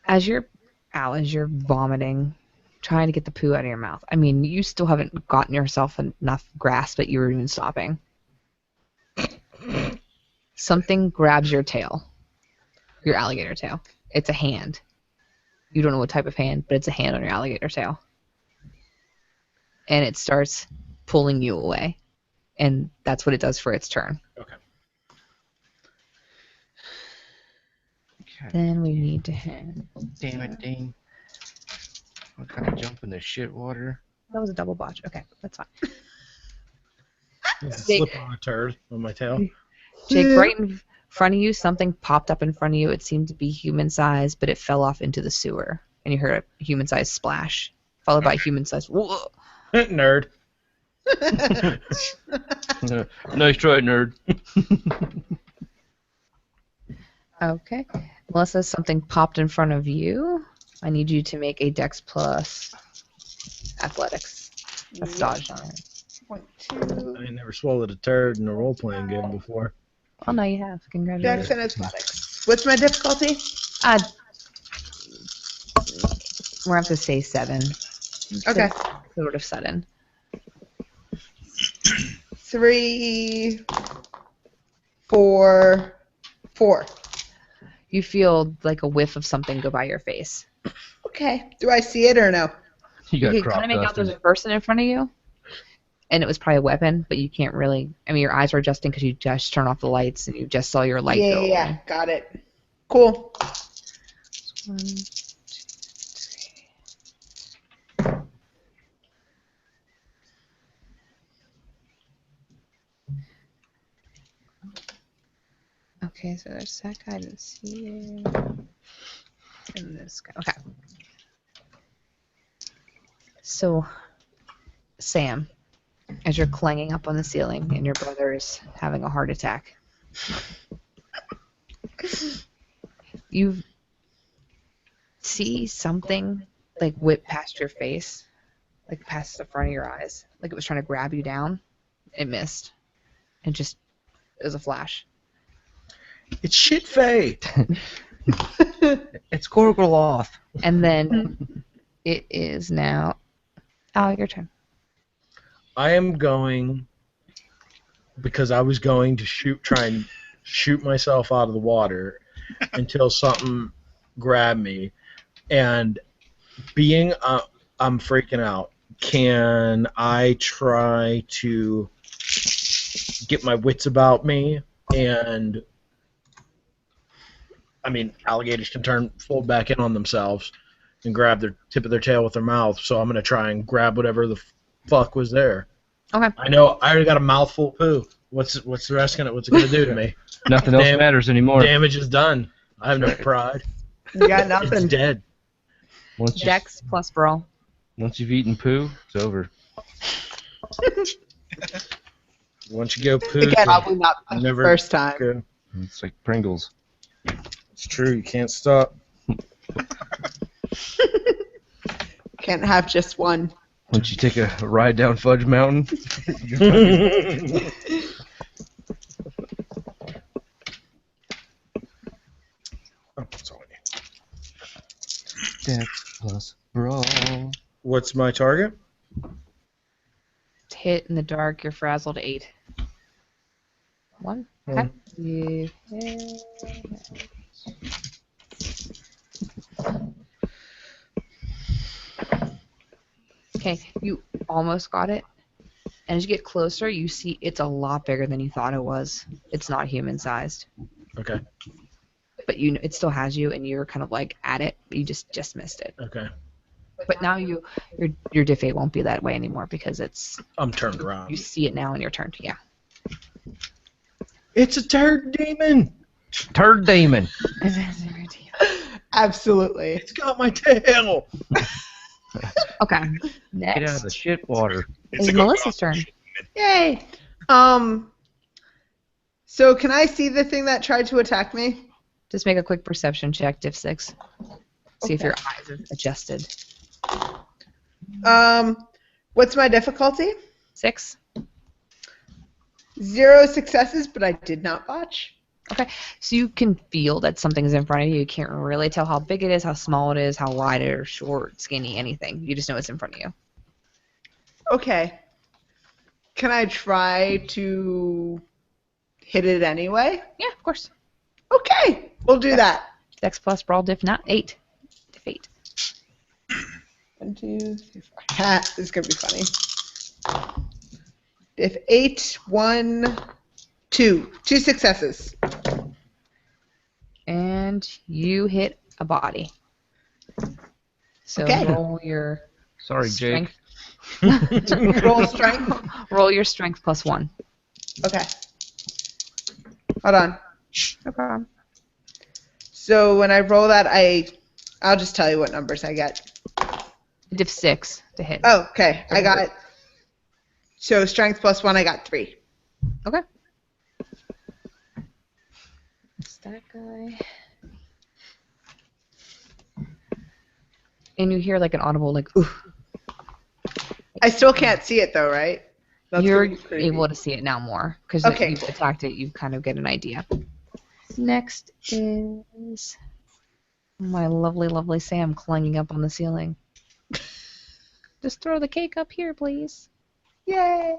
As you're vomiting, trying to get the poo out of your mouth. I mean, you still haven't gotten yourself enough grasp that you were even stopping. Something grabs your tail. Your alligator tail. It's a hand. You don't know what type of hand, but it's a hand on your alligator tail. And it starts pulling you away. And that's what it does for its turn. Okay. Then we need to hand. Damn it, Dean. I'm trying to jump in the shit water. That was a double botch. Okay, that's fine. It's Jake. slipping on a turd on my tail. Jake, right in front of you, something popped up in front of you. It seemed to be human-sized, but it fell off into the sewer. And you heard a human-sized splash, followed by a human-sized whoa. Nerd. Nice try, nerd. Okay. Melissa, something popped in front of you. I need you to make a Dex plus athletics. That's dodged on it. 0.2. I ain't never swallowed a turd in a role-playing game before. Oh, no, you have. Dex Congratulations. and athletics. What's my difficulty? We're going to have to say 7. Okay. Sort of sudden. 3, 4, 4. You feel like a whiff of something go by your face. Okay. Do I see it or no? You You got can crop kind of make out there's a dusted. person in front of you. And it was probably a weapon, but you can't really. I mean, your eyes are adjusting because you just turned off the lights and you just saw your light go Yeah. away. Got it. Cool. 1, 2, 3. Okay, so there's that guy. I didn't see it. And this guy. Okay. So, Sam, as you're clanging up on the ceiling and your brother is having a heart attack, you see something like whip past your face, like past the front of your eyes, like it was trying to grab you down. It missed. It was a flash. It's shit Faye. It's Gorgoroth. And then it is now. Oh, your turn. I am going, because I was going to try and shoot myself out of the water until something grabbed me, and being I'm freaking out. Can I try to get my wits about me? And I mean, alligators can fold back in on themselves and grab their tip of their tail with their mouth. So I'm gonna try and grab whatever the fuck was there. Okay. I know I already got a mouthful of poo. What's the rest gonna do to me? Nothing else matters anymore. Damage is done. I have no pride. You got It's nothing. dead. Dex plus brawl. Once you've eaten poo, it's over. Once you go poo, Again, probably not the never first time. go. It's like Pringles. It's true. You can't stop. Can't have just one. Once you take a ride down Fudge Mountain, Oh, that's all I need. Dex plus brawl. What's my target? Hit in the dark, you're frazzled 8. 1. Okay. You hit. Okay, you almost got it. And as you get closer, you see it's a lot bigger than you thought it was. It's not human-sized. Okay. But it still has you, and you're kind of like at it, but you just missed it. Okay. But now your diff 8 won't be that way anymore because I'm turned around. you see it now and you're turned. Yeah. It's a turd demon. Turd demon. Absolutely. It's got my tail. Okay. Get out of the Next shit water. It's is a go Melissa's turn. Yay. So can I see the thing that tried to attack me? Just make a quick perception check, diff 6. See if Okay. your eyes have adjusted. What's my difficulty? 6. 0 successes, but I did not botch. Okay. So you can feel that something's in front of you. You can't really tell how big it is, how small it is, how wide or short, skinny, anything. You just know it's in front of you. Okay. Can I try to hit it anyway? Yeah, of course. Okay, we'll do that. Dex plus brawl diff not 8. Diff 8. 1, 2, 3, 4. Ha, this is gonna be funny. If 8, 1, 2. 2 successes. And you hit a body. So Okay. roll your Sorry, Jake. strength. Roll strength. Roll your strength plus 1. Okay. Hold on. No problem. So when I roll that, I'll just tell you what numbers I get. Diff 6 to hit. Oh, okay. I got, so strength plus 1, I got 3. Okay. It's that guy. And you hear like an audible like ooh. I still can't see it though, right? That's You're gonna be creepy. able to see it now more because Okay. you've attacked it. You kind of get an idea. Next is my lovely, lovely Sam climbing up on the ceiling. Just throw the cake up here, please. Yay!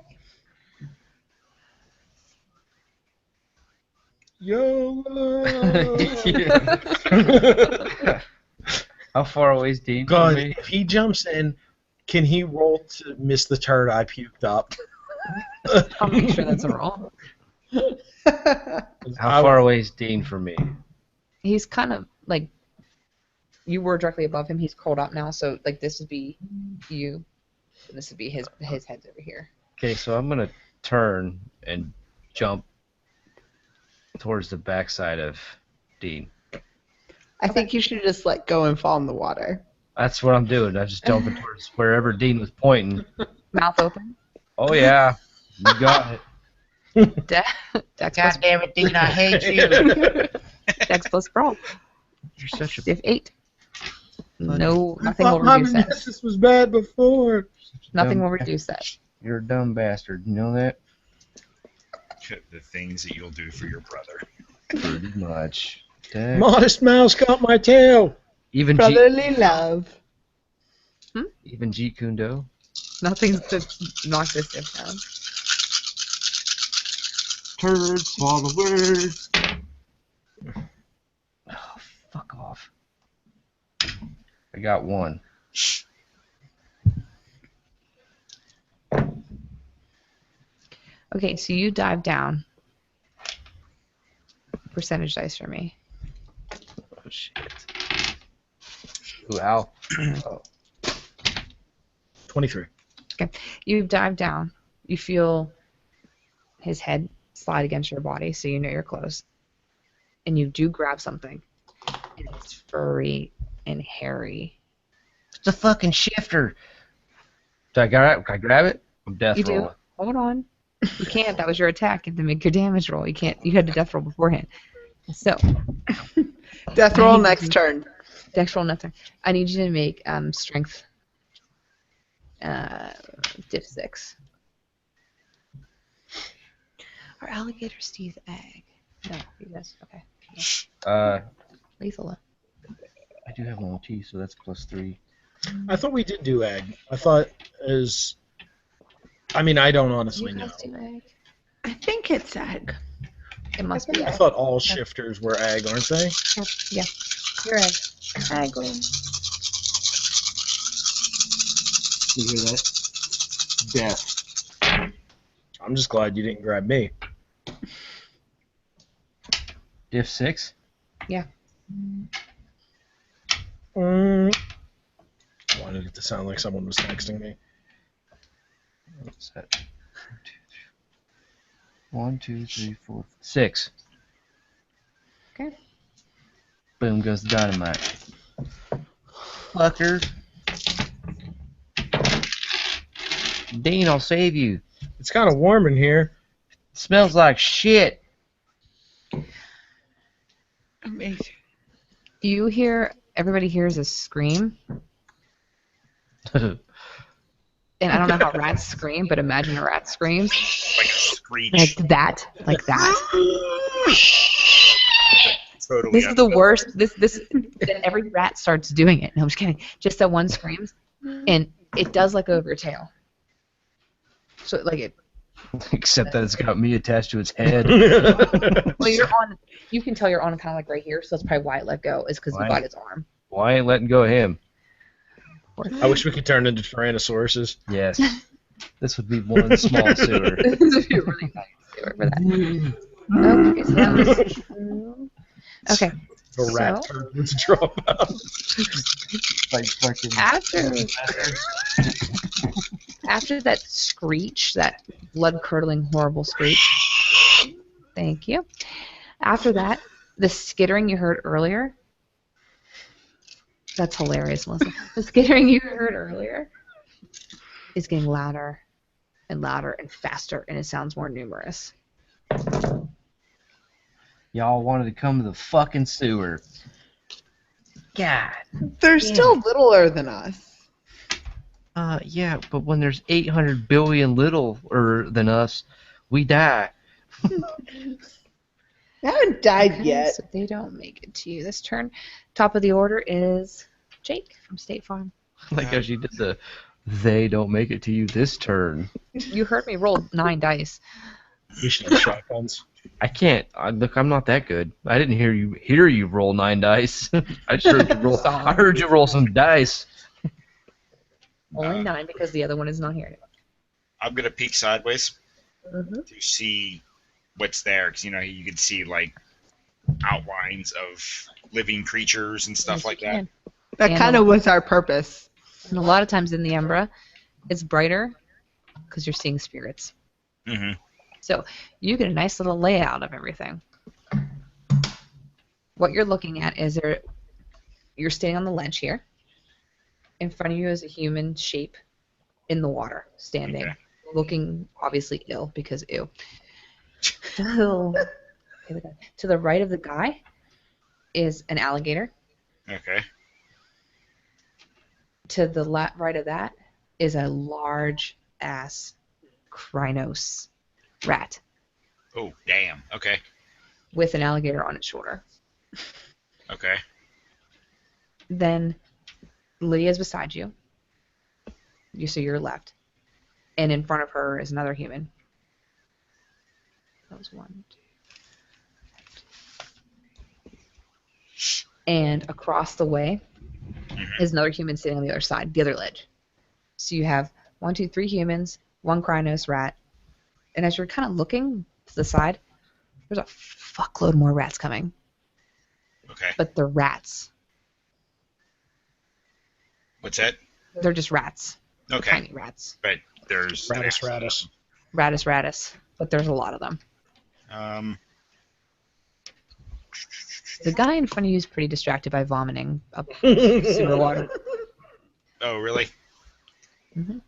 YOLO. How far away is Dean from God, me? if he jumps in, can he roll to miss the turd I puked up? I'll make sure that's a roll. How far away is Dean from me? He's kind of like you were directly above him. He's curled up now, so like this would be you, and this would be his head's over here. Okay, so I'm gonna turn and jump towards the backside of Dean. I think you should just let go and fall in the water. That's what I'm doing. I'm just jumping towards wherever Dean was pointing. Mouth open. Oh yeah, you got it. Dex plus, damn it, Dean! I hate you. Dex plus brawl. You're such a Diff 8. No, I nothing will thought reduce that. this was bad before. Nothing dumb will reduce that. You're a dumb bastard. You know that? The things that you'll do for your brother. Pretty much. Dex. Modest Mouse got my tail. Even G. Brotherly love. Even G Kundo. Nothing's to knock this diff down. Turds, followers. Oh, fuck off. I got one. Okay, so you dive down. Percentage dice for me. Oh shit. Ooh, ow. Oh. 23. You dive down. You feel his head slide against your body, so you know you're close. And you do grab something. And it's furry and hairy. It's a fucking shifter. Can I grab it? I'm death You do. rolling. Hold on. You can't. That was your attack. You have to make your damage roll. You can't. You had to death roll beforehand. So, Death roll next turn. dex roll nothing. I need you to make strength. Diff 6. Are alligators teeth egg? No, he does. Okay. Lethal. I do have one T, so that's +3. I thought we did do egg. I thought as. I mean, I don't honestly You know. guys do egg? I think it's egg. It must be I egg. thought all shifters were egg, aren't they? Yeah. You're egg. Egg. You hear that? Death. I'm just glad you didn't grab me. Diff 6? Wanted it to sound like someone was texting me. What's that? 1, 2, 3, 4, 6. Okay. Boom goes the dynamite. Fucker. Dean, I'll save you. It's kind of warm in here. Smells like shit. Amazing. Everybody hears a scream. And I don't know how rats scream, but imagine a rat screams. Like a screech. Like that. Like that. Totally. This is the worst. This every rat starts doing it. No, I'm just kidding. Just that one screams, and it does like over your tail. So like it. Except that it's got me attached to its head. Well, you're on. You can tell you're on kind of like right here. So that's probably why it let go. Is because you got its arm. Well, I ain't letting go of him. I wish we could turn into Tyrannosauruses. Yes. This would be one small sewer. This would be a really nice sewer for that. Okay, so that was true. Okay. A rat So- turbines drop out. Like fucking After that screech, that blood-curdling, horrible screech. Thank you. After that, the skittering you heard earlier. That's hilarious, Melissa. The skittering you heard earlier is getting louder and louder and faster, and it sounds more numerous. Y'all wanted to come to the fucking sewer. God. They're still littler than us. Yeah, but when there's 800 billion littler than us, we die. I haven't died Okay, yet. so they don't make it to you this turn. Top of the order is Jake from State Farm. Like how she did the, they don't make it to you this turn. You heard me roll 9 dice. We should have shotguns. I can't. Look, I'm not that good. I didn't hear you roll 9 dice. I just heard you roll. I heard you roll some dice. Only 9 because the other one is not here. I'm gonna peek sideways Mm-hmm. to see what's there, because you can see like outlines of living creatures and stuff like that. That And kind of was our purpose. And a lot of times in the Umbra, it's brighter because you're seeing spirits. Mm-hmm. So you get a nice little layout of everything. What you're looking at is you're standing on the ledge here. In front of you is a human shape in the water, standing, Okay. looking obviously ill because ew. To the right of the guy is an alligator. Okay. To the right of that is a large ass Krynos rat Oh, damn. Okay. with an alligator on its shoulder. Okay. Then Lydia's beside you. So you're left. And in front of her is another human. That was 1, 2. And across the way is another human sitting on the other side, the other ledge. So you have 1, 2, 3 humans, 1 Krynos rat. And as you're kind of looking to the side, there's a fuckload more rats coming. Okay. But they're rats. What's that? They're just rats. Okay. Tiny rats. But there's Ratus. Ratus. But there's a lot of them. The guy in front of you is pretty distracted by vomiting up sewer water. Oh, really? Mm-hmm.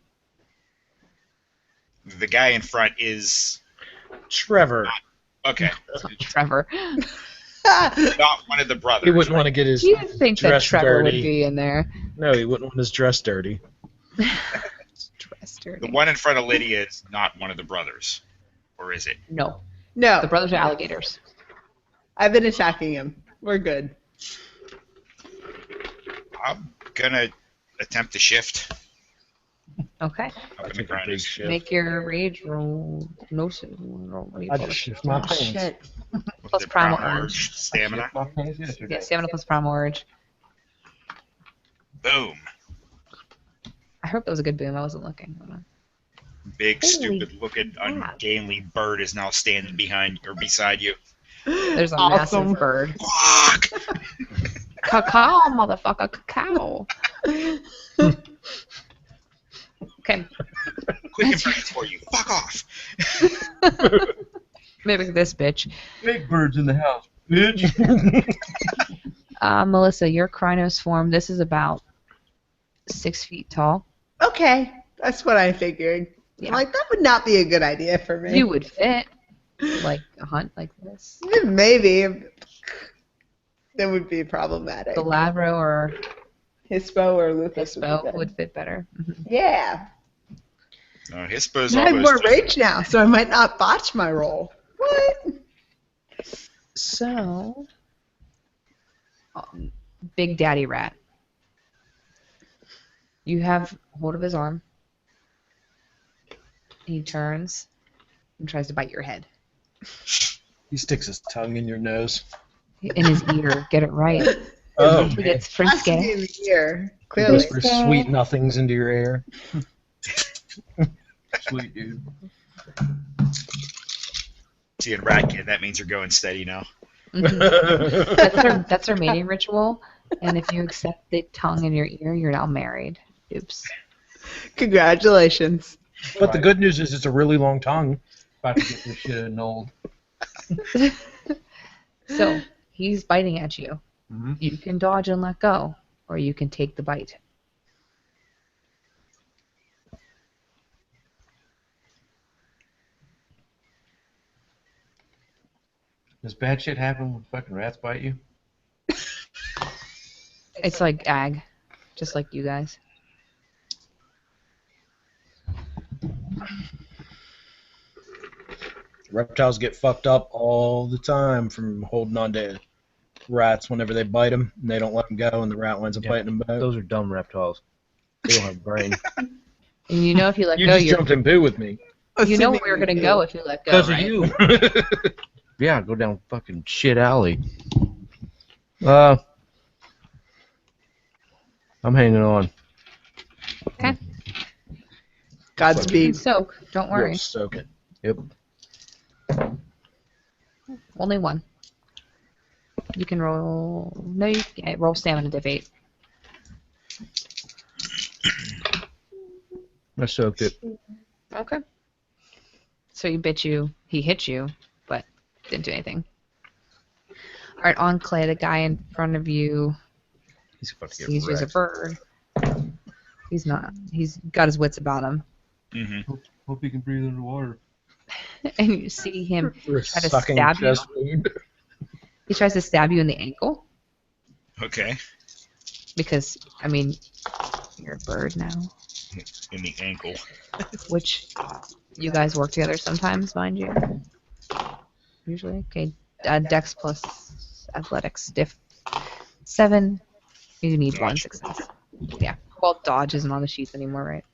The guy in front is Trevor. okay. Trevor. Not one of the brothers. He wouldn't want to get his Do you think that dress Trevor dirty. would be in there? No, he wouldn't want his dress dirty. Dress dirty. The one in front of Lydia is not one of the brothers, or is it? No. No, The brothers are alligators. I've been attacking him. We're good. I'm gonna attempt to shift. Okay. Up in the Take a big ground. shit. Make your rage roll. No, roll. What do you I call just it? shift my pants. Shit. Plus The primal primal urge. stamina. Yeah, stamina plus primal urge. Boom. I hope that was a good boom. I wasn't looking. Hold on. Big, Holy stupid-looking, ungainly bird is now standing behind or beside you. There's a Awesome. massive bird. Fuck! Cacao, motherfucker, cacao. Okay. Quick impressions for you. Fuck off. Maybe this bitch. Big birds in the house, bitch. Melissa, your Krynos form, this is about 6 feet tall. Okay, that's what I figured. Yeah. I'm like, that would not be a good idea for me. You would fit like a hunt like this. Maybe. That would be problematic. The Labro or Hispo or Lucas Hispo would fit better. Mhm. Yeah. No, Hispo's I have almost. more rage now, so I might not botch my roll. What? So, Big Daddy Rat. You have hold of his arm. He turns and tries to bite your head. He sticks his tongue in your nose. In his ear. Get it right. Oh, He man. gets Must frisky. be in the ear, He clearly. whispers sweet nothings into your ear. Sweet dude. See, in Rat Kid, that means you're going steady now. Mhm. That's their mating ritual. And if you accept the tongue in your ear, you're now married. Oops. Congratulations. But the good news is it's a really long tongue. About to get this shit annulled. So he's biting at you. Mhm. You can dodge and let go, or you can take the bite. Does bad shit happen when fucking rats bite you? It's like ag, just like you guys. Reptiles get fucked up all the time from holding on to rats whenever they bite them, and they don't let them go, and the rat winds up Yeah. biting them back. Those are dumb reptiles. They don't have a brain. And you know if you let You go, just jumped in poo with me. you know where you're gonna go if you let go, Because right? of you. Yeah, go down fucking shit alley. I'm hanging on. Okay. You can Godspeed. soak. Don't worry. You'll soak it. Yep. Only one. You can roll. No, you can't roll stamina div 8. I soaked it. Okay. So he bit you. He hit you, but didn't do anything. All right, on Clay, the guy in front of you He's about to get sees you as a wrecked. bird. He's not. He's got his wits about him, Mm-hmm. Hope you can breathe underwater. and you see him. For Try to sucking stab you. chest wound. He tries to stab you in the ankle Okay. because, I mean, you're a bird now. In the ankle. Which you guys work together sometimes, mind you. Usually, okay. Dex plus athletics, diff 7. You need one Dodge. success. Yeah. Well, dodge isn't on the sheets anymore, right?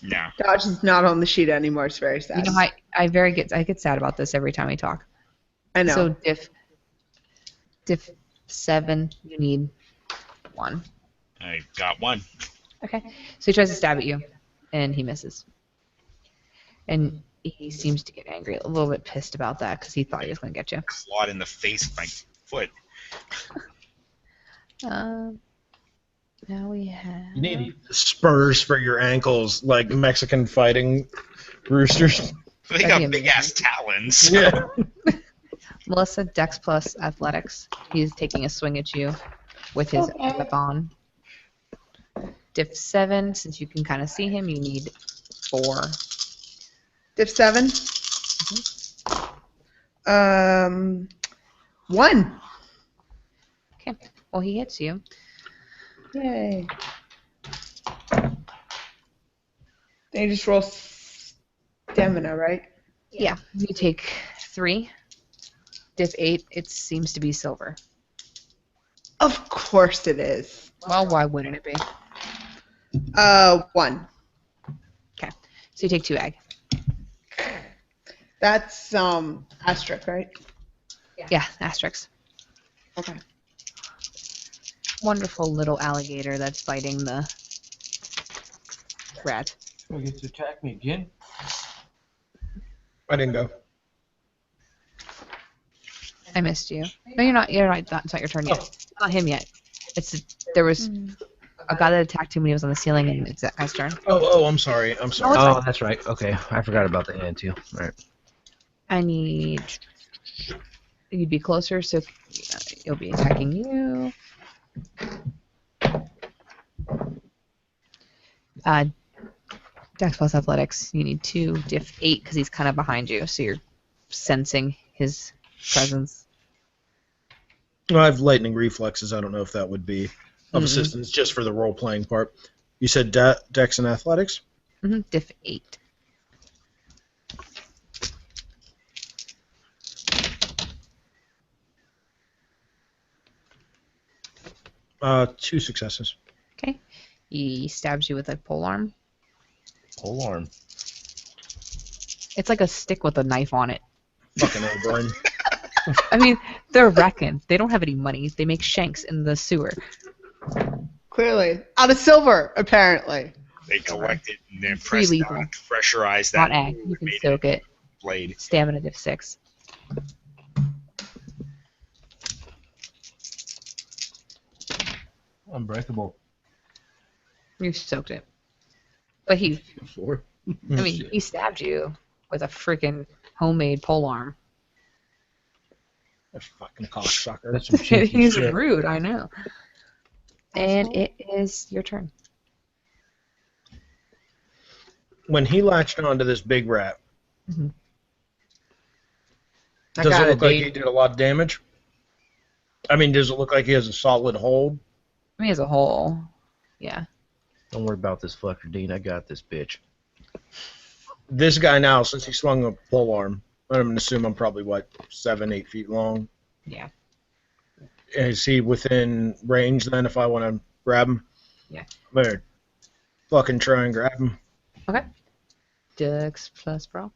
No. Dodge is not on the sheet anymore. It's very sad. You know, I get sad about this every time we talk. I know. So diff 7, you need 1. I got one. Okay. So he tries to stab at you, and he misses. And he seems to get angry, a little bit pissed about that because he thought he was going to get you. Clawed in the face with my foot. Now we have. You need spurs for your ankles, like Mexican fighting roosters. They That'd got be big ass talons. Yeah. Melissa, Dex plus athletics. He's taking a swing at you with his whip on. Diff 7, since you can kind of see him, you need 4. Diff 7. 1. Okay. Well, he hits you. Yay. They just roll stamina, right? Yeah. You take 3. Diff 8, it seems to be silver. Of course it is. Well, why wouldn't it be? 1. Okay. So you take 2 egg. That's asterisk, right? Yeah, asterisks. Okay. Wonderful little alligator that's biting the rat. You get to attack me again? I didn't go. I missed you. No, you're not. You're not. It's not your turn yet. It's not him yet. There was a guy that attacked him when he was on the ceiling, and it's that guy's turn. Oh, I'm sorry. I'm sorry. Oh, that's right. Okay, I forgot about the hand too. All right. I need. You'd be closer, so you'll be attacking you. Dex plus athletics. You need 2, diff 8, because he's kind of behind you, so you're sensing his presence. Well, I have lightning reflexes. I don't know if that would be of assistance just for the role-playing part. You said Dex and athletics? Diff 8. Two successes. Okay. He stabs you with a polearm. Polearm. It's like a stick with a knife on it. Fucking O'Brien. I mean, they're wrecking. They don't have any money. They make shanks in the sewer. Clearly. Out of silver, apparently. They collect it and then Free press lethal. down, pressurize that. Hot ag. You can made soak it. Blade. Stamina diff 6. Unbreakable. You soaked it. But he, 4. I mean, he stabbed you with a freaking homemade polearm. That fucking cocksucker. That's some cheeky He's shit. rude, I know. And it is your turn. When he latched onto this big rat, Mhm. does it look like he did a lot of damage? I mean, does it look like he has a solid hold? I mean, as a whole, yeah. Don't worry about this fucker, Dean. I got this bitch. This guy now, since he swung a polearm, I'm going to assume I'm probably, 7, 8 feet long? Yeah. Is he within range then if I want to grab him? Yeah. Better fucking try and grab him. Okay. Dex plus brawl.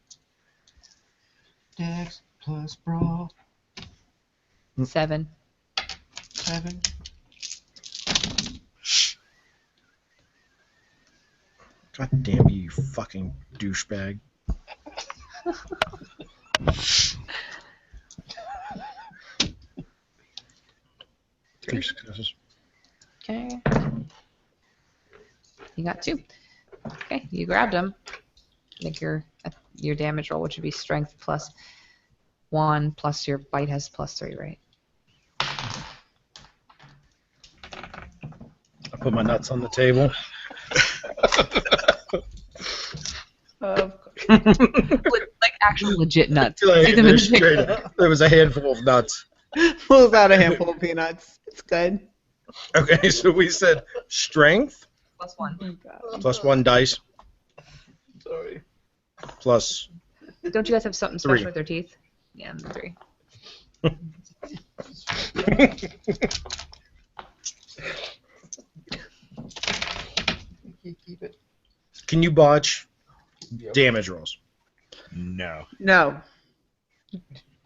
Dex plus brawl. 7. 7. God damn you fucking douchebag. Three successes. Okay. You got 2. Okay, you grabbed him. Make your damage roll, which would be strength plus 1 plus your bite has plus 3, right? I put my nuts on the table. Like actual legit nuts. Like, See them in the straight picture. up. There was a handful of nuts. Pulls out a handful of peanuts. It's good. Okay, so we said strength Plus 1. plus 1 dice Sorry. plus Don't you guys have something special 3. with your teeth? Yeah, 3. Keep it. Can you botch damage rolls? No. No.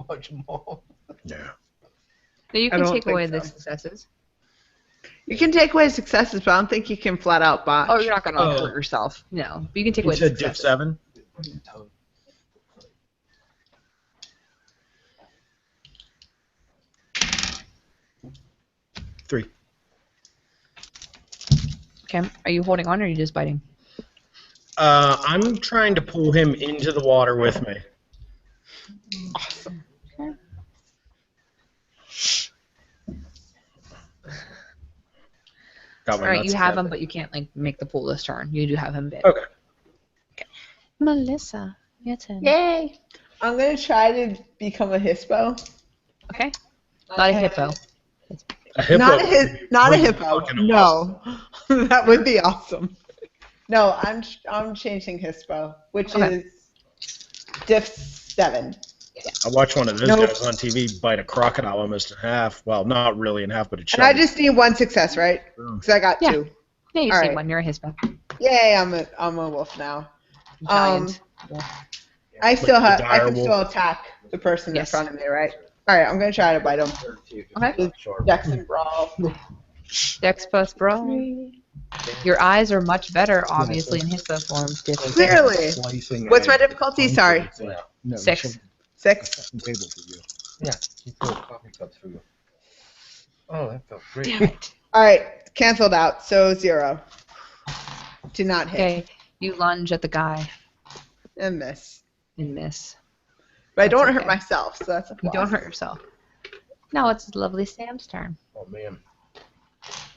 Watch them all. Yeah. So you I can don't take think away so. the successes. You can take away successes, but I don't think you can flat out botch. Oh, you're not gonna Oh. hurt yourself. No, but you can take You away the said diff successes. 7? Three. Okay, are you holding on or are you just biting? I'm trying to pull him into the water with me. Awesome. Got my All right, nuts you have tapped. him, but you can't like make the pool this turn. You do have him bit. Okay. Melissa, your turn. Yay! I'm gonna try to become a hippo. Okay. Not a hippo. A hippo. Not a would be hippo. fucking No, that would be awesome. No, I'm changing hippo, which Okay. is diff 7. I watched one of those Nope. guys on TV bite a crocodile almost in half. Well, not really in half, but it And I choked. just need 1 success, right? Because I got Yeah. 2. Yeah, you All see right. one. You're a hippo. Yay! I'm a wolf now. Giant. I still the have. I dire can wolf. still attack the person Yes. in front of me, right? All right. I'm gonna try to bite him. Okay. Dex and brawl. Dex plus brawl. Your eyes are much better, obviously, in hippo form. Diff Clearly. What's my difficulty? Sorry. 6. 6. Yeah, keep those coffee cups for you. Oh, that felt great. Damn it. All right. Canceled out. So 0. Do not hit Okay, you lunge at the guy and miss. and miss. But I don't That's hurt okay. myself, so that's a You plus. don't hurt yourself. Now it's lovely Sam's turn. Oh man,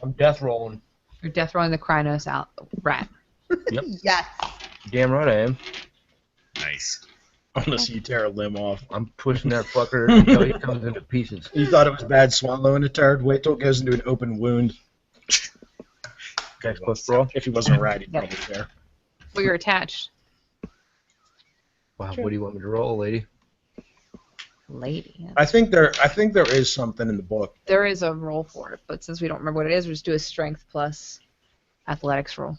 I'm death rolling. You're death rolling the Krynos out rat. Yep. Yes. Damn right I am. Nice. I'm gonna see you tear a limb off. I'm pushing that fucker until he comes into pieces. You thought it was bad swallowing a turd? Wait till it goes into an open wound. Dex plus brawl. If he wasn't a rat, he'd Yep. probably care. Well, you're attached. Wow, what do you want me to roll, lady? Lady. I think there is something in the book. There is a roll for it, but since we don't remember what it is, we'll just do a strength plus athletics roll.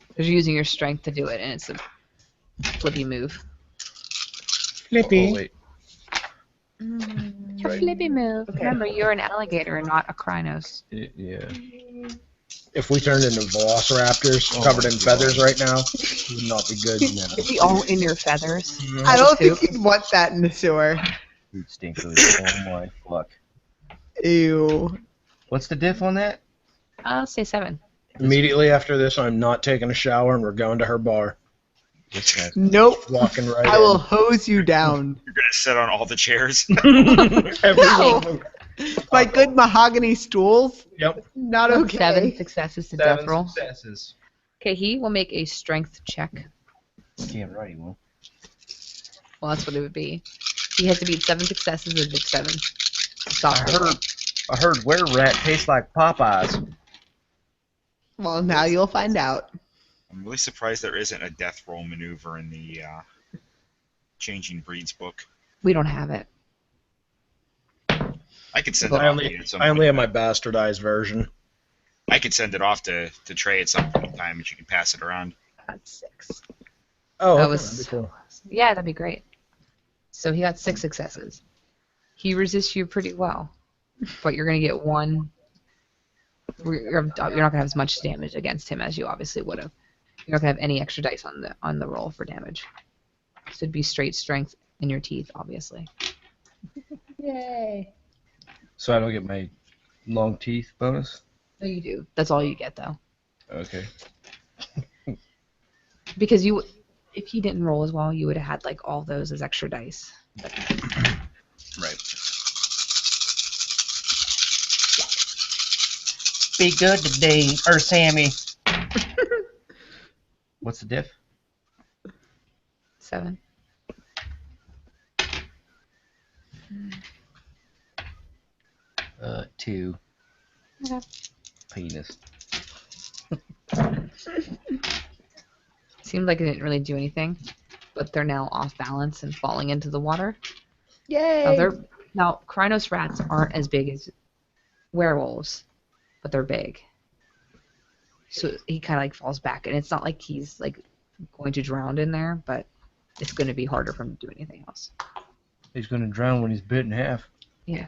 Because you're using your strength to do it, and it's a flippy move. Flippy. Oh, wait. right. Flippy move. Okay. Remember, you're an alligator and not a Krynos. Yeah. If we turned into velociraptors Oh covered my in God. feathers right now, it would not be good. Is he all in your feathers? I don't think Poop. you'd want that in the sewer. Food stinkers. Oh my fuck. Ew. What's the diff on that? I'll say 7. Immediately after this, I'm not taking a shower and we're going to her bar. This guy. Nope. Walking right I will hose you down. You're gonna sit on all the chairs. in. Every No. one of them. My good mahogany stools, Yep. not okay. 7 successes to death 7 roll. successes. Okay, he will make a strength check. Damn right he will. Well, that's what it would be. He has to beat 7 successes and make 7. I heard were rat tastes like Popeyes. Well, now you'll find out. I'm really surprised there isn't a death roll maneuver in the Changing Breeds book. We don't have it. I could send it I off to you only, at some I point. only have my bastardized version. I could send it off to Trey at some point in time, and she can pass it around. That's 6. Oh, That okay, was that'd be cool. Yeah, that'd be great. So he got 6 successes. He resists you pretty well, but you're gonna get 1. You're not gonna have as much damage against him as you obviously would have. You're not gonna have any extra dice on the roll for damage. So it'd be straight strength in your teeth, obviously. Yay! So I don't get my long teeth bonus? No, you do. That's all you get though, Okay. because if he didn't roll as well, you would have had like all those as extra dice. Right. Be good today, or Sammy. What's the diff? 7. Two. Okay. Penis. Seemed like it didn't really do anything, but they're now off balance and falling into the water. Yay! Now Krynos rats aren't as big as werewolves, but they're big. So he kind of like falls back, and it's not like he's like going to drown in there, but it's going to be harder for him to do anything else. He's gonna drown when he's bit in half. Okay.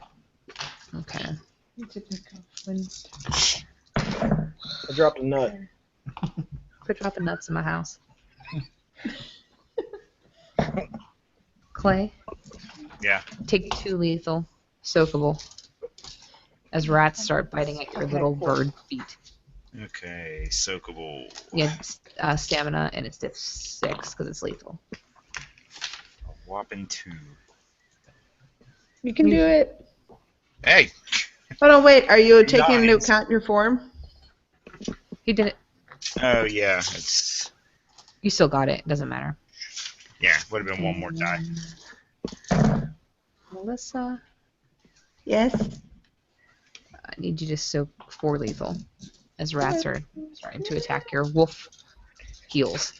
I dropped a nut. Quit dropping nuts in my house. Clay, Yeah. take 2 lethal, soakable, as rats start biting at your little bird feet. Okay. Soakable. Yeah, stamina, and it's diff 6 because it's lethal. A whopping 2. You can do it. Hey. Hold on, wait. Are you taking into Nines. account your form? He did it. Oh yeah. It's You still got it. It doesn't matter. yeah. Would have been one more die. Melissa, Yes. I need you to soak 4 lethal, as rats are starting to attack your wolf heels.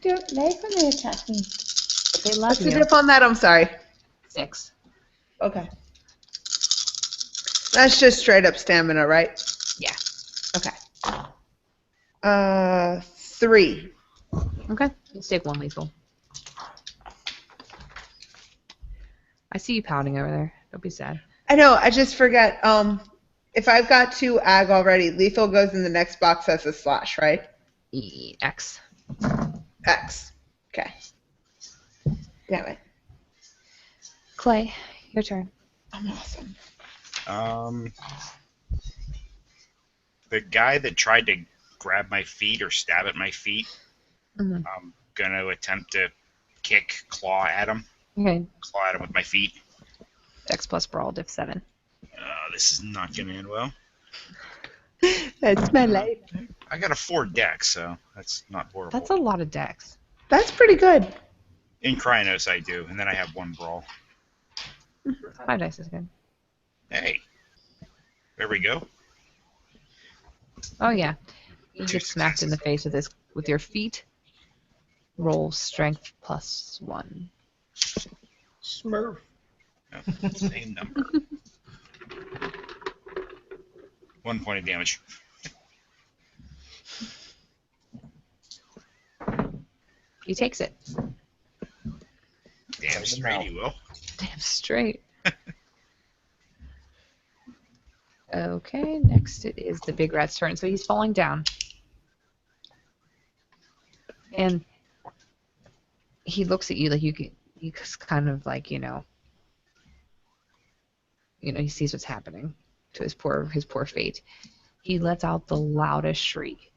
Don't like when they attack me. But they love What's the you. diff on that? I'm sorry. 6. Okay. That's just straight up stamina, right? Yeah. Okay. 3. Okay. Let's take 1 lethal. I see you pouting over there. Don't be sad. I know. I just forget. If I've got 2 ag already, lethal goes in the next box as a slash, right? X. X. Okay. Damn it. Clay, your turn. I'm awesome. The guy that tried to grab my feet or stab at my feet, Mhm. I'm gonna attempt to claw at him. Okay. Claw at him with my feet. Dex plus brawl, diff 7. This is not going to end well. That's my life. I got a 4 dex, so that's not horrible. That's a lot of dex. That's pretty good. In Krynos, I do, and then I have 1 brawl. 5 dice is good. Hey. There we go. Oh yeah. You 2 get smacked in the successes. face with your feet. Roll strength plus 1. Smurf. No, same number. 1 point of damage. He takes it. Damn straight he will. Damn straight. Okay, next it is the big rat's turn. So he's falling down. And he looks at you like he's kind of like, you know, he sees what's happening to his poor fate. He lets out the loudest shriek.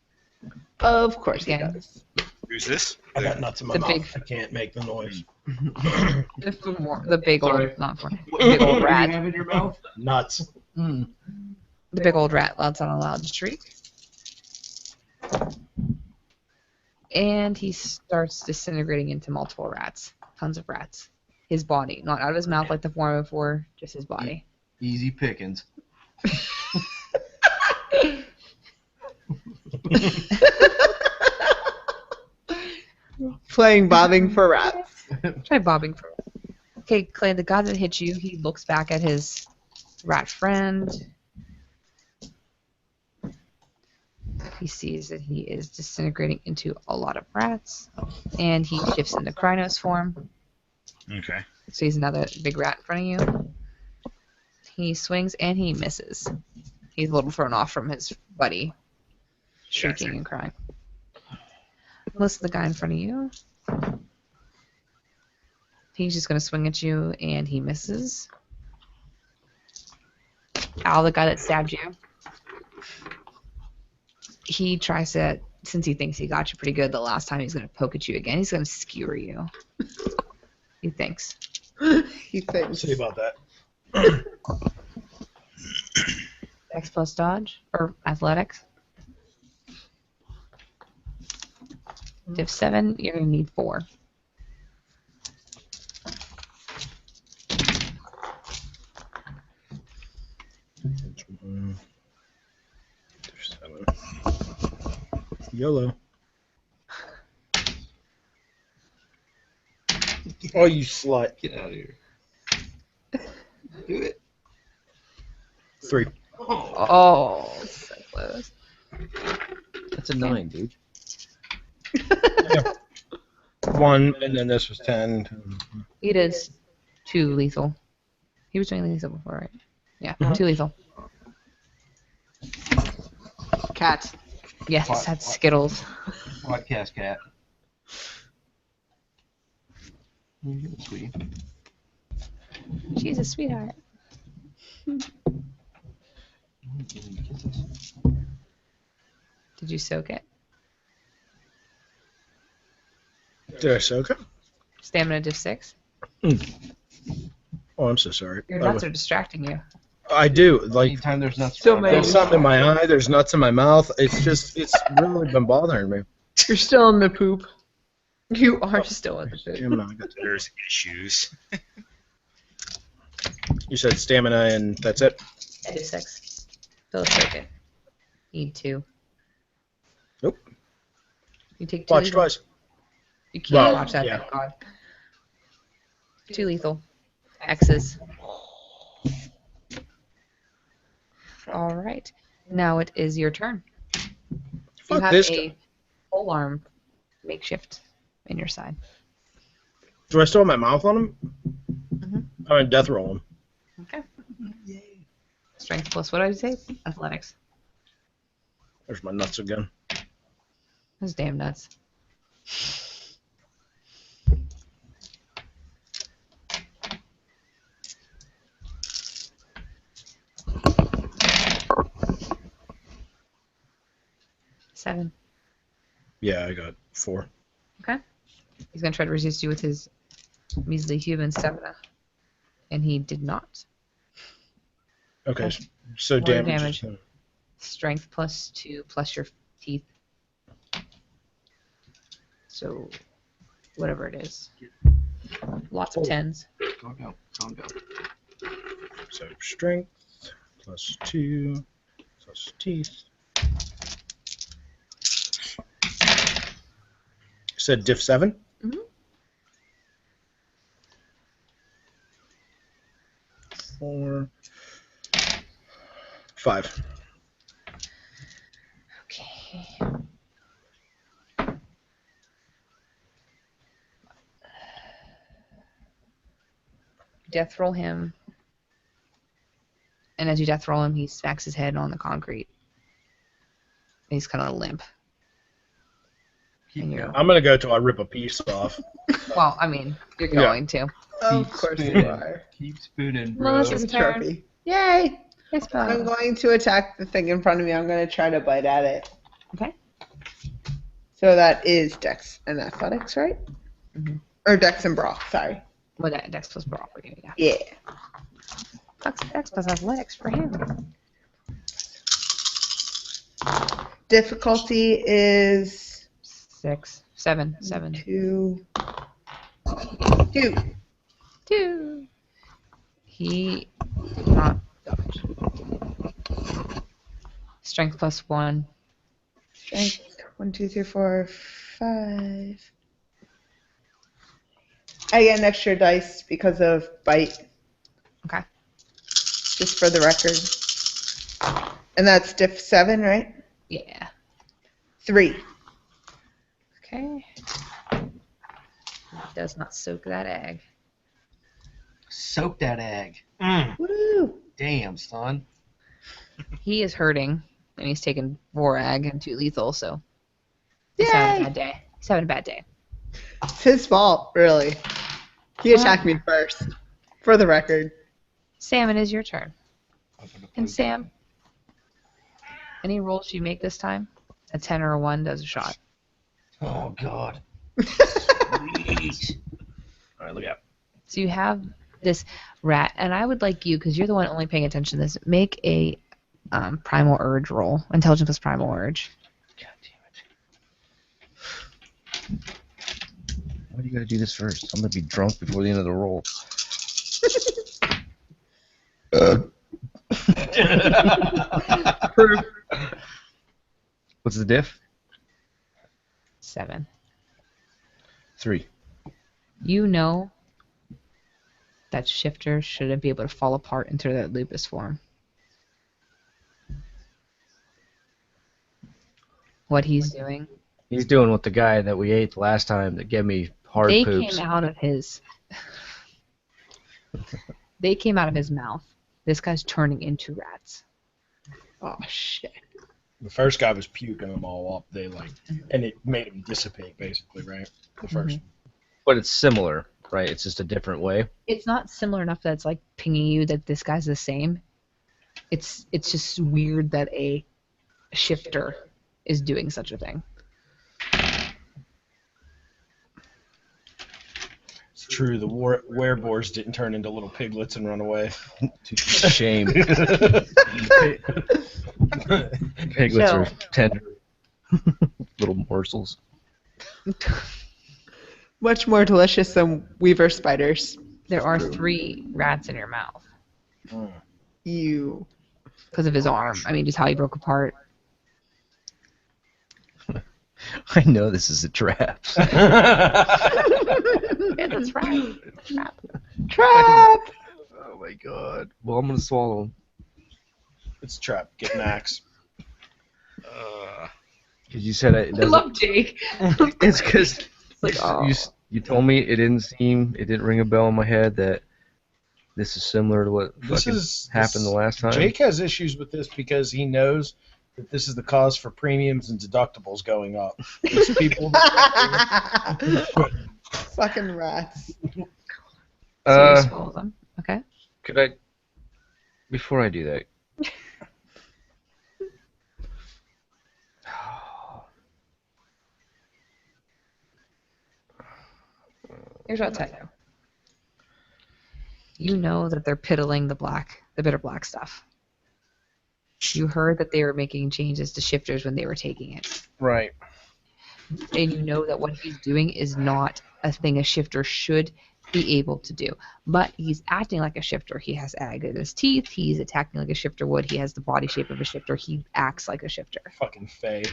Of course he Again. does. Who's this? I got nuts in my The mouth. big- I can't make the noise. The big Sorry. old, not for What big do old you rat. have in your mouth? Nuts. Mm. The big old rat lets out a loud shriek. And he starts disintegrating into multiple rats. Tons of rats. His body. Not out of his mouth like the form before, just his body. Easy pickings. Playing bobbing for rats. Try bobbing for. Okay, Clay, the guy that hit you, he looks back at his rat friend. He sees that he is disintegrating into a lot of rats. And he shifts into Krynos form. Okay. So he's another big rat in front of you. He swings and he misses. He's a little thrown off from his buddy, shrieking Gotcha. and crying. Listen to the guy in front of you. He's just going to swing at you and he misses. Al, the guy that stabbed you, he tries to, since he thinks he got you pretty good the last time, he's going to poke at you again. He's going to skewer you. He thinks. He thinks. See about that. X plus dodge or athletics. Div 7, you're gonna need 4. There's 7. YOLO. Oh, you slut. Get out of here. Do it. 3. Oh, so close. That's a 9, dude. 1, and then this was 10. It is 2 lethal. He was doing lethal before, right? Yeah, 2 lethal. Cats. Yes, What? that's Skittles. Podcast cat. Sweetie. She's a sweetheart. Did you soak it? Did I soak it? Stamina div 6. Oh, I'm so sorry. Your nuts are distracting you. I do. Like, Anytime there's nuts So around, many. there's something in my eye. There's nuts in my mouth. It's really been bothering me. You're still in the poop. You are still at the food. Stamina, I got that. There's issues. You said stamina, and that's it. Div 6. Fill a circuit. Need 2. Nope. You take 2 Watch lethal. twice. You can't Well, watch that, yeah. thank God. 2 lethal. X's. Alright. Now it is your turn. You Fuck have this a guy. polearm makeshift in your side. Do I still have my mouth on him? Mhm. I'm gonna death roll him. Okay. Strength plus what did I say? Athletics. There's my nuts again. Those damn nuts. Seven. Yeah, I got 4. Okay. He's gonna try to resist you with his measly human stamina, and he did not. Okay, Okay. so What are damage. damage? Strength +2 plus your teeth. So, whatever it is. Lots of 10s. Calm down. Calm down. So strength +2 plus teeth. You said diff 7? Mhm. 4, 5. Okay. Death roll him. And as you death roll him, he smacks his head on the concrete. And he's kind of limp. Keep And you're, going. I'm gonna go till I rip a piece off. well, I mean, you're Yeah. going to. Of Keep course you spinning. are. Keep spooning, bro. Melissa's Here's a turn. trophy. Yay! Yes, I'm going to attack the thing in front of me. I'm going to try to bite at it. Okay. So that is Dex and Athletics, right? Mhm. Or Dex and Brawl, sorry. Well, that Dex plus Brawl for you, yeah. Yeah. Dex plus Athletics for him. Difficulty is 6, 7, 2. 2. He did not dodge. Strength +1. Strength 1, 2, 3, 4, 5. I get an extra dice because of bite, Okay. just for the record. And that's diff 7, right? Yeah. 3. Okay. He does not soak that egg. Soak that egg. Woo! Damn, son. He is hurting, and he's taken 4 ag and 2 lethal, so he's having a Yay! bad day. He's having a bad day. It's his fault, really. He attacked me first, for the record. Sam, it is your turn. And Sam, any rolls you make this time, a 10 or a 1 does a shot. Oh, God. Sweet. All right, look out. So you have this rat, and I would like you, because you're the one only paying attention to this, make a primal urge roll. Intelligence plus primal urge. God Why do you gotta do this first? I'm gonna be drunk before the end of the roll. What's the diff? 7. 3. You know that Shifter shouldn't be able to fall apart into that lupus form. What he's doing. He's doing what the guy that we ate last time that gave me hard They poops. came out of his. They came out of his mouth. This guy's turning into rats. Oh, shit. The first guy was puking them all up. And it made him dissipate, basically, right? The first. But it's similar, right? It's just a different way. It's not similar enough that it's like pinging you that this guy's the same. It's just weird that a shifter is doing such a thing. It's true. The wereboars didn't turn into little piglets and run away. Shame. Piglets So- are tender little morsels. Much more delicious than weaver spiders. There are 3 rats in your mouth You. because of his arm. I mean, just how he broke apart. I know this is a trap. Yeah, that's right. Trap. Trap! Oh my god. Well, I'm gonna swallow him. It's a trap. Get an axe. Because you said it I doesn't. love Jake. It's because like, oh. you told me it didn't ring a bell in my head that this is similar to what happened the last time. Jake has issues with this because he knows that this is the cause for premiums and deductibles going up. These people. Fucking rats. So you swallow them. Okay. Could I, before I do that, Here's what I'll tell you. You know that they're piddling the bitter black stuff. You heard that they were making changes to shifters when they were taking it. Right. And you know that what he's doing is not a thing a shifter should be able to do. But he's acting like a shifter. He has ag in his teeth. He's attacking like a shifter would. He has the body shape of a shifter. He acts like a shifter. Fucking Faye.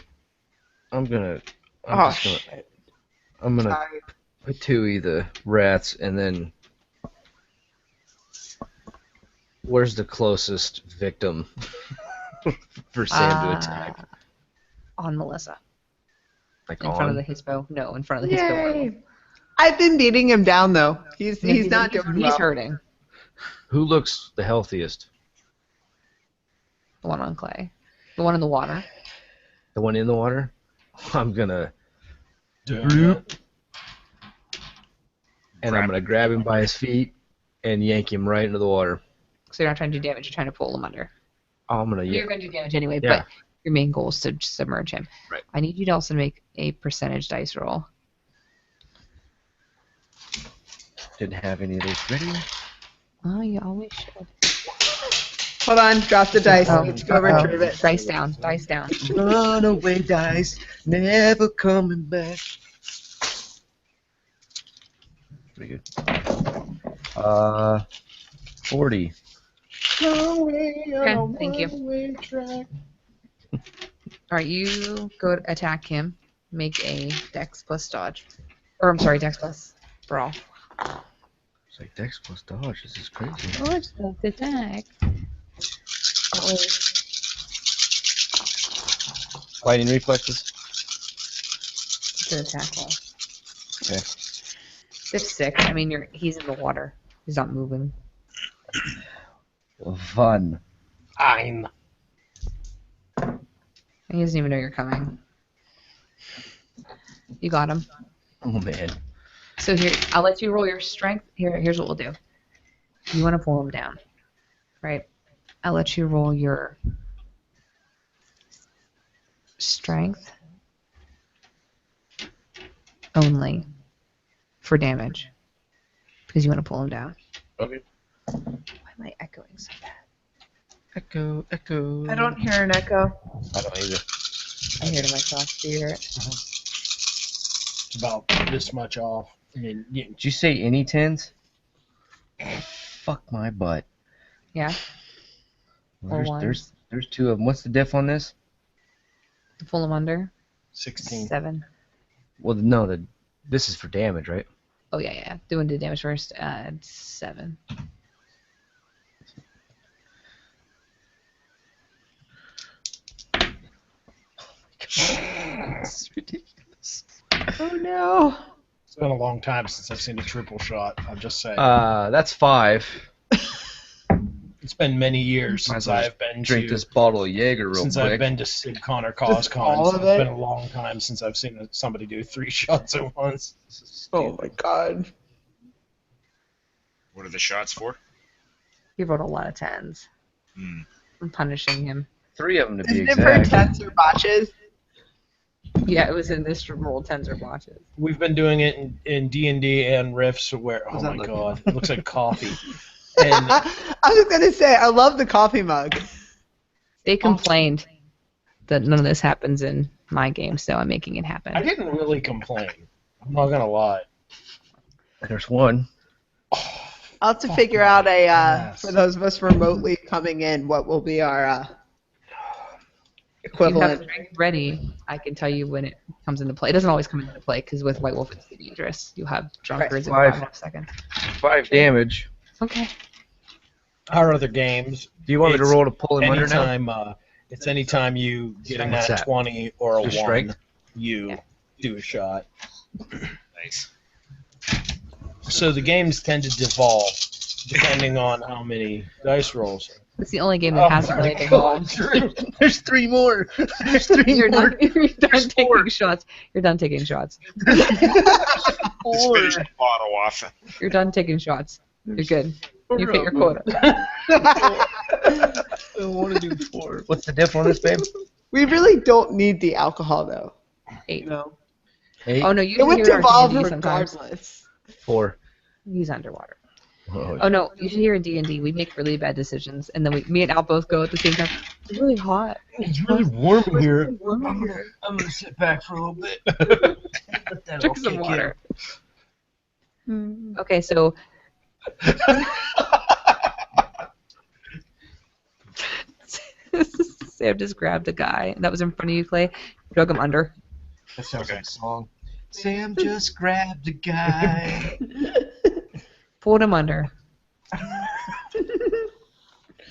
I'm gonna Shit. Sorry. put the rats, and then where's the closest victim for Sam to attack? On Melissa. Like In front of the Hispo. No, in front of the Hispo. Yay. I've been beating him down though. He's not doing well. He's hurting. Who looks the healthiest? The one on clay. The one in the water. The one in the water? I'm gonna Damn. and I'm gonna grab him by his feet and yank him right into the water. So you're not trying to do damage. You're trying to pull him under. Oh, I'm gonna You're going to do damage anyway, Yeah. but your main goal is to submerge him. Right. I need you to also make a percentage dice roll. Didn't have any of those ready. Oh, you always should. Hold on, drop the dice. I need to go retrieve it. Dice down. Dice down. Run away, dice, never coming back. Pretty good. 40. Okay, thank you. All right, you go to attack him. Make a Dex plus dodge. Or I'm sorry, Dex plus brawl. It's like Dex plus dodge. This is crazy. Dodge plus attack. Fighting reflexes. It's an attack roll. Okay. It's 6. I mean, he's in the water. He's not moving. Fun. I'm. He doesn't even know you're coming. You got him. Oh man. So here, I'll let you roll your strength. Here's what we'll do. You want to pull him down, right? I'll let you roll your strength only for damage because you want to pull him down. Okay. Why am I echoing so bad? Echo, echo. I don't hear an echo. I don't either. I hear it myself. Do you hear it? It's about this much off. I mean, Did you say any tens? Fuck my butt. Yeah. Or There's 2 of them. What's the diff on this? To pull him under. 16. 7. Well, no, this is for damage, right? Oh yeah. Doing the damage first. 7. It's ridiculous. Oh no. It's been a long time since I've seen a triple shot. I'm just saying. That's 5. It's been many years Might since as well I've been Drink to this bottle of Jaeger real since quick. I've been to Sid Connor Just all cons. of It's it? been a long time since I've seen somebody do 3 shots at once. Oh my god. What are the shots for? He rolled a lot of 10s. Hmm. I'm punishing him. 3 of them to be Isn't it for exact. tens or botches? Yeah, it was in this roll 10s or botches. We've been doing it in D&D and Rifts where, oh How's that my looking? god, it looks like coffee. And I was gonna say I love the coffee mug. They complained that none of this happens in my game, so I'm making it happen. I didn't really complain. I'm not gonna lie. There's 1. I'll have to Fuck figure my out ass. for those of us remotely coming in, what will be our If you have equivalent. strength ready, I can tell you when it comes into play. It doesn't always come into play because with White Wolf it's dangerous. You have drunkards in 5.5 seconds. 5 damage. Okay. Our other games, Do you want me to It's roll to pull him under now? anytime you get in What's that that? 20 or a 1, Your strength? you Yeah. do a shot. Nice. So the games tend to devolve depending on how many dice rolls. It's the only game that hasn't really evolved. There's 3 more. There's 3 You're more. done, you're done taking shots. You're done taking shots. Just finish the bottle off. You're done taking shots. You're good. You hit your quota. I want to do 4. What's the diff on this, babe? We really don't need the alcohol though. 8. No. 8. Oh no, you It would hear our devolve D&D sometimes. regardless. 4. He's underwater. Oh, Oh no, you should hear in D&D, we make really bad decisions, and then me and Al both go at the same time. It's really hot. it's really warm in here. Warm in here. I'm gonna sit back for a little bit. Let that all Drink some kick water. Hmm. Okay, so Sam just grabbed a guy that was in front of you, Clay, drug him under. That sounds Okay. like a song. Sam just grabbed a guy. Pulled him under.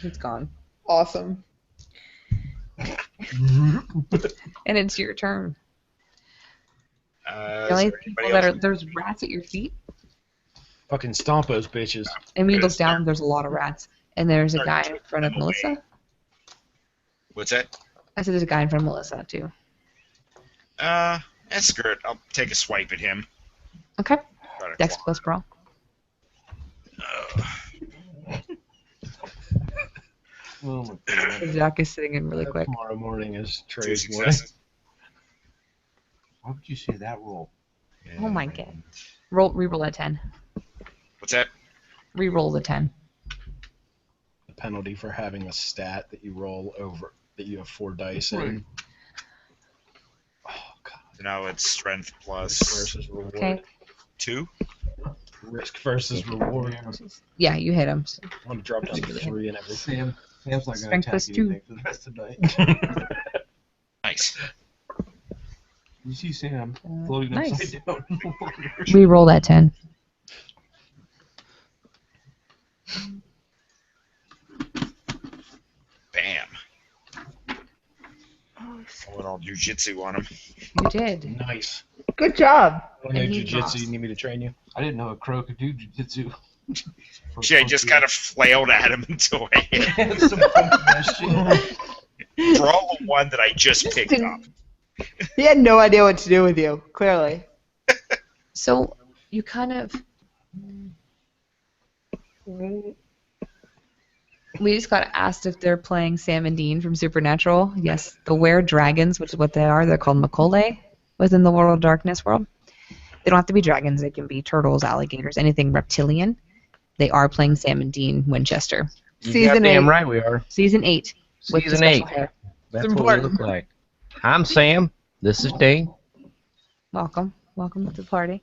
It's gone. Awesome. And it's your turn. Is The only there people anybody that else? are there's rats at your feet. Fucking stomp those bitches. And when you Good, look down, there's a lot of rats. And there's a Start guy in front of them Melissa. away. What's that? I said there's a guy in front of Melissa too. Screw it. I'll take a swipe at him. Okay. Try to Dex claw. plus brawl. Oh my god. Jack is sitting in really quick. Tomorrow morning is 2 Trey's morning. successes. Why would you say that roll? Oh my god. Reroll a 10. What's that? Reroll the 10. The penalty for having a stat that you roll over that you have 4 dice in. Oh god. So now it's strength Risk plus versus reward. Okay. 2. Risk versus reward. Yeah, you hit him. So- I'm gonna drop down to 3 and everything. Sam's not gonna Strength attack plus 2. anything for the rest of the night. Nice. You see Sam floating nice. upside down in the water. Reroll that 10. Bam. I went all jujitsu on him. You did. Nice. Good job. I know And he jujitsu. lost. You need me to train you? I didn't know a crow could do jujitsu. Jay just kind of flailed at him until I hit. Some funky ass shit. For all the one that I just picked up. He had no idea what to do with you, clearly. So you kind of. We just got asked if they're playing Sam and Dean from Supernatural. Yes, the were dragons, which is what they are. They're called Macaulay within the World of Darkness world. They don't have to be dragons. They can be turtles, alligators, anything reptilian. They are playing Sam and Dean Winchester. Season Damn 8. right we are. Season 8. With the Season special 8. hair. That's It's what we important. look like. I'm Sam. This is Dean. Welcome. Welcome to the party.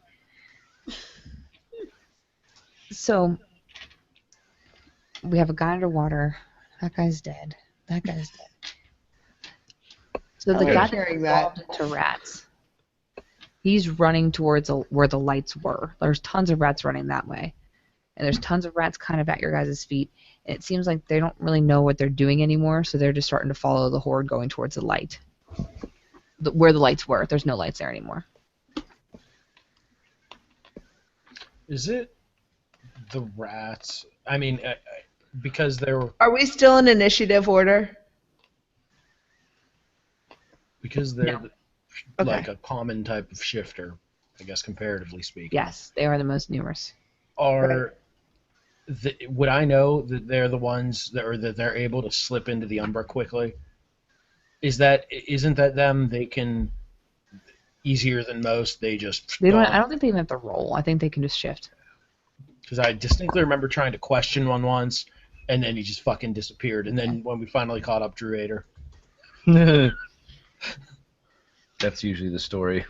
So, we have a guy underwater. That guy's dead. That guy's dead. So the I guy like hearing that. evolved into rats. He's running towards where the lights were. There's tons of rats running that way. And there's tons of rats kind of at your guys' feet. And it seems like they don't really know what they're doing anymore, so they're just starting to follow the horde going towards the light. Where the lights were. There's no lights there anymore. Is it the rats? I mean, because they're Are we still in initiative order? No. like a common type of shifter, I guess, comparatively speaking. Yes, they are the most numerous. Are would I know that they're the ones that they're able to slip into the Umbra quickly? Isn't that them? They can easier than most. They just They don't. I don't think they even have to roll. I think they can just shift. Because I distinctly remember trying to question one once, and then he just fucking disappeared. And then when we finally caught up, Drew ate her. That's usually the story.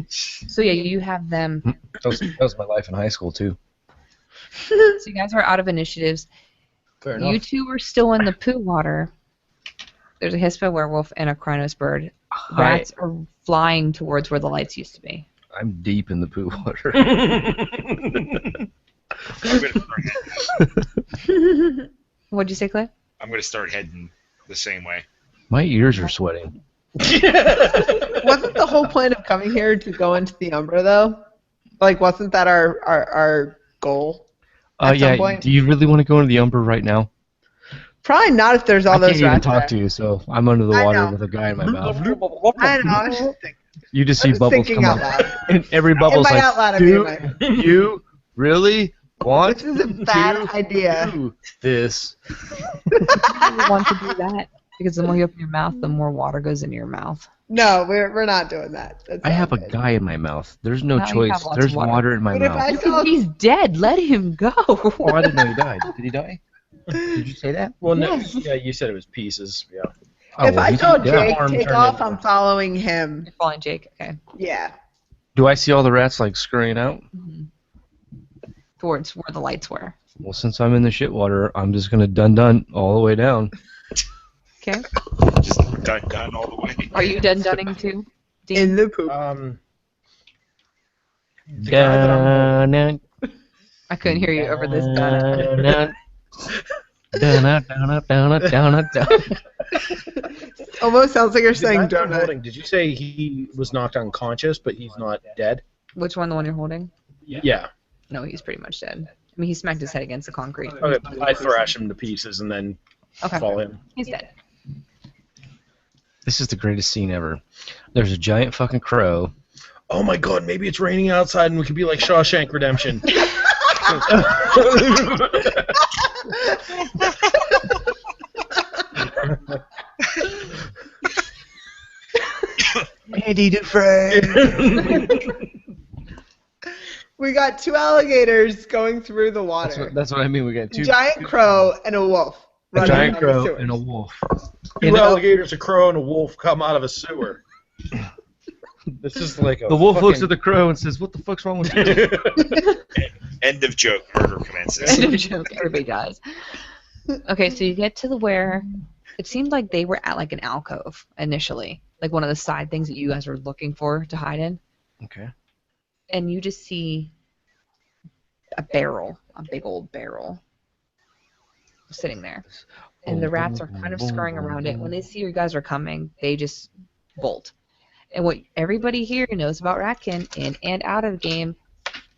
So yeah, you have them. That was my life in high school too. So you guys are out of initiatives. Fair enough. You two are still in the poo water. There's a Hispa werewolf and a Krynos bird. Rats are flying towards where the lights used to be. I'm deep in the poo water. I'm gonna start heading, What'd you say, Clay? I'm gonna start heading the same way. My ears are sweating. Wasn't the whole point of coming here to go into the Umbra, though? Like, wasn't that our goal? At some Yeah. point? Do you really want to go into the Umbra right now? Probably not if there's all I those can't even rats talk there. to you, so I'm under the I water know. with a guy in my mouth. I know. I was just You just see bubbles thinking come out up, loud. and every bubble's In my out loud, I mean, like, like, "Do you really want this is a bad to idea. do this?" You want to do that? Because the more you open your mouth, the more water goes into your mouth. No, we're not doing that. That's I have a not good. guy in my mouth. There's no Now you choice. have lots There's of water. water in my But if mouth. I saw He's dead. Let him go. Oh, I didn't know he died. Did he die? Did you say that? Well, no, Yes. yeah, you said it was pieces. Yeah. Oh, if well, I he saw did die. Jake Arm take turned off, into- I'm following him. You're following Jake. Okay. Yeah. Do I see all the rats like scurrying out? Towards where the lights were. Well, since I'm in the shit water, I'm just gonna dun all the way down. Okay. Just done all the way. Are you dunning too? Dean? In the poop. The guy that I'm Dun, I couldn't hear you over this dun. dun. Almost sounds like you're the saying guy that I'm donut. holding, did you say he was knocked unconscious, but he's not dead? Which one? The one you're holding? Yeah. No, he's pretty much dead. I mean, he smacked his head against the concrete. Okay, I thrash him to pieces and then Okay. fall him. He's dead. This is the greatest scene ever. There's a giant fucking crow. Oh my god, maybe it's raining outside and we could be like Shawshank Redemption. Andy Dufresne. We got 2 alligators going through the water. That's what I mean. We got two Giant crow and a wolf. a running giant down the crow sewers. and a wolf. Two alligators, a crow, and a wolf come out of a sewer. This is like a The wolf looks at fucking- the crow and says, "What the fuck's wrong with you?" End of joke. Murder commences. End of joke. Everybody dies. Okay, so you get to the where it seemed like they were at like an alcove initially, like one of the side things that you guys were looking for to hide in, Okay. and you just see a barrel, a big old barrel, sitting there, and the rats are kind of scurrying around it. When they see you guys are coming, they just bolt. And what everybody here knows about Ratkin, in and out of game,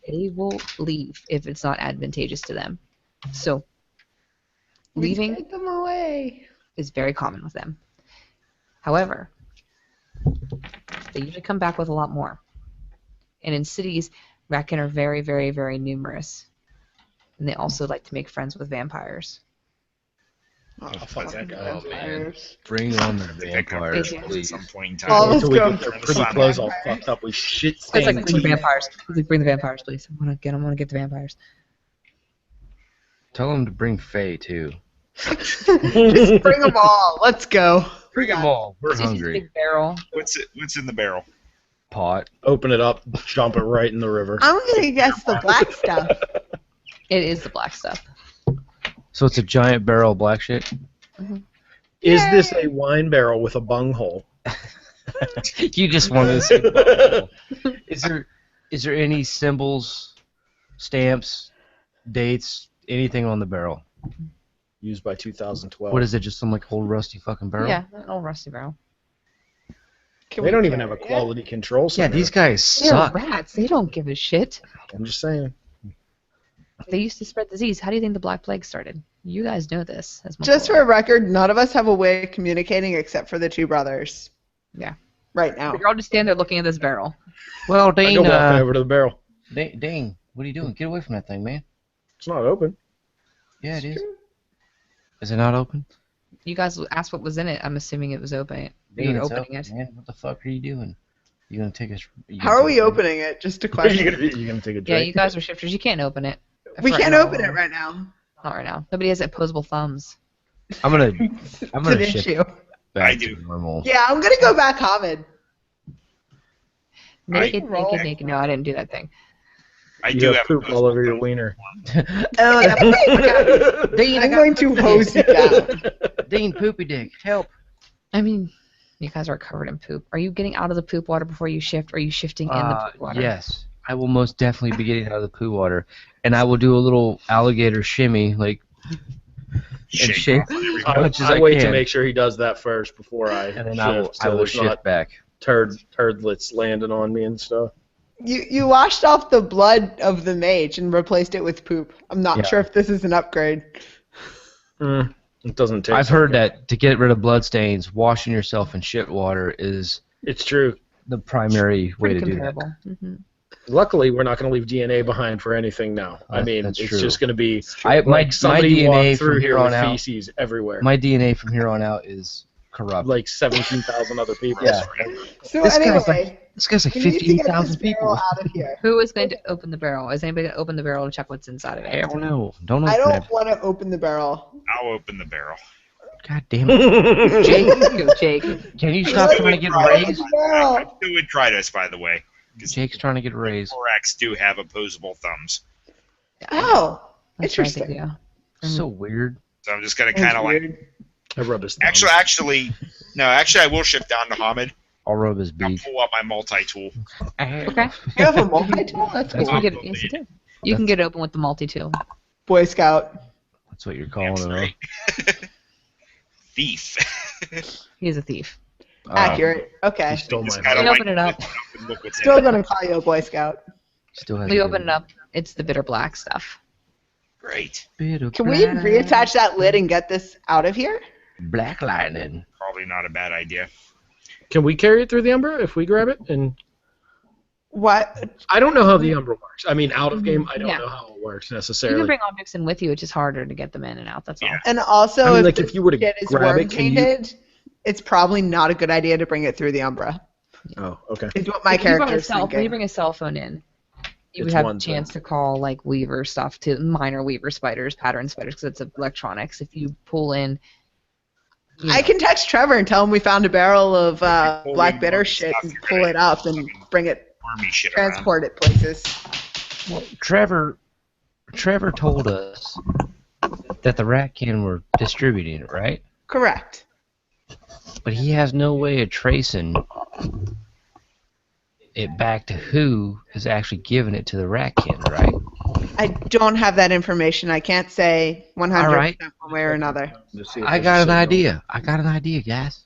they will leave if it's not advantageous to them. So leaving Take them away. is very common with them. However, they usually come back with a lot more. And in cities, Ratkin are very, very, very numerous. And they also like to make friends with vampires. Oh, fuck that guy. Oh, man. Bring on the vampires, Thank you. At please. some point in time. All Until we Let's get go. their pretty clothes all fucked up with shit It's like, stained bring the teeth. vampires. He's like, bring the vampires, please. I want to get the Tell them to bring Faye too. Just bring them all. Let's go. Bring them all. We're It's just a hungry. big barrel. What's in the barrel? Pot. Open it up, dump it right in the river. I'm gonna guess the black stuff. It is the black stuff. So it's a giant barrel of black shit. Is this a wine barrel with a bunghole? You just wanted to say bubble. Is there any symbols, stamps, dates, anything on the barrel? Used by 2012. What is it? Just some like old rusty fucking barrel? Yeah, an old rusty barrel. They don't even have a quality control Yeah, center. these guys They're suck. rats. They don't give a shit. I'm just saying. They used to spread disease. How do you think the Black Plague started? You guys know this. As Just for a record, none of us have a way of communicating except for the 2 brothers. Yeah. Right now. You're all just standing there looking at this barrel. Well, I Dane, go walking over to the barrel. Dane, what are you doing? Get away from that thing, man. It's not open. Yeah, it is. Is it not open? You guys asked what was in it. I'm assuming it was open. Dane, You're it's opening open, it. man. What the fuck are you doing? You gonna take us? How are we opening it? Just a You're question. gonna take a drink. Yeah, you guys are shifters. You can't open it. We For can't now. open it right now. Not right now. Nobody has opposable thumbs. I'm gonna It's an shift issue. back I do. to normal. Yeah, I'm gonna go back Hamid. Naked, roll. naked, naked. No, I didn't do that thing. I You do have have poop all over your wiener. Oh, Dane, I'm going to hose you down. Dane, poopy dick, help! I mean, you guys are covered in poop. Are you getting out of the poop water before you shift? Or are you shifting in the poop water? Yes, I will most definitely be getting out of the poo water, and I will do a little alligator shimmy, like and shake as much as I wait to can, make sure he does that first before I and then shift, I will there's shift not back. turdlets landing on me and stuff. You washed off the blood of the mage and replaced it with poop. I'm not Yeah. sure if this is an upgrade. It doesn't take. I've heard that to get rid of blood stains, washing yourself in shit water is It's true. the primary way Pretty to do that. comparable. Mm-hmm. Luckily, we're not going to leave DNA behind for anything now. I mean, That's it's true. just going to be My like somebody DNA walked through from here here on with out. feces everywhere. My DNA from here on out is corrupt. like 17,000 other people. Yeah. So This anyway, guy's like we need to get 15,000 this barrel people. out of here. Who is going to open the barrel? Is anybody going to open the barrel and check what's inside of it? Hell no. Don't I open don't it. want to open the barrel. I'll open the barrel. God damn it. Jake, Go, Jake. can you stop trying to get a raise? I do would try this, by the way. Because Jake's trying to get a raise. thorax do have opposable thumbs. Oh, That's right, they interesting. do. So weird. So I'm just going to kind of like... I rub his thumb. Actually, I will shift down to Hamid. I'll rub his I'll beak. pull up my multi-tool. Okay. You have a multi-tool? That's You cool. can get it, yes, you do. You can get it open with the multi-tool. Boy Scout. That's what you're calling Damn it, straight. Thief. He's a thief. huh? Accurate. He Okay. stole Just my gotta You heart. open it up. and look what's Still in it. gonna call you a Boy Scout. Still has We a open it up. It's the bitter black stuff. Great. bit of Can we black- reattach that lid and get this out of here? Black lightning. Probably not a bad idea. Can we carry it through the Umbra if we grab it? And What? I don't know how the Umbra works. I mean, out of game, I don't Yeah. know how it works You can necessarily. bring objects in with you. It's just harder to get them in and out. That's all. Yeah. And also, I mean, if like, this if you were to shit is grab worm it, can you- tainted, it's probably not a good idea to bring it through the Umbra. Oh, okay. Is what my If you bring character a is cell, when you thinking. bring a cell phone in, you It's have a one thing. chance to call like Weaver stuff to minor Weaver spiders, pattern spiders, because it's electronics. If you pull in, you I know, can text Trevor and tell him we found a barrel of pull black in bitter worm shit stuff, and you're pull gonna it up and bring it, Wormy shit around. transport it places. Well, Trevor told us that the Ratkin were distributing it, right? Correct. But he has no way of tracing it back to who is actually giving it to the Ratkin, right? I don't have that information. I can't say 100% All right. one way or another. To see if I there's got a an signal. idea. I got an idea, guys.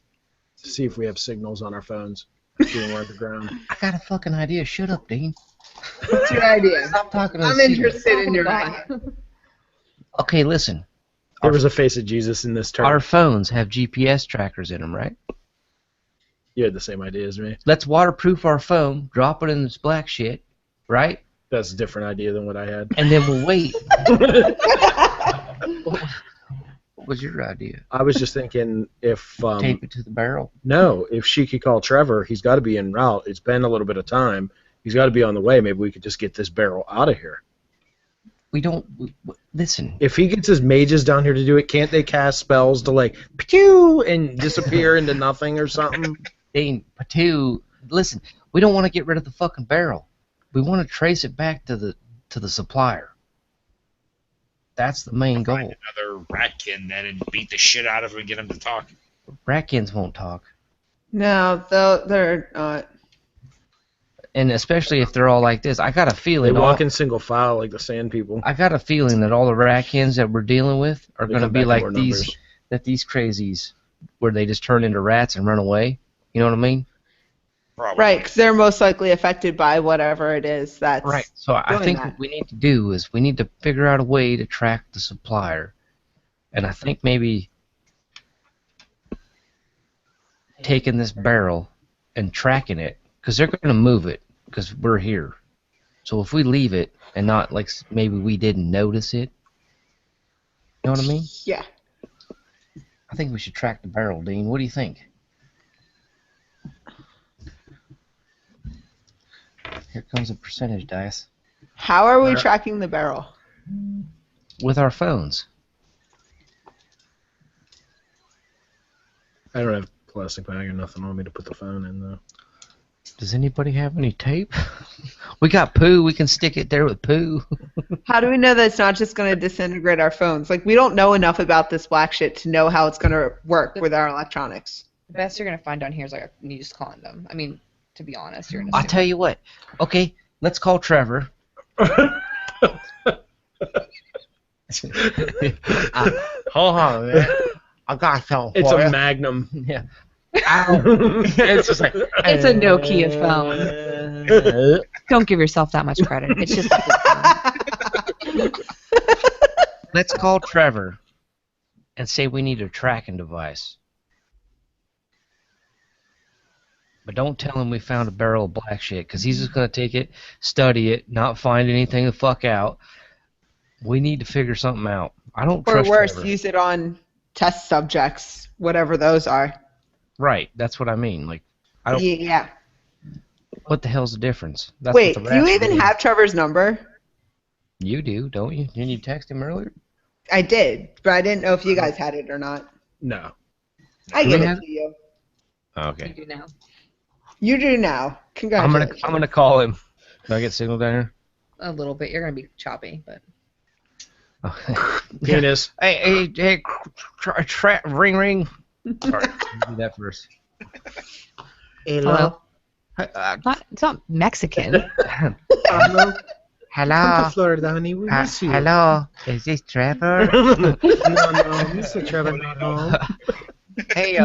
To see if we have signals on our phones being underground. I got a fucking idea. Shut up, Dean. What's your idea? Stop talking to I'm the interested in your God. idea. Okay, listen. There was a face of Jesus in this turn. Our phones have GPS trackers in them, right? You had the same idea as me. Let's waterproof our phone, drop it in this black shit, right? That's a different idea than what I had. And then we'll wait. What was your idea? I was just thinking if Tape it to the barrel. no, if she could call Trevor, he's got to be en route. It's been a little bit of time. He's got to be on the way. Maybe we could just get this barrel out of here. Listen. If he gets his mages down here to do it, can't they cast spells to like pew and disappear into nothing or something? Dean, Patu, listen, we don't want to get rid of the fucking barrel. We want to trace it back to the supplier. That's the main goal. Find another ratkin then and beat the shit out of him and get him to talk. Ratkins won't talk. No, they're not. And especially if they're all like this. I got a They feeling walk in single file like the sand people. I got a feeling that all the Ratkins that we're dealing with are They going to come be back in like more these numbers. crazies where they just turn into rats and run away. You know what I mean? Probably. Right, because they're most likely affected by whatever it is that's Right. So I doing think that. what we need to do is we need to figure out a way to track the supplier. And I think maybe taking this barrel and tracking it, because they're going to move it, because we're here. So if we leave it and not, like, maybe we didn't notice it, you know what I mean? Yeah. I think we should track the barrel, Dean. What do you think? Here comes a percentage dice. How are we tracking the barrel? With our phones. I don't have a plastic bag or nothing on me to put the phone in though. Does anybody have any tape? We got poo. We can stick it there with poo. How do we know that it's not just going to disintegrate our phones? Like, we don't know enough about this black shit to know how it's going to work with our electronics. The best you're gonna find down here is like a used condom. I mean, to be honest, you're gonna. I'll tell you what. Okay, let's call Trevor. Hold on, man. I got something It's for a you. Magnum. Yeah. It's just like It's a Nokia phone. Don't give yourself that much credit. It's just. Let's call Trevor and say we need a tracking device. But don't tell him we found a barrel of black shit, because he's just going to take it, study it, not find anything to fuck out. We need to figure something out. I don't Or trust worse, Trevor. use it on test subjects, whatever those are. Right. That's what I mean. Like, I don't. Yeah. What the hell's the difference? That's Wait, what the do you rats are even doing. have Trevor's number? You do, don't you? Didn't you text him earlier? I did, but I didn't know if you guys had it or not. No. I Do give we it have to you. Oh, You okay. do now. You do now. Congratulations. I'm gonna call him. Do I get signal down here? A little bit. You're gonna be choppy, but Oh. Penis. Hey, ring, ring. Sorry, do that first. hello. It's not Mexican. Hello. Hello. Florida, honey. We miss you. Hello. Is this Trevor? No, Mr. Trevor not home. Hey,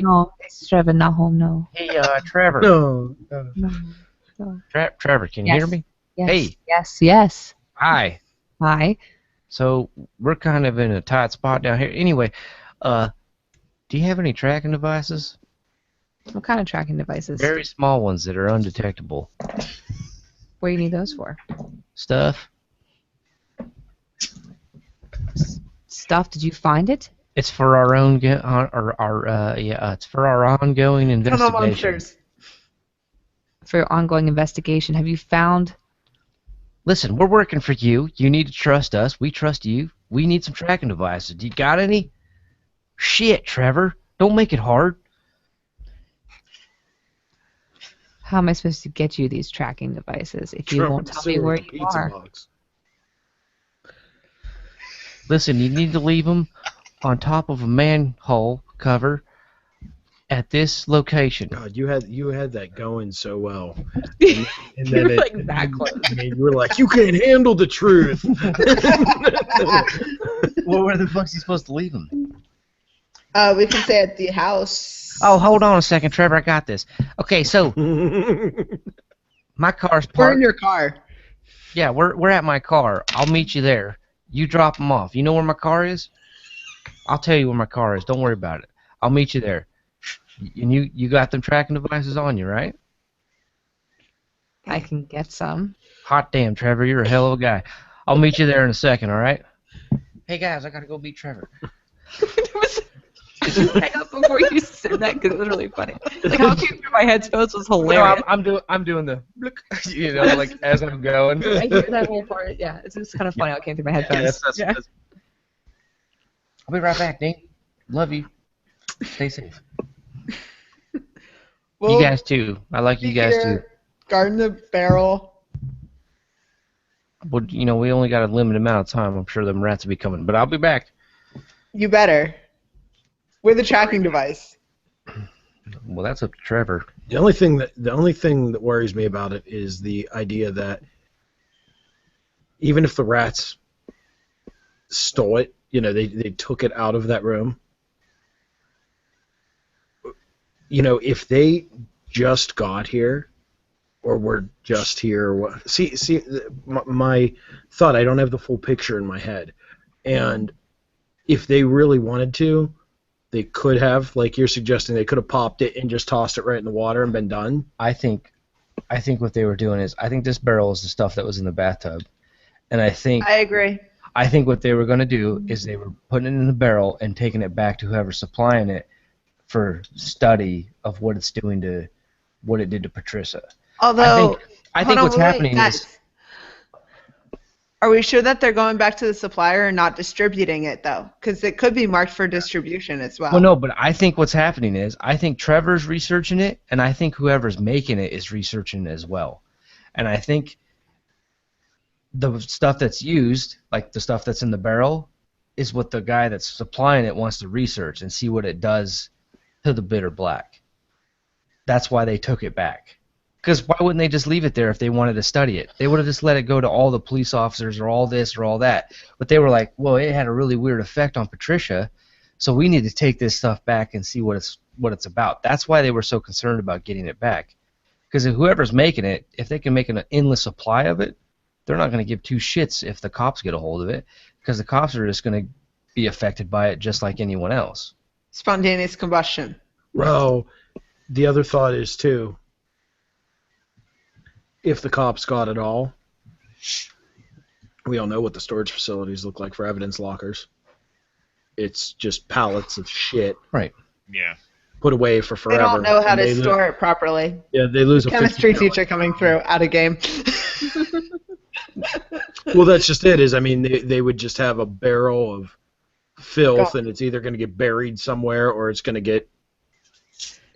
no, it's Trevor, not home. No. hey, Trevor. No. No. Trevor, can you hear me? Yes. Hey. Yes. Hi. Hi. So we're kind of in a tight spot down here. Anyway, do you have any tracking devices? What kind of tracking devices? Very small ones that are undetectable. What do you need those for? Stuff. Stuff? Did you find it? It's for our own, it's for our ongoing Tunnel investigation. monsters. For your ongoing investigation, have you found? Listen, we're working for you. You need to trust us. We trust you. We need some tracking devices. Do you got any? Shit, Trevor. Don't make it hard. How am I supposed to get you these tracking devices if you won't tell me where you are? Box. Listen, you need to leave them on top of a manhole cover at this location. God, you had that going so well. You then were like that close. You were like, you can't handle the truth. Well, where the fuck's he supposed to leave them? We can say at the house. Oh, hold on a second, Trevor. I got this. Okay, so my car's We're parked. in your car. Yeah, we're at my car. I'll meet you there. You drop them off. You know where my car is? I'll tell you where my car is. Don't worry about it. I'll meet you there. And you got them tracking devices on you, right? I can get some. Hot damn, Trevor, you're a hell of a guy. I'll meet you there in a second, all right? Hey guys, I gotta go meet Trevor. Did you hang up before you said that? Because it was really funny. Like how it came through my headphones was hilarious. No, I'm doing the look, you know, like as I'm going. I hear that whole part. Yeah, it's just kind of funny how it came through my headphones. Yeah. I'll be right back, Dean. Love you. Stay safe. Well, You guys too. I like you guys too. Guarding the barrel. Well, you know, we only got a limited amount of time. I'm sure them rats will be coming, but I'll be back. You better. With a tracking device. Well, that's up to Trevor. The only thing that worries me about it is the idea that even if the rats stole it, you know, they took it out of that room. You know, if they just got here, or were just here, my thought, I don't have the full picture in my head, and if they really wanted to, they could have, like you're suggesting, they could have popped it and just tossed it right in the water and been done. I think what they were doing is, I think this barrel is the stuff that was in the bathtub, and I agree. I think what they were going to do is they were putting it in the barrel and taking it back to whoever's supplying it for study of what it's doing to, what it did to Patricia. Although, I think what's happening is, are we sure that they're going back to the supplier and not distributing it, though? Because it could be marked for distribution as well. well, no, but I think what's happening is, I think Trevor's researching it, and I think whoever's making it is researching it as well. And I think the stuff that's used, like the stuff that's in the barrel, is what the guy that's supplying it wants to research and see what it does to the bitter black. That's why they took it back. Because why wouldn't they just leave it there if they wanted to study it? They would have just let it go to all the police officers or all this or all that. But they were like, well, it had a really weird effect on Patricia, so we need to take this stuff back and see what it's about. That's why they were so concerned about getting it back. Because whoever's making it, if they can make an endless supply of it, they're not going to give two shits if the cops get a hold of it, because the cops are just going to be affected by it just like anyone else. Spontaneous combustion. Well, the other thought is, too, if the cops got it all, we all know what the storage facilities look like for evidence lockers. It's just pallets of shit. Right. Yeah. put away for They forever. don't know how and to they store it properly. Yeah, they lose a Chemistry 50 teacher coming through, out of game. Well, that's just it. Is I mean, they would just have a barrel of filth, Go. and it's either going to get buried somewhere or it's going to get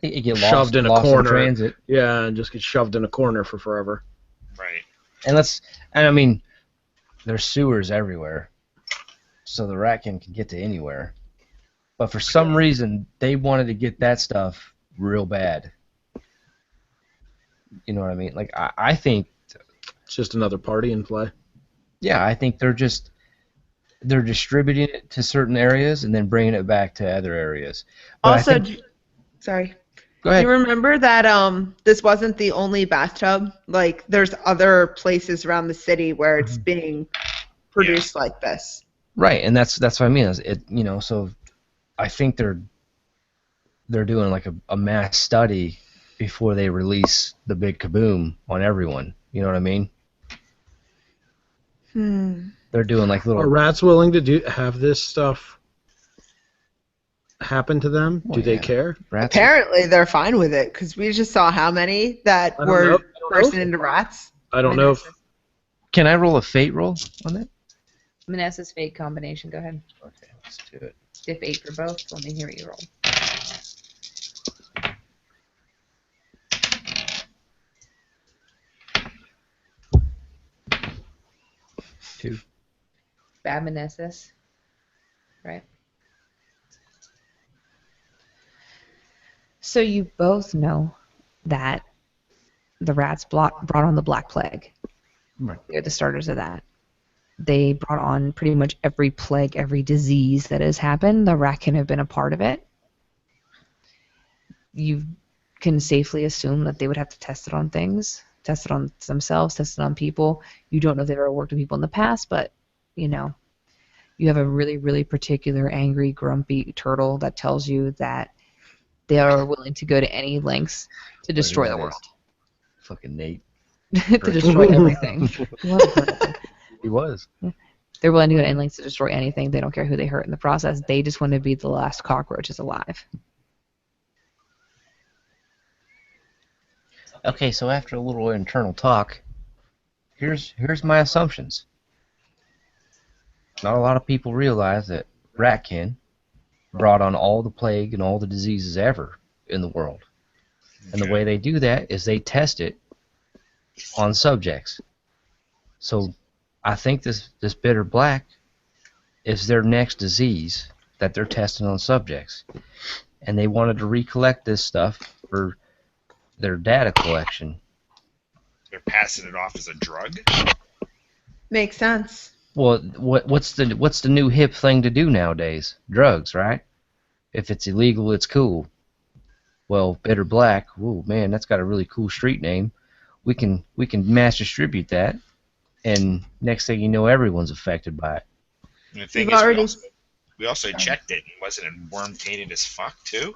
You get shoved in a lost corner. transit. Yeah, and just get shoved in a corner for forever. Right. And I mean, there's sewers everywhere, so the rat can get to anywhere. But for some reason, they wanted to get that stuff real bad. You know what I mean? Like, I think, It's just another party in play. yeah, I think they're distributing it to certain areas and then bringing it back to other areas. But Also, I think, sorry. go ahead. You remember that this wasn't the only bathtub? Like, there's other places around the city where it's being produced like this. Right, and that's what I mean. Is it, so I think they're doing like a mass study before they release the big kaboom on everyone. You know what I mean? They're doing like Are little. rats willing to have this stuff happen to them? Well, Do they yeah. care? Rats. Apparently, they're fine with it because we just saw how many that I don't were know. bursting into rats. I don't know if Can I roll a fate roll on that? Manessa's fate combination. Go ahead. Okay, let's do it. Diff 8 for both. Let me hear what you roll. Two. Bad Manessa's. Right. So you both know that the rats brought on the Black Plague. Right. They're the starters of that. They brought on pretty much every plague, every disease that has happened. The rat can have been a part of it. You can safely assume that they would have to test it on things, test it on themselves, test it on people. You don't know if they've ever worked with people in the past, but, you have a really, really particular, angry, grumpy turtle that tells you that they are willing to go to any lengths to destroy the world. Fucking Nate. To destroy everything. He was. They're willing to go to any lengths to destroy anything. They don't care who they hurt in the process. They just want to be the last cockroaches alive. Okay, so after a little internal talk, here's my assumptions. Not a lot of people realize that ratkin brought on all the plague and all the diseases ever in the world. And the way they do that is they test it on subjects. So I think this bitter black is their next disease that they're testing on subjects. And they wanted to recollect this stuff for their data collection. They're passing it off as a drug. Makes sense. Well, what's the new hip thing to do nowadays? Drugs, right? If it's illegal, it's cool. Well, bitter black, whoa man, that's got a really cool street name. We can mass distribute that, and next thing you know, everyone's affected by it. And the thing You've is, already- we also checked it. Wasn't it worm tainted as fuck too?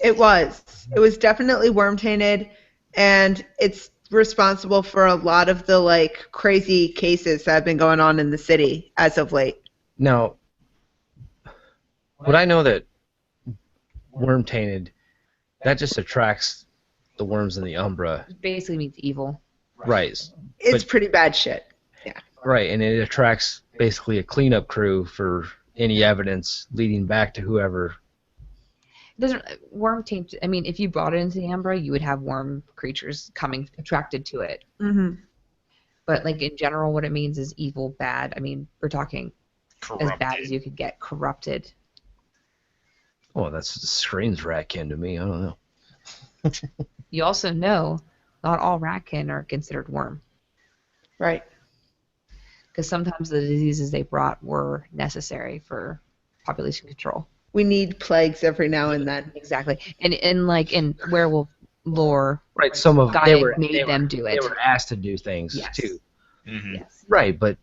It was. It was definitely worm tainted, and it's responsible for a lot of the crazy cases that have been going on in the city as of late. Now, would I know that worm tainted, that just attracts the worms in the umbra, It basically means evil. right? It's But- pretty bad shit. Right, and it attracts basically a cleanup crew for any evidence leading back to whoever. It doesn't worm taint. I mean, if you brought it into the Umbra, you would have worm creatures coming attracted to it. Mm-hmm. But in general, what it means is evil, bad. I mean, we're talking as bad as Corrupted. you could get, corrupted. Oh, that screams ratkin to me. I don't know. You also know not all ratkin are considered worm, Right. because sometimes the diseases they brought were necessary for population control. We need plagues every now and then. Exactly, and in werewolf lore, Right, some of Gaia made them do it. They were asked to do things Yes. too. Mm-hmm. Yes. Right, but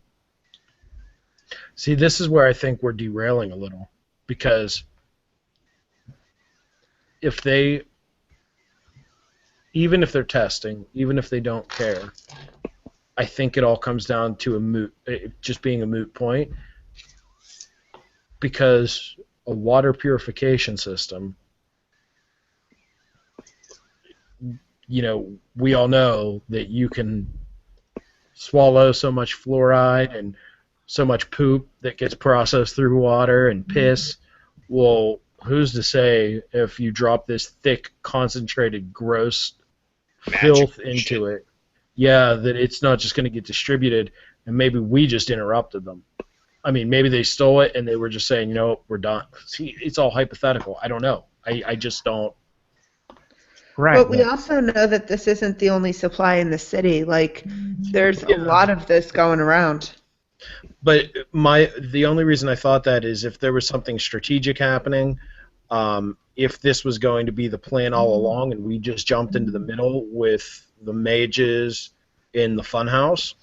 See, this is where I think we're derailing a little, because even if they're testing, even if they don't care, I think it all comes down to just being a moot point, because a water purification system we all know that you can swallow so much fluoride and so much poop that gets processed through water and piss. Well, who's to say if you drop this thick, concentrated, gross filth into it, that it's not just going to get distributed, and maybe we just interrupted them. I mean, maybe they stole it and they were just saying, we're done. See, it's all hypothetical. I don't know. I just don't. Right. But we also know that this isn't the only supply in the city. Like, there's a lot of this going around. But the only reason I thought that is if there was something strategic happening, if this was going to be the plan all along and we just jumped into the middle with the mages in the funhouse,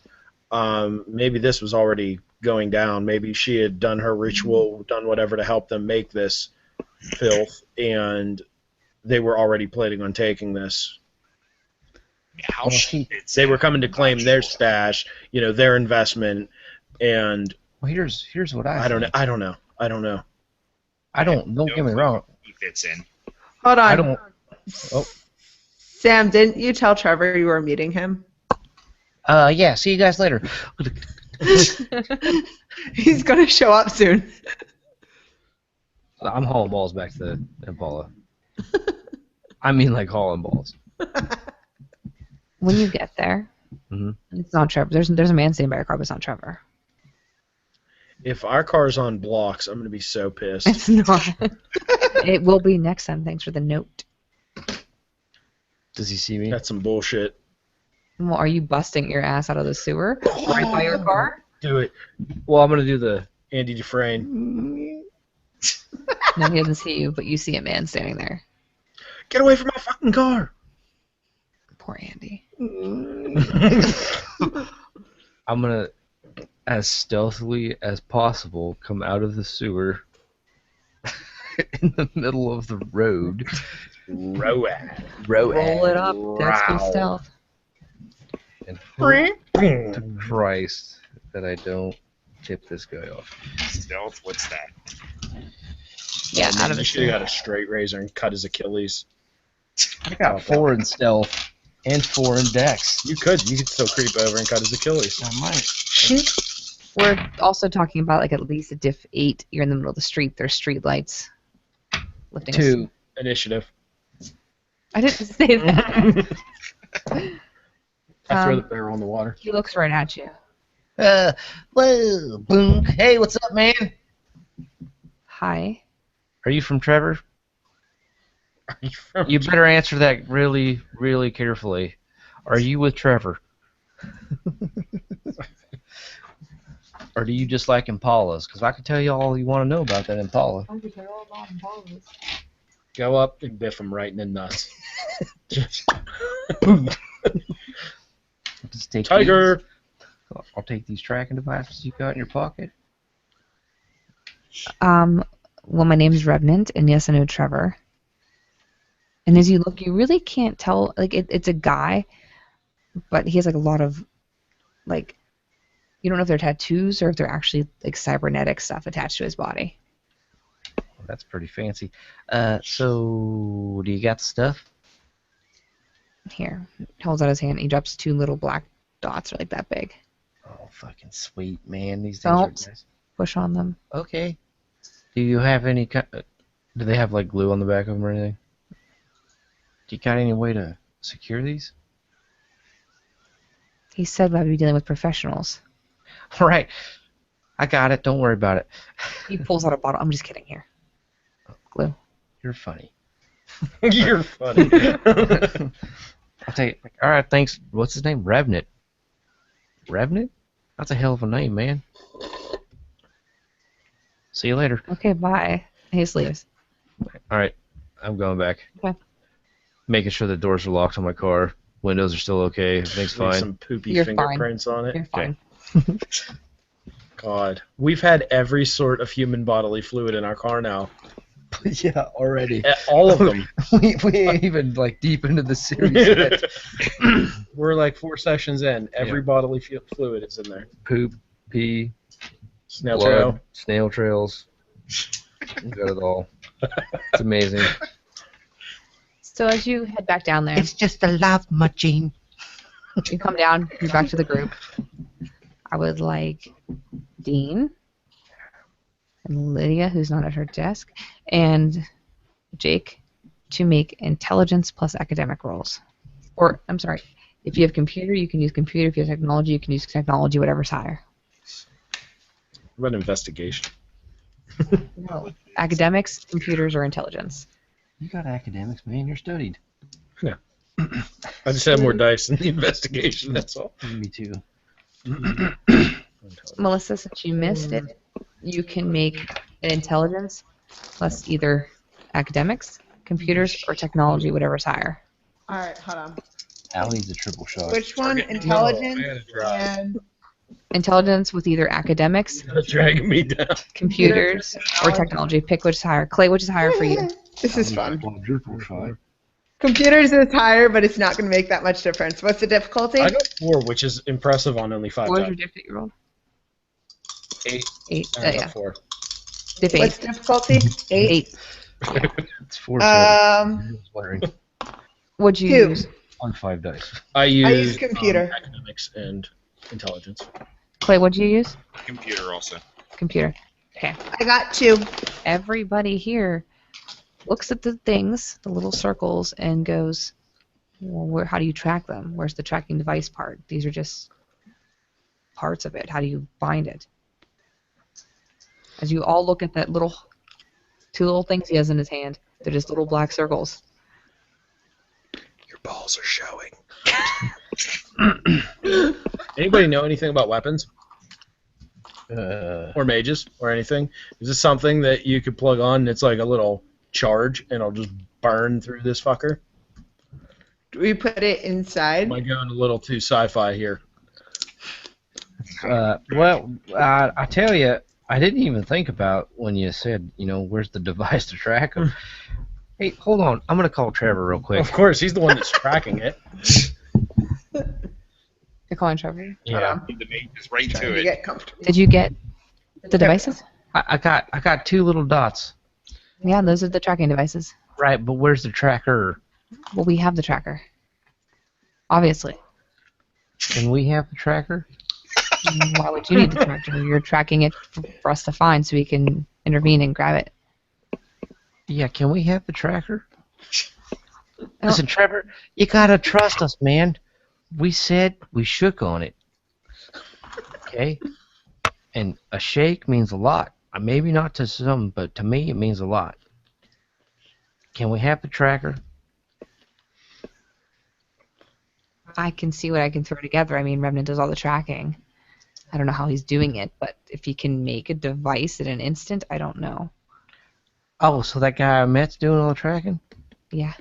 maybe this was already going down. Maybe she had done her ritual, done whatever to help them make this filth, and they were already planning on taking this. They were coming to claim their stash, their investment, and here's what I don't know. think. I don't know. Don't get me wrong. He fits in. Hold on. I don't. Oh. Sam, didn't you tell Trevor you were meeting him? Yeah. See you guys later. He's gonna show up soon. I'm hauling balls back to Impala. I mean, like hauling balls. When you get there, it's not Trevor. There's a man sitting by your car, but it's not Trevor. If our car's on blocks, I'm gonna be so pissed. It's not. It will be next time. Thanks for the note. Does he see me? That's some bullshit. Well, are you busting your ass out of the sewer right by your car? Do it. Well, I'm gonna do the Andy Dufresne. No, he doesn't see you, but you see a man standing there. Get away from my fucking car. Poor Andy. I'm gonna, as stealthily as possible, come out of the sewer in the middle of the road. Roll Roll it up. That's good stealth. And hope to Christ that I don't tip this guy off. Stealth? What's that? Yeah, out of You the should have sewer. got a straight razor and cut his Achilles. I got 4 in stealth and 4 in dex. You could still creep over and cut his Achilles. I might. We're also talking about like at least a diff 8. You're in the middle of the street. There's street lights. Lifting 2. Initiative. I didn't say that. I throw the barrel in the water. He looks right at you. Whoa, boom. Hey, what's up, man? Hi. Are you from Trevor? You better answer that really, really carefully. Are you with Trevor? Or do you just like Impalas? Because I can tell you all you want to know about that Impala. Go up and biff him right in the nuts. Just take Tiger! these- I'll take these tracking devices you got in your pocket. Well, my name's Revenant, and yes, I know Trevor. And as you look, you really can't tell. Like, it's a guy, but he has like a lot of, like, you don't know if they're tattoos or if they're actually like cybernetic stuff attached to his body. Well, that's pretty fancy. So do you got the stuff? Here, he holds out his hand. And he drops 2 little black dots, are like that big. Oh, fucking sweet, man. These things Don't are nice. push on them. Okay. Do you have any do they have like glue on the back of them or anything? Do you got any way to secure these? He said I'd be dealing with professionals. All right. I got it. Don't worry about it. He pulls out a bottle. I'm just kidding here. Glue. You're funny. You're funny. I'll tell you. All right, thanks. What's his name? Revenant. Revenant? That's a hell of a name, man. See you later. Okay, bye. He just leaves. All right, I'm going back. Okay. Making sure the doors are locked on my car. Windows are still okay. Everything's Leave fine. some poopy You're fine. fingerprints on it. You're fine. God. We've had every sort of human bodily fluid in our car now. Yeah, already. All of them. we ain't even like deep into the series yet. We're like 4 sessions in. Every bodily fluid is in there. Poop, pee, Snail blood, trail. snail trails. We got it all. It's amazing. So as you head back down there, just a love machine. you come down, you're back to the group. I would like Dean and Lydia, who's not at her desk, and Jake to make intelligence plus academic rolls. Or, I'm sorry, if you have computer, you can use computer. If you have technology, you can use technology, whatever's higher. What about investigation? No. Academics, computers, or intelligence. You got academics, man. You're studied. I just have more dice in the investigation, that's all. Me too. Melissa, since you missed it, you can make an intelligence plus either academics, computers, or technology, whatever's higher. All right, hold on. Al needs a triple shot. Which one? No, I Intelligence gotta drive. and Intelligence with either academics, That's dragging me down. computers, or technology. Pick which is higher. Clay, which is higher for you? This is fun. Quadruple shot. Computers is higher, but it's not going to make that much difference. What's the difficulty? I got 4, which is impressive on only 5 What was your times. diff that you rolled? 8. 8. I got Yeah. 4. Diff What's 8. the difficulty? 8. 8. It's 4. Um, I was wondering. What'd you 2. use? On 5 dice. I use use computer. academics and intelligence. Clay, what'd you use? Computer also. Computer. Okay. I got 2. Everybody here looks at the things, the little circles, and goes, well, how do you track them? Where's the tracking device part? These are just parts of it. How do you find it? As you all look at that little, 2 little things he has in his hand, they're just little black circles. Your balls are showing. Anybody know anything about weapons? Or mages? Or anything? Is this something that you could plug on and it's like a little charge and it'll just burn through this fucker? Do we put it inside? Am I going a little too sci-fi here? I tell you, I didn't even think about when you said, where's the device to track them. Hey, hold on. I'm going to call Trevor real quick. Of course, he's the one that's tracking it. You're calling Trevor? Yeah. The mate is right Trying to to it. get comfortable. Did you get the devices? I got 2 little dots. Yeah, those are the tracking devices. Right, but where's the tracker? Well, we have the tracker. Obviously. Can we have the tracker? Why would you need the tracker? You're tracking it for us to find so we can intervene and grab it. Yeah, can we have the tracker? Listen, Trevor, you gotta trust us, man. We said we shook on it. Okay? And a shake means a lot. Maybe not to some, but to me it means a lot. Can we have the tracker? I can see what I can throw together. I mean, Revenant does all the tracking. I don't know how he's doing it, but if he can make a device in an instant, I don't know. Oh, so that guy I met's doing all the tracking? Yeah.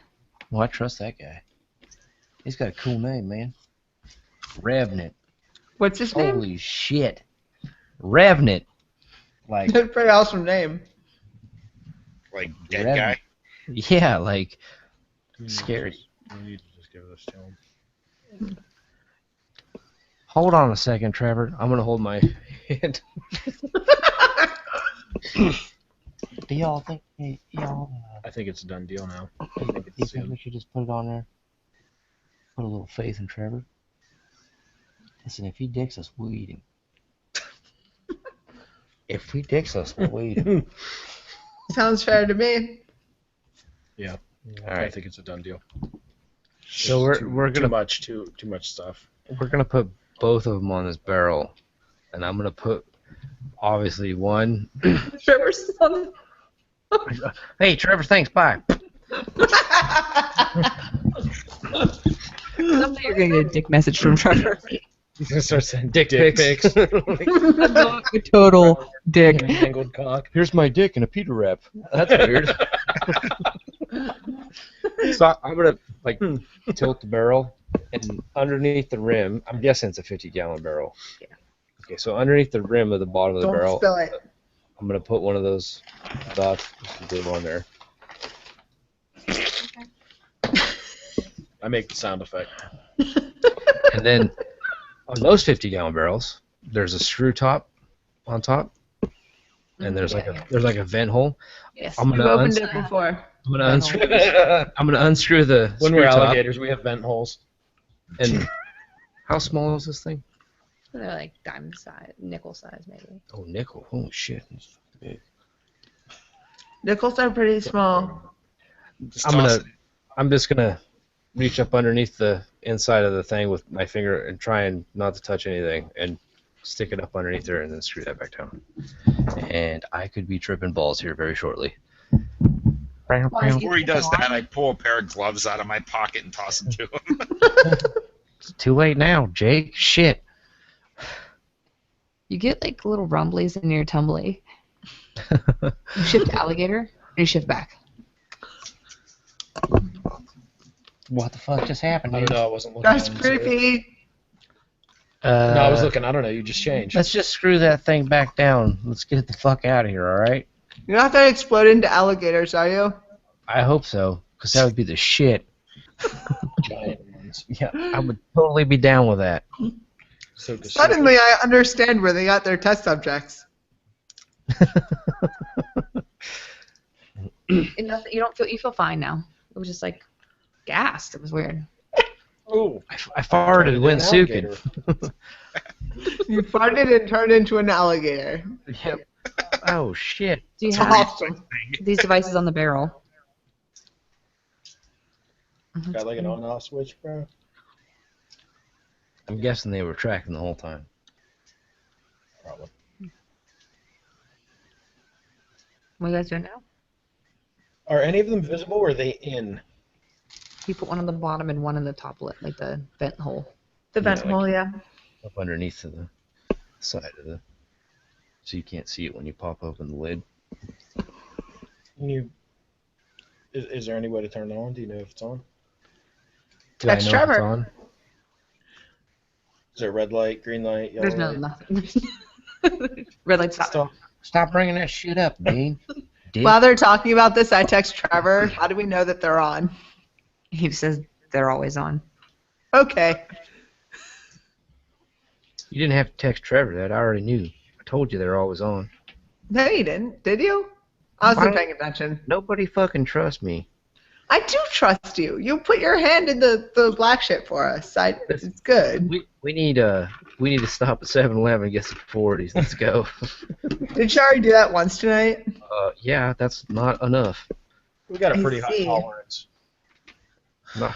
Well, I trust that guy. He's got a cool name, man. Revenant. What's his name? Holy shit. Revenant. Like, That's a pretty awesome name. Like dead Revenant. guy. yeah, like, scary. We need to just give this to him. Hold on a second, Trevor. I'm gonna hold my hand. Do y'all think I think it's a done deal now. you think we should just put it on there? Put a little faith in Trevor. Listen, if he dicks us, we'll eat him. If he dicks us, we'll eat him. Sounds fair to me. Yeah. All I right. think it's a done deal. So we're Too gonna much stuff. put both of them on this barrel, and I'm gonna put obviously one. Trevor's son. Hey, Trevor, thanks. Bye. Someday you're going to get a dick message from Trevor. He's gonna start sending dick pics. pics. A total dick. Mangled cock. Here's my dick in a Peter wrap. That's weird. So I'm gonna tilt the barrel, and underneath the rim, I'm guessing it's a 50-gallon barrel. Yeah. Okay, so underneath the rim of the bottom of the Don't barrel, spill it. I'm gonna put one of those dots, just glue on there. I make the sound effect. And then on those 50-gallon barrels, there's a screw top on top. and there's Yeah. there's like a vent hole. Yes. I'm You've gonna opened it before. I'm gonna unscrew. I'm gonna unscrew the When screw we're top. alligators, we have vent holes. And how small is this thing? They're like dime size, nickel size, maybe. Oh, nickel. Holy shit. Nickels are pretty small. Just toss it. I'm just gonna reach up underneath the inside of the thing with my finger and try and not to touch anything and stick it up underneath there and then screw that back down. And I could be tripping balls here very shortly. Before he does that, I pull a pair of gloves out of my pocket and toss them to him. It's too late now, Jake. Shit. You get like little rumblies in your tumbly. You shift to alligator, and you shift back. What the fuck just happened, I dude? don't know. I wasn't looking. That's on the- creepy. No, I was looking. I don't know. You just changed. Let's just screw that thing back down. Let's get the fuck out of here, alright? You're not gonna explode into alligators, are you? I hope so, because that would be the shit. Giant ones. Yeah, I would totally be down with that. So disgusting. Suddenly, I understand where they got their test subjects. And nothing, you feel fine now. It was just like gassed. It was weird. Oh, I farted, went sukin. You farted and turned into an alligator. Yep. Oh shit. Do you It's have awesome. these devices on the barrel? Got like an on-off switch, bro. I'm guessing they were tracking the whole time. Probably. What are you guys doing now? Are any of them visible, or are they in? You put one on the bottom and one in the top lip, like the vent hole. The vent Yeah, hole, yeah. Up underneath of the side of the, so you can't see it when you pop open the lid. Can you? Is there any way to turn it on? Do you know if it's on? Do I Text know if it's Trevor. on? Is there red light, green light, yellow There's no light? nothing. Red light stop. Stop bringing that shit up, Dean. Dick. While they're talking about this, I text Trevor. How do we know that they're on? He says they're always on. Okay. You didn't have to text Trevor that. I already knew. I told you they're always on. No, you didn't. Did you? I wasn't paying attention. Nobody fucking trusts me. I do trust you. You put your hand in the black shit for us. It's good. We need to stop at 7-Eleven and get some 40s. Let's go. Did you already do that once tonight? Yeah, that's not enough. We got a I pretty high see. tolerance.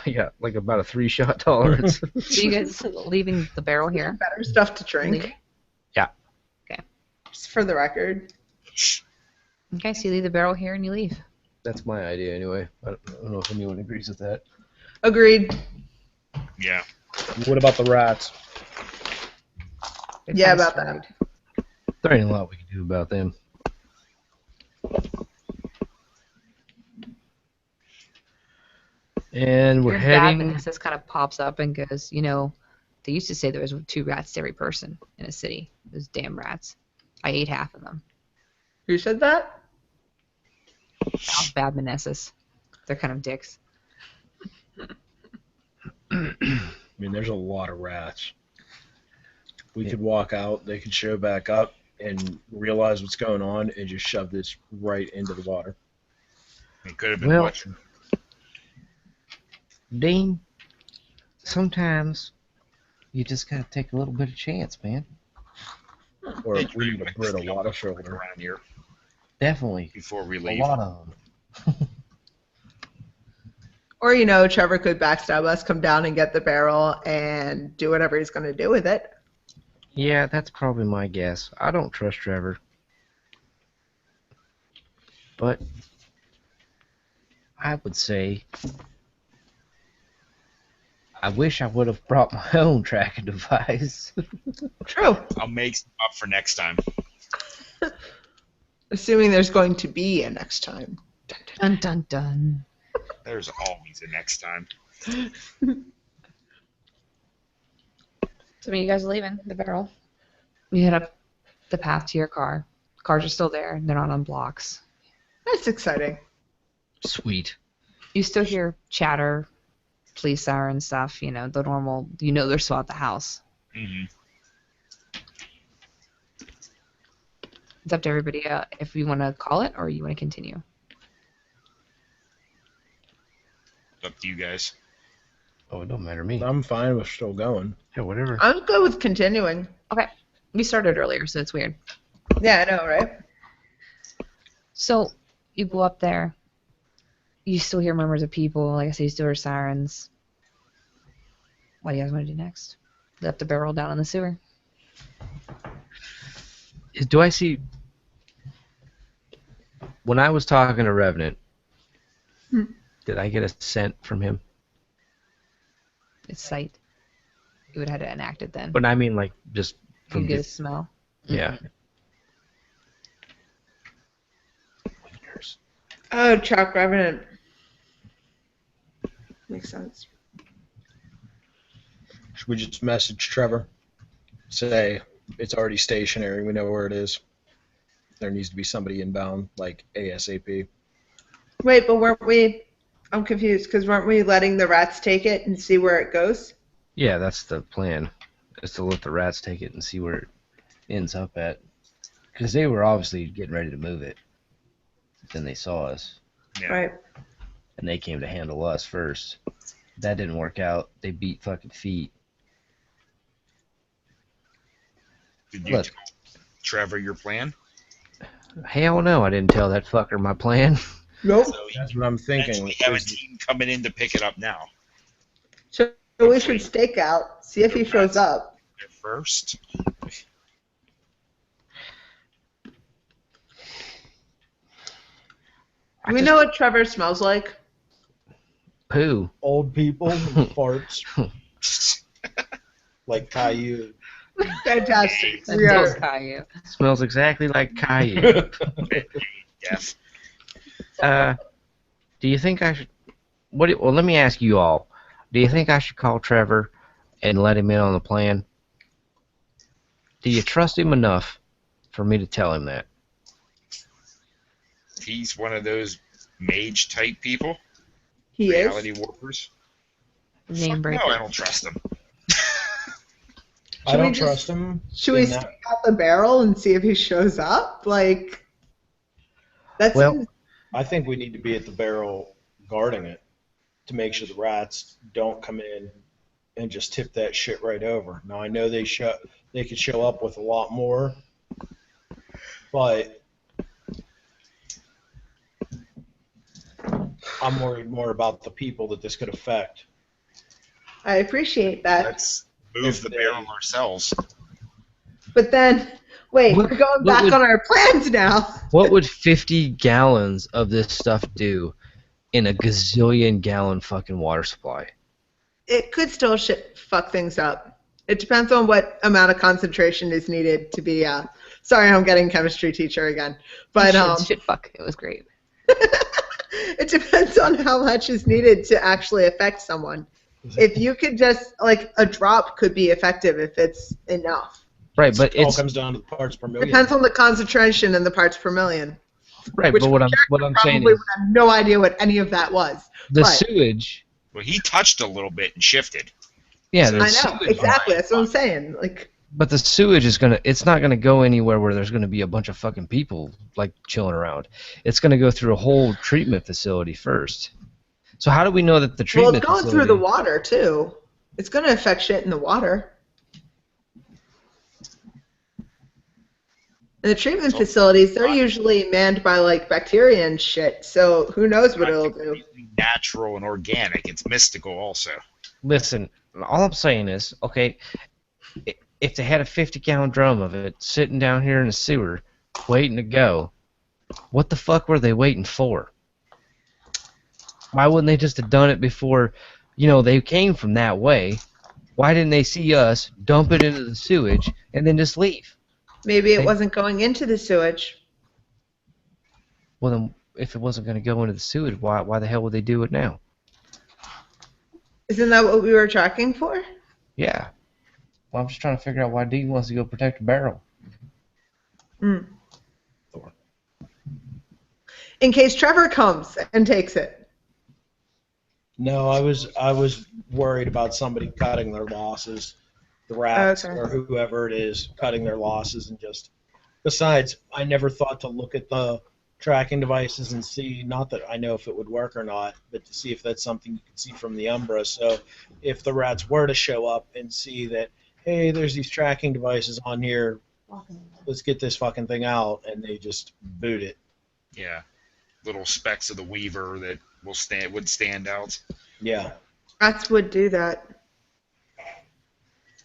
Yeah, like about a 3-shot tolerance. So you guys leaving the barrel here? Better stuff to drink. Leave? Yeah. Okay. Just for the record. Okay, so you leave the barrel here and you leave. That's my idea anyway. I don't know if anyone agrees with that. Agreed. Yeah. What about the rats? Yeah, about that. There ain't a lot we can do about them. And we're Your heading. bad nemesis kind of pops up and goes, you know, they used to say there was 2 rats to every person in a city. Those damn rats. I ate half of them. Who said that? That was bad Meneses. They're kind of dicks. I mean, there's a lot of rats. We could walk out, they could show back up, and realize what's going on, and just shove this right into the water. It could have been Well- much. Dean, sometimes you just gotta take a little bit of chance, man. Or They we need a mix Brita the water look shoulder. around here Definitely. before we A leave. lot of them. Or, Trevor could backstab us, come down and get the barrel, and do whatever he's going to do with it. Yeah, that's probably my guess. I don't trust Trevor. But I would say I wish I would have brought my own tracking device. True. I'll make some up for next time. Assuming there's going to be a next time. Dun dun dun. There's always a next time. So when you guys are leaving the barrel, you head up the path to your car. Cars are still there. They're not on blocks. That's exciting. Sweet. You still hear chatter, police siren stuff, the normal, they're still at the house. Hmm. It's up to everybody if you want to call it or you want to continue. Up to you guys. Oh, it don't matter to me. I'm fine with still going. Yeah, whatever. I'm good with continuing. Okay. We started earlier, so it's weird. Yeah, I know, right? So you go up there. You still hear murmurs of people. Like I said, you still hear sirens. What do you guys want to do next? Lift the barrel down in the sewer. Do I see... When I was talking to Revenant, did I get a scent from him? It's sight. You would have had to enact it then. But I mean, like, just You from... get a smell. Yeah. Oh, Chuck Revenant. Makes sense. Should we just message Trevor? Say it's already stationary. We know where it is. There needs to be somebody inbound, like ASAP. Wait, but weren't we... I'm confused, because weren't we letting the rats take it and see where it goes? Yeah, that's the plan. Is to let the rats take it and see where it ends up at. Because they were obviously getting ready to move it. Then they saw us. Yeah. Right. And they came to handle us first. That didn't work out. They beat fucking feet. Did you Look. tell Trevor your plan? Hell no, I didn't tell that fucker my plan. Nope. So That's what I'm thinking. we have a team coming in to pick it up now. So we should stake out, see if he shows up. At first. Do we know what Trevor smells like? Poo. Old people and farts. Like Caillou. Fantastic. That We does are. Caillou. Smells exactly like Caillou. Yes. Do you think I should... Well, let me ask you all. Do you think I should call Trevor and let him in on the plan? Do you trust him enough for me to tell him that? He's one of those mage type people. He Reality is. warpers. Name Fuck breaker. no, I don't trust him. I Should we don't just- trust him. Should we in that- stake out the barrel and see if he shows up? Like, that's Well- I think we need to be at the barrel guarding it to make sure the rats don't come in and just tip that shit right over. Now I know they could show up with a lot more, but I'm worried more about the people that this could affect. I appreciate that. Let's move the barrel ourselves. But then, wait, What- we're going what back would- on our plans now. What would 50 gallons of this stuff do in a gazillion gallon fucking water supply? It could still fuck things up. It depends on what amount of concentration is needed to be. Sorry, I'm getting chemistry teacher again. But Shit, fuck. It was great. it depends on how much is needed to actually affect someone. If you could just, like, a drop could be effective if it's enough. Right, but It all it's comes down to the parts per million. Depends on the concentration and the parts per million. right. which But what I'm saying Probably is would have no idea what any of that was. the but- sewage. Well, he touched a little bit and shifted. Yeah, I the know, sewage, exactly. That's what I'm saying. Like, but the sewage is it's not gonna go anywhere where there's gonna be a bunch of fucking people like chilling around. It's gonna go through a whole treatment facility first. So how do we know that the well, treatment it's going facility? through the water, too. It's going to affect shit in the water. And the treatment facilities, they're usually manned by, like, bacteria and shit, so who knows what it'll do. Natural and organic. It's mystical also. Listen, all I'm saying is, okay, if they had a 50-gallon drum of it sitting down here in the sewer, waiting to go, what the fuck were they waiting for? Why wouldn't they just have done it before, they came from that way? Why didn't they see us, dump it into the sewage, and then just leave? Maybe it wasn't going into the sewage. Well, then, if it wasn't going to go into the sewage, why the hell would they do it now? Isn't that what we were tracking for? Yeah. Well, I'm just trying to figure out why Dean wants to go protect the barrel. In case Trevor comes and takes it. No, I was worried about somebody cutting their losses, the rats Okay. or whoever it is cutting their losses and just Besides, I never thought to look at the tracking devices and see, not that I know if it would work or not, but to see if that's something you can see from the Umbra. So if the rats were to show up and see that, hey, there's these tracking devices on here, let's get this fucking thing out, and they just boot it. Yeah. Little specks of the Weaver that would stand out. Yeah, Rats would do that.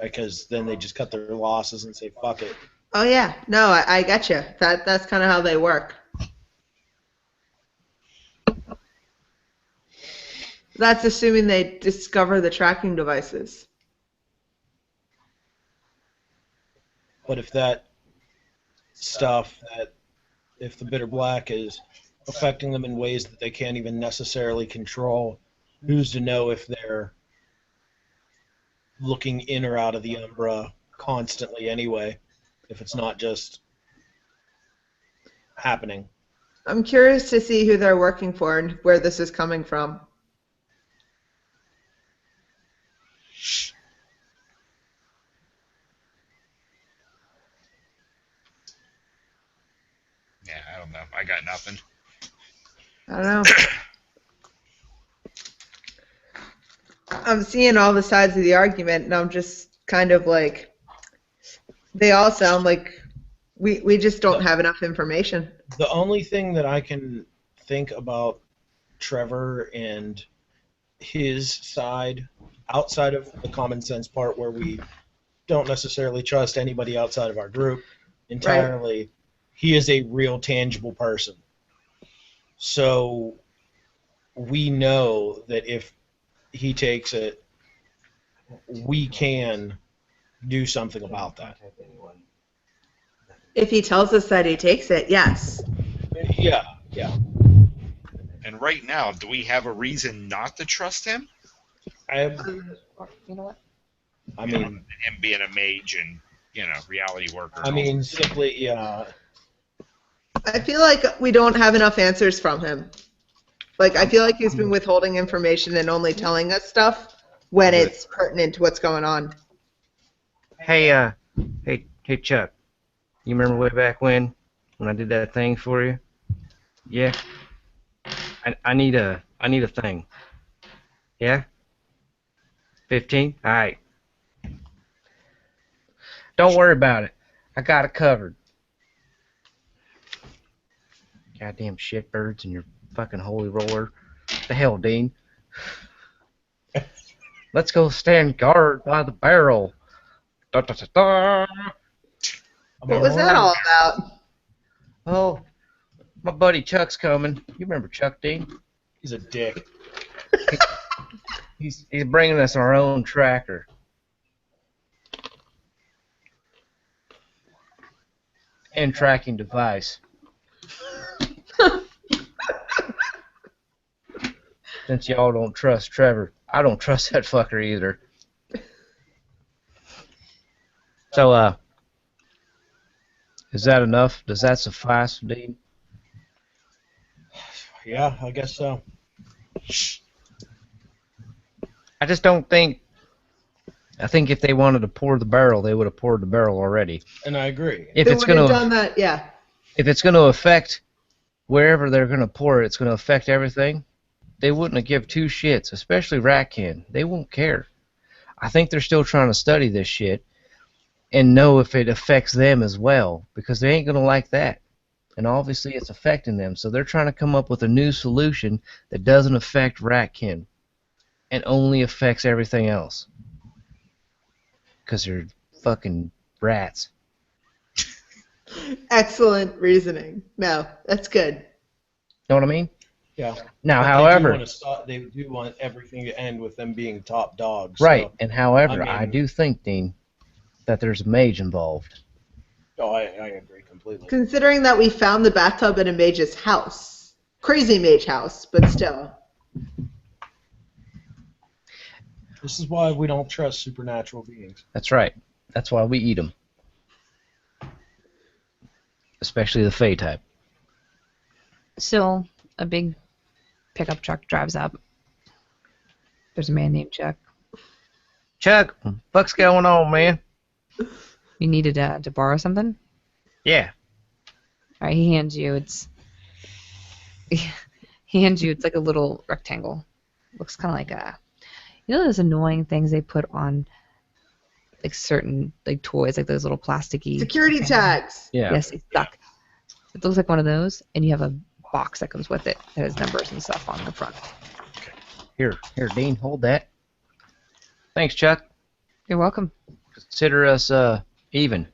because then they just cut their losses and say, fuck it. Oh yeah, no, I get you. That's kind of how they work. That's assuming they discover the tracking devices. But if that stuff, if the bitter black is affecting them in ways that they can't even necessarily control, who's to know if they're looking in or out of the Umbra constantly anyway, if it's not just happening. I'm curious to see who they're working for and where this is coming from. Yeah, I don't know. I got nothing. I don't know. I'm seeing all the sides of the argument, and I'm just kind of like, they all sound like we just don't have enough information. The only thing that I can think about Trevor and his side, outside of the common sense part where we don't necessarily trust anybody outside of our group entirely, he is a real tangible person. So we know that if he takes it, we can do something about that. If he tells us that he takes it, yes. Yeah. And right now, do we have a reason not to trust him? You know what? I You know, mean, him being a mage and, reality worker. I mean, simply, yeah. I feel like we don't have enough answers from him. Like, I feel like he's been withholding information and only telling us stuff when it's pertinent to what's going on. Hey, hey, Chuck. You remember way back when I did that thing for you? Yeah. I need a thing. Yeah. 15. All right. Don't worry about it. I got it covered. Goddamn shitbirds and your fucking holy roller. The hell, Dean? Let's go stand guard by the barrel. Da, da, da, da. What was that all about? Oh, my buddy Chuck's coming. You remember Chuck, Dean? He's a dick. He's bringing us our own tracker. And tracking device. Since y'all don't trust Trevor, I don't trust that fucker either. So, is that enough? Does that suffice, Dean? Yeah, I guess so. I just don't think. I think if they wanted to pour the barrel, they would have poured the barrel already. And I agree. If They it's would have gonna, done that, yeah. if it's gonna affect wherever they're gonna pour it, it's gonna affect everything. They wouldn't have give two shits, especially Ratkin. They won't care. I think they're still trying to study this shit and know if it affects them as well, because they ain't gonna like that. And obviously it's affecting them, so they're trying to come up with a new solution that doesn't affect Ratkin and only affects everything else. Because they're fucking rats. Excellent reasoning. No, that's good. Know what I mean? Yeah. Now, But however, they do want everything to end with them being top dogs. right, So, and however, I I mean- do think, Dean, that there's a mage involved. I agree completely. Considering that we found the bathtub in a mage's house. Crazy mage house, but still. This is why we don't trust supernatural beings. That's right. That's why we eat them. Especially the Fey type. So a big pickup truck drives up. There's a man named Chuck. Chuck, what the fuck's going on, man? You needed to borrow something? Yeah. All right, he hands you. He hands you. It's like a little rectangle. Looks kind of like those annoying things they put on like certain like toys, like those little plasticky Security tags. Yeah. Yes, it's stuck. It looks like one of those, and you have a box that comes with it that has numbers and stuff on the front. Here, Dean, hold that. Thanks, Chuck. You're welcome. Consider us even.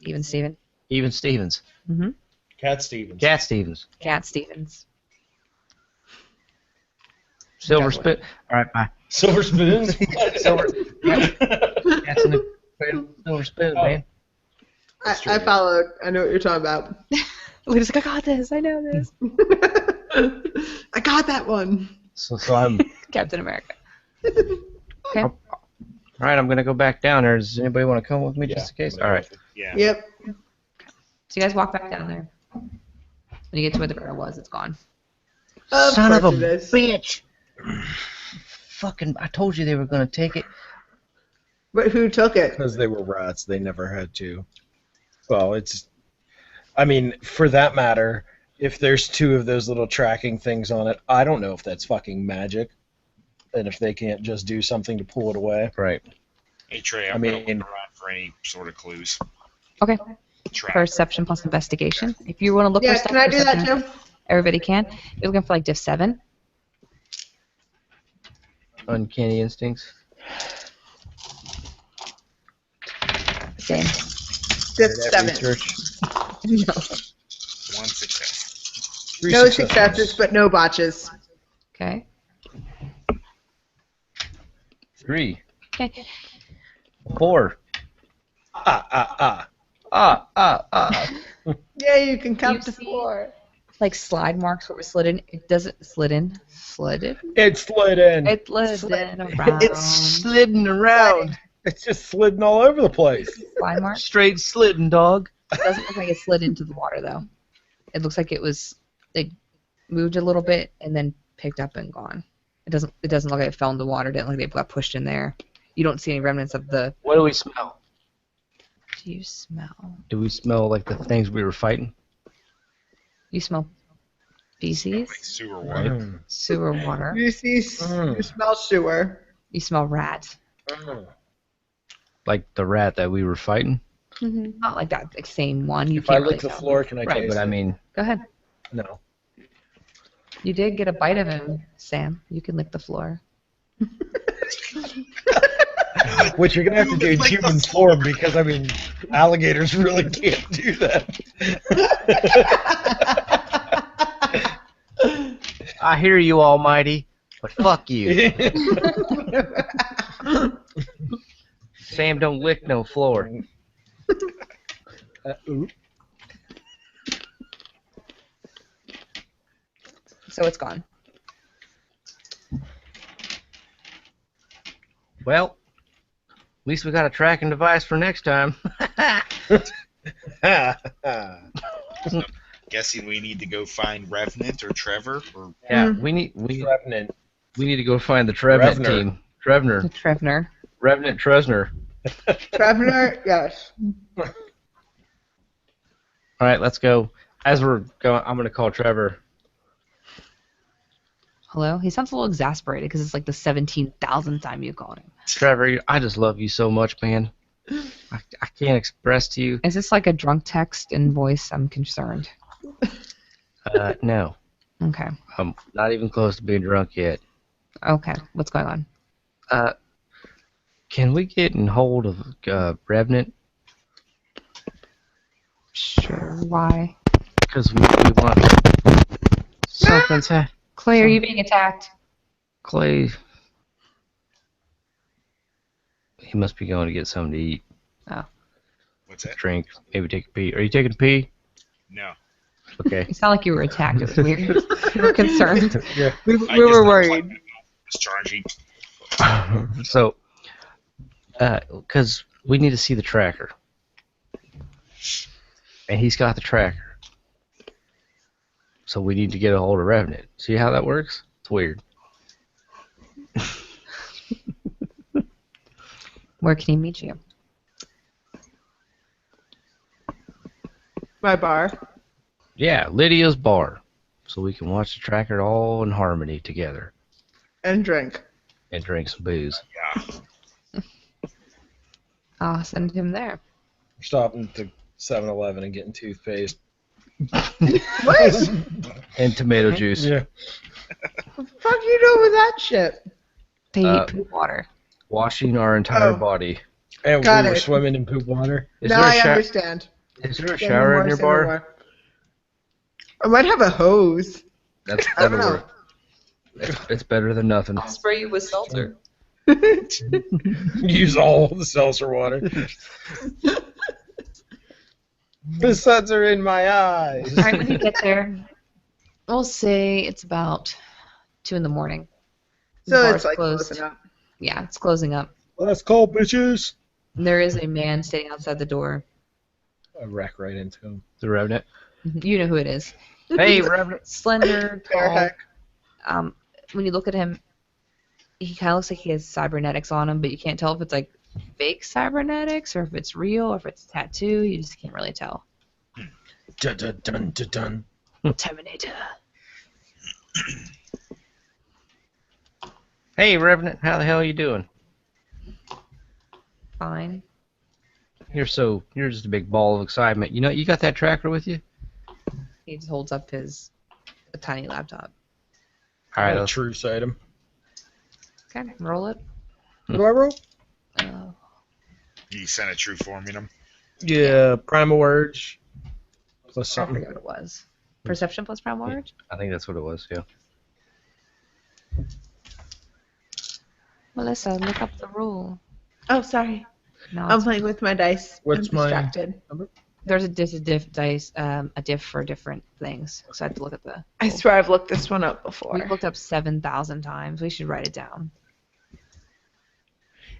Even Steven. Even Stevens. Mm-hmm. Cat Stevens. Cat Stevens. Cat Stevens. Silver Exactly. spoon. All right, bye. Silver spoons. Silver. That's in the silver spoon, man. I followed. I know what you're talking about. Luda's like, I got this. I know this. I got that one. So I'm. Captain America. Okay. All right, I'm gonna go back down there. Does anybody want to come with me just in case? All right. Yeah. Yep. So you guys walk back down there. When you get to where the barrel was, it's gone. Son of a course it is. bitch! Fucking! I told you they were gonna take it. But who took it? Because they were rats, they never had to. Well, I mean, for that matter, if there's two of those little tracking things on it, I don't know if that's fucking magic. And if they can't just do something to pull it away. Right. Hey Trey, I I'm mean- gonna look around for any sort of clues. Okay. Track. Perception plus investigation. If you want to look for Yeah, stuff, can I do that perception, too? everybody can. You're looking for like diff 7. Uncanny instincts. Same. That's That 7. research. No. One success. Three No successes. successes, but no botches. Okay. 3, Okay. 4. Ah. Yeah, you can count You to see- 4. Like slide marks where it slid in. It doesn't slid in. Slid It slid in. It slid in around. It's slidden around. It's just slidden all over the place. Slide marks. Straight slidden, dog. It doesn't look like it slid into the water though. It looks like it was they moved a little bit and then picked up and gone. It doesn't look like it fell in the water. It didn't look like it got pushed in there. You don't see any remnants of the. What do we smell? Do you smell? Do we smell like the things we were fighting? You smell feces, Like sewer water. Mm. sewer water. You see, you smell sewer. You smell rat. Like the rat that we were fighting? Not like that, like same one. You If I can't lick really the tell. floor, can I Right, taste but I it? mean, Go ahead. No. You did get a bite of him, Sam. You can lick the floor. Which you're gonna have to do in human form because I mean, alligators really can't do that. I hear you, Almighty, but fuck you. Sam don't lick no floor. Oop. So it's gone. Well, at least we got a tracking device for next time. Guessing we need to go find Revenant or Trevor or Yeah, we need Revenant. to go find the Trevenant Trevner. team. Trevner. Trevner. Revenant Tresner. Trevor, yes. All right, let's go. As we're going, I'm going to call Trevor. Hello? He sounds a little exasperated because it's like the 17,000th time you called him. Trevor, I just love you so much, man. I can't express to you. Is this like a drunk text and voice? I'm concerned. No, Okay. I'm not even close to being drunk yet. Okay. What's going on? Can we get in hold of Revenant? Sure. Why? Because we want something's Clay, are you being attacked? Clay. He must be going to get something to eat, what's that? drink, maybe take a pee. Are you taking a pee? No. Okay. You sound like you were attacked. It was weird. You were concerned. Yeah. We I were just don't worried. like discharging. So, because we need to see the tracker. And he's got the tracker. So we need to get a hold of Revenant. See how that works? It's weird. Where can he meet you? My bar. Yeah, Lydia's bar. So we can watch the tracker all in harmony together And drink. and drink some booze. Yeah. I'll send him there. We're stopping to 7-Eleven and getting toothpaste. What? And tomato juice. Yeah. The fuck you doing with that shit? They Uh, eat poop water. Washing our entire Oh. body. And Got we were it. swimming in poop water. Is Now there I a understand. Is there a Send me shower more, in your send me bar? more. I might have a hose. That's I don't better. know. It's better than nothing. I'll spray you with seltzer. Use all the seltzer water. The suds are in my eyes. All right, when you get there, we'll say it's about 2 in the morning. The So bar's it's like closed. closing up. Yeah, it's closing up. Let's call bitches. There is a man standing outside the door. I wreck right into him. The Revenant. You know who it is. Hey, Revenant. Slender, Fair tall. heck. When you look at him, he kind of looks like he has cybernetics on him, but you can't tell if it's like fake cybernetics or if it's real or if it's a tattoo. You just can't really tell. Dun, dun, dun, dun, dun. Terminator. Hey, Revenant. How the hell are you doing? Fine. You're just a big ball of excitement. You know, you got that tracker with you? He just holds up a tiny laptop. All right, A let's true item. Okay, roll it. What do I roll? You sent a true form in them. Yeah, primal urge. Plus I something. forget what it was. Perception plus primal urge? I think that's what it was, yeah. Melissa, look up the rule. Oh, sorry. No, I'm it's, playing with my dice. What's I'm my- distracted. there's a diff dice, a diff for different things. So I have to look at the. I swear I've looked this one up before. We've looked up 7,000 times. We should write it down.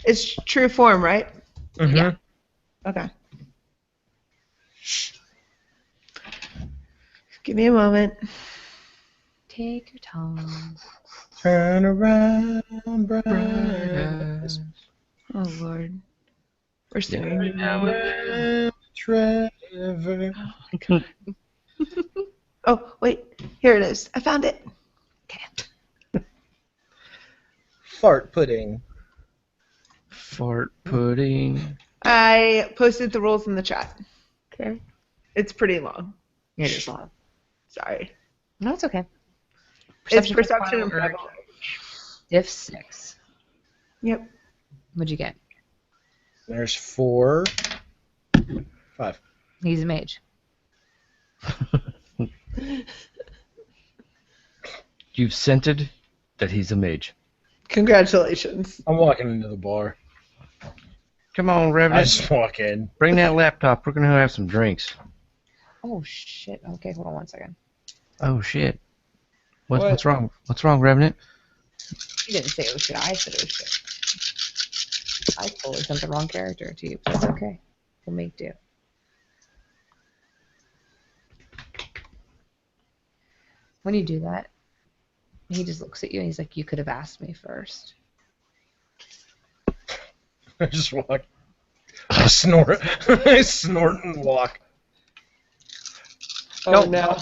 It's true form, right? Mhm. Yeah. Okay. Give me a moment. Take your time. Turn around, bright. Oh, Lord. We're staring. Trevor. Oh, wait. Here it is. I found it. Fart pudding. Fart pudding. I posted the rules in the chat. Okay. It's pretty long. It is long. Sorry. No, it's okay. It's plus perception and primal urge. primal. Diff 6. Yep. What'd you get? There's 4. 5. He's a mage. You've scented that he's a mage. Congratulations. I'm walking into the bar. Come on, I Revenant. just walk in. Bring that laptop. We're going to have some drinks. Oh, shit. Okay, hold on one second. Oh, shit. What? What's wrong? What's wrong, Revenant? You didn't say it was shit. I said it was shit. I totally sent the wrong character to you, but that's okay. We'll make do. When you do that, he just looks at you and he's like, you could have asked me first. I just walk. I snort. I snort and walk. Oh, no.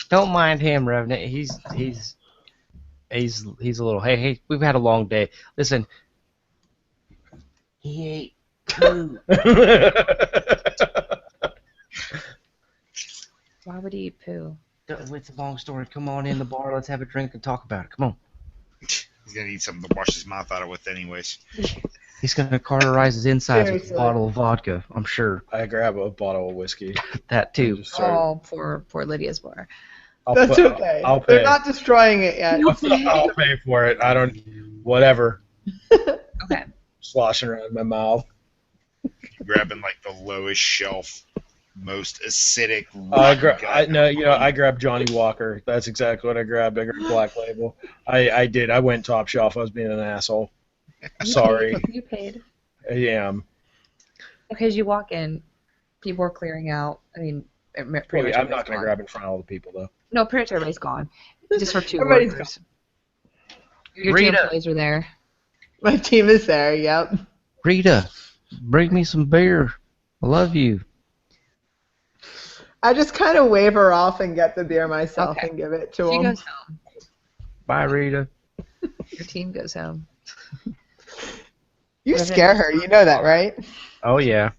Don't mind him, Revenant. He's a little. Hey, we've had a long day. Listen. He ate poo. Why would he eat poo? It's a long story. Come on in the bar. Let's have a drink and talk about it. Come on. He's gonna need something to wash his mouth out of with, anyways. He's gonna cauterize his insides with a Seriously. bottle of vodka. I'm sure. I grab a bottle of whiskey. That too. Just start- Oh, poor Lydia's bar. That's okay. I'll pay. They're not destroying it yet. I'll pay for it. I don't. Whatever. Okay. Sloshing around my mouth. Grabbing like the lowest shelf, most acidic. I rotten grabbed Johnny Walker. That's exactly what I grabbed. I grabbed Black Label. I did. I went top shelf. I was being an asshole. Sorry. You paid. I am. Okay, as you walk in, people are clearing out. I mean, pretty much I'm not everybody's going to gone. grab in front of all the people, though. No, pretty much everybody's gone. Just for 2 Everybody's workers. Your 2 Rita. employees are there. My team is there, yep. Rita, bring me some beer. I love you. I just kind of wave her off and get the beer myself Okay. and give it to She him. goes home. Bye, Rita. Your team goes home. You scare her, you know that, right? Oh yeah,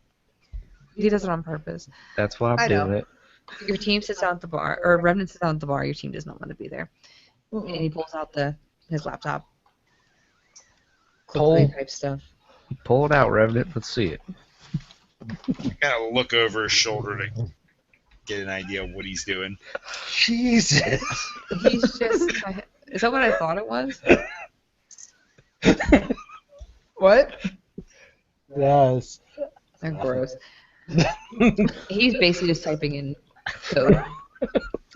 He does it on purpose. that's why I I'm know. doing it. Your team sits down at the bar, or Revenant sits down at the bar. Your team does not want to be there. And he pulls out his laptop. Quickly Pull, type stuff. pull it out, Revenant. Let's see it. Kind of look over his shoulder to get an idea of what he's doing. Jesus. He's just. Is that what I thought it was? What? Yes. They're gross. He's basically just typing in code.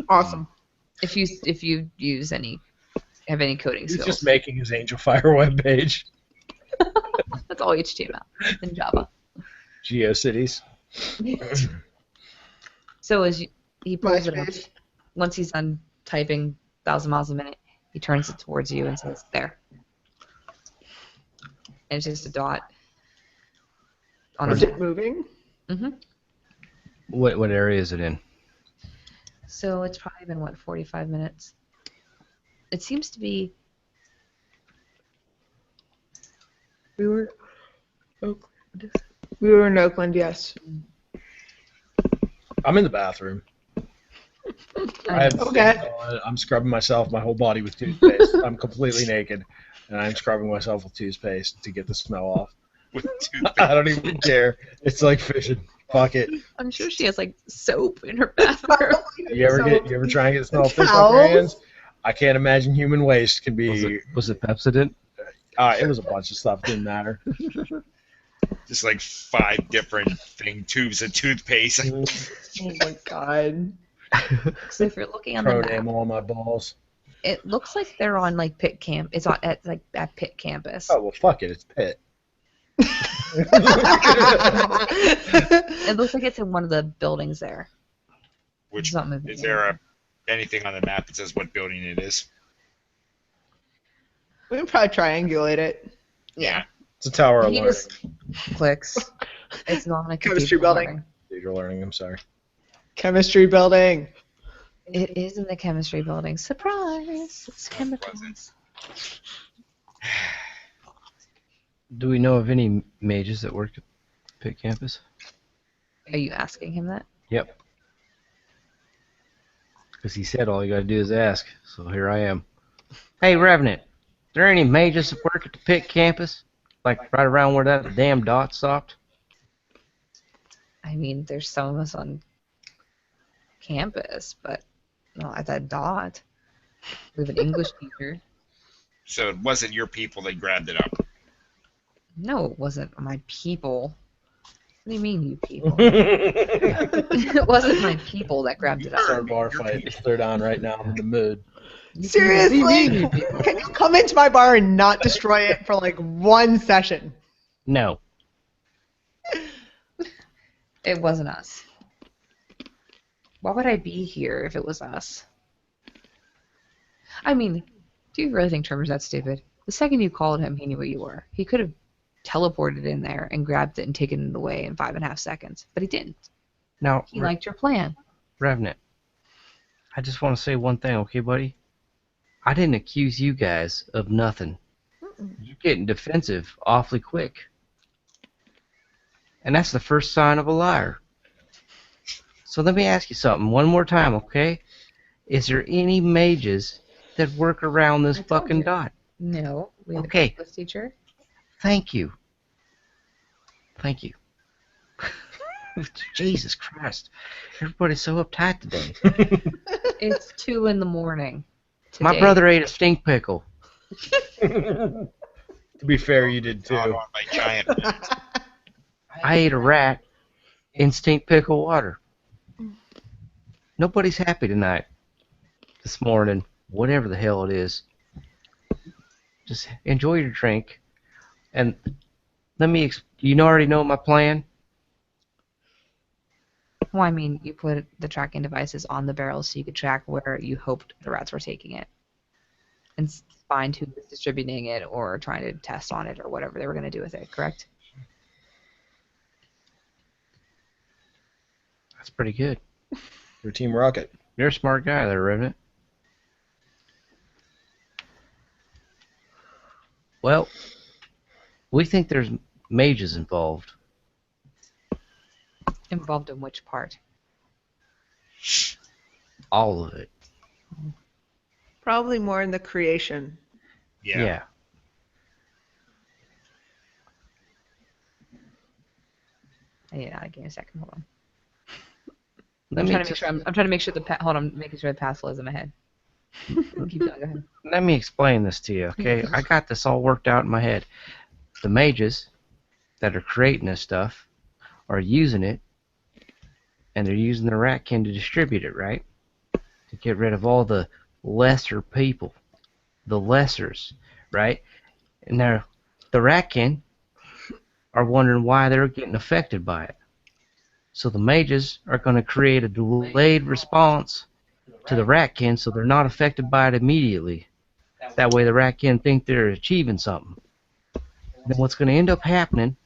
Awesome. If you have any coding He's skills, just making his Angel Fire webpage. that's all HTML in Java. GeoCities. So he pulls it up. MySpace. Once he's done typing 1,000 miles a minute, he turns it towards you and says, "There." And it's just a dot on Is a it moving? Mm-hmm. What area is it in? So it's probably been 45 minutes. It seems to be. We were in Oakland, yes. I'm in the bathroom. I have Okay. things on. I'm scrubbing myself, my whole body with toothpaste. I'm completely naked, and I'm scrubbing myself with toothpaste to get the smell off. With toothpaste. I don't even care. It's like fishing. Fuck it. I'm sure she has like soap in her bathroom. You ever try and get the smell of fish off your Towels? hands? I can't imagine human waste can be. Was it Pepsodent? It was a bunch of stuff. Didn't matter. Just like 5 different tubes of toothpaste. Oh my god. So if you're looking on the Pro map, name on my balls. it looks like they're on like Pitt camp. It's at Pitt campus. Oh well, fuck it. It's Pitt. It looks like it's in one of the buildings there. Which It's not moving. is there anything on the map that says what building it is? We can probably triangulate it. Yeah. It's a tower of He learning. just clicks. It's not a Chemistry cathedral building. learning. Cathedral learning. I'm sorry. Chemistry building. It is in the chemistry building. Surprise! It's chemicals. Do we know of any mages that work at Pitt campus? Are you asking him that? Yep. Because he said all you gotta do is ask, so here I am. Hey, Revenant, there any mages that work at the Pitt campus? Like right around where that damn dot stopped? I mean, there's some of us on campus, but not at that dot. We have an English teacher. So it wasn't your people that grabbed it up. No, it wasn't my people. What do you mean, you people? It wasn't my people that grabbed it It's up. our bar fight. It's third on right now. I'm in the mood. Seriously? Can you come into my bar and not destroy it for like one session? No. It wasn't us. Why would I be here if it was us? I mean, do you really think Trevor's that stupid? The second you called him, he knew where you were. He could have teleported in there and grabbed it and taken it away in 5.5 seconds, but he didn't. Now, He liked your plan. Revenant, I just want to say one thing, okay, buddy? I didn't accuse you guys of nothing. You're getting defensive awfully quick. And that's the first sign of a liar. So let me ask you something one more time, okay? Is there any mages that work around this I told fucking you. dot? No, we have Okay. a English teacher. Thank you. Thank you. Jesus Christ. Everybody's so uptight today. It's 2 in the morning. My today. brother ate a stink pickle. To be fair, you did Gnawed too. on by giant rats. I ate a rat in stink pickle water. Nobody's happy tonight. This morning. Whatever the hell it is. Just enjoy your drink. And you already know my plan? Well, I mean, you put the tracking devices on the barrels so you could track where you hoped the rats were taking it. And find who was distributing it or trying to test on it or whatever they were going to do with it, correct? That's pretty good. You're Team Rocket. You're a smart guy there, Revenant. Well, we think there's mages involved. Involved in which part? All of it. Probably more in the creation. Yeah. Yeah, give me a second. Hold on. Let I'm me trying to make sure. I'm trying to make sure hold on, making sure the password is in my head. Keep going. Go ahead. Let me explain this to you, okay? I got this all worked out in my head. The mages that are creating this stuff are using it, and they're using the ratkin to distribute it, right? To get rid of all the lesser people, the lessers, right? And now the ratkin are wondering why they're getting affected by it. So the mages are going to create a delayed response to the ratkin so they're not affected by it immediately. That way the ratkin think they're achieving something. Then what's going to end up happening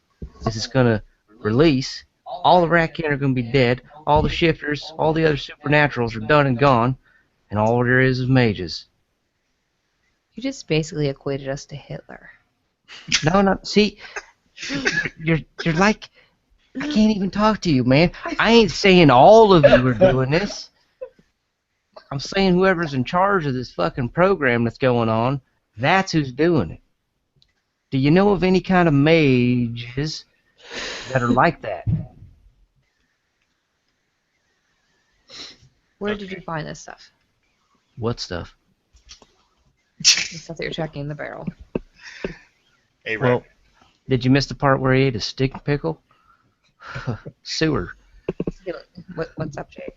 is it's going to release. All the ratkin are going to be dead. All the shifters, all the other supernaturals are done and gone. And all there is mages. You just basically equated us to Hitler. No. See, you're like, I can't even talk to you, man. I ain't saying all of you are doing this. I'm saying whoever's in charge of this fucking program that's going on, that's who's doing it. Do you know of any kind of mages that are like that? Where did you find this stuff? What stuff? The stuff that you're checking in the barrel. Hey, Well, Rev, did you miss the part where he ate a stick pickle? Sewer. What's up, Jake?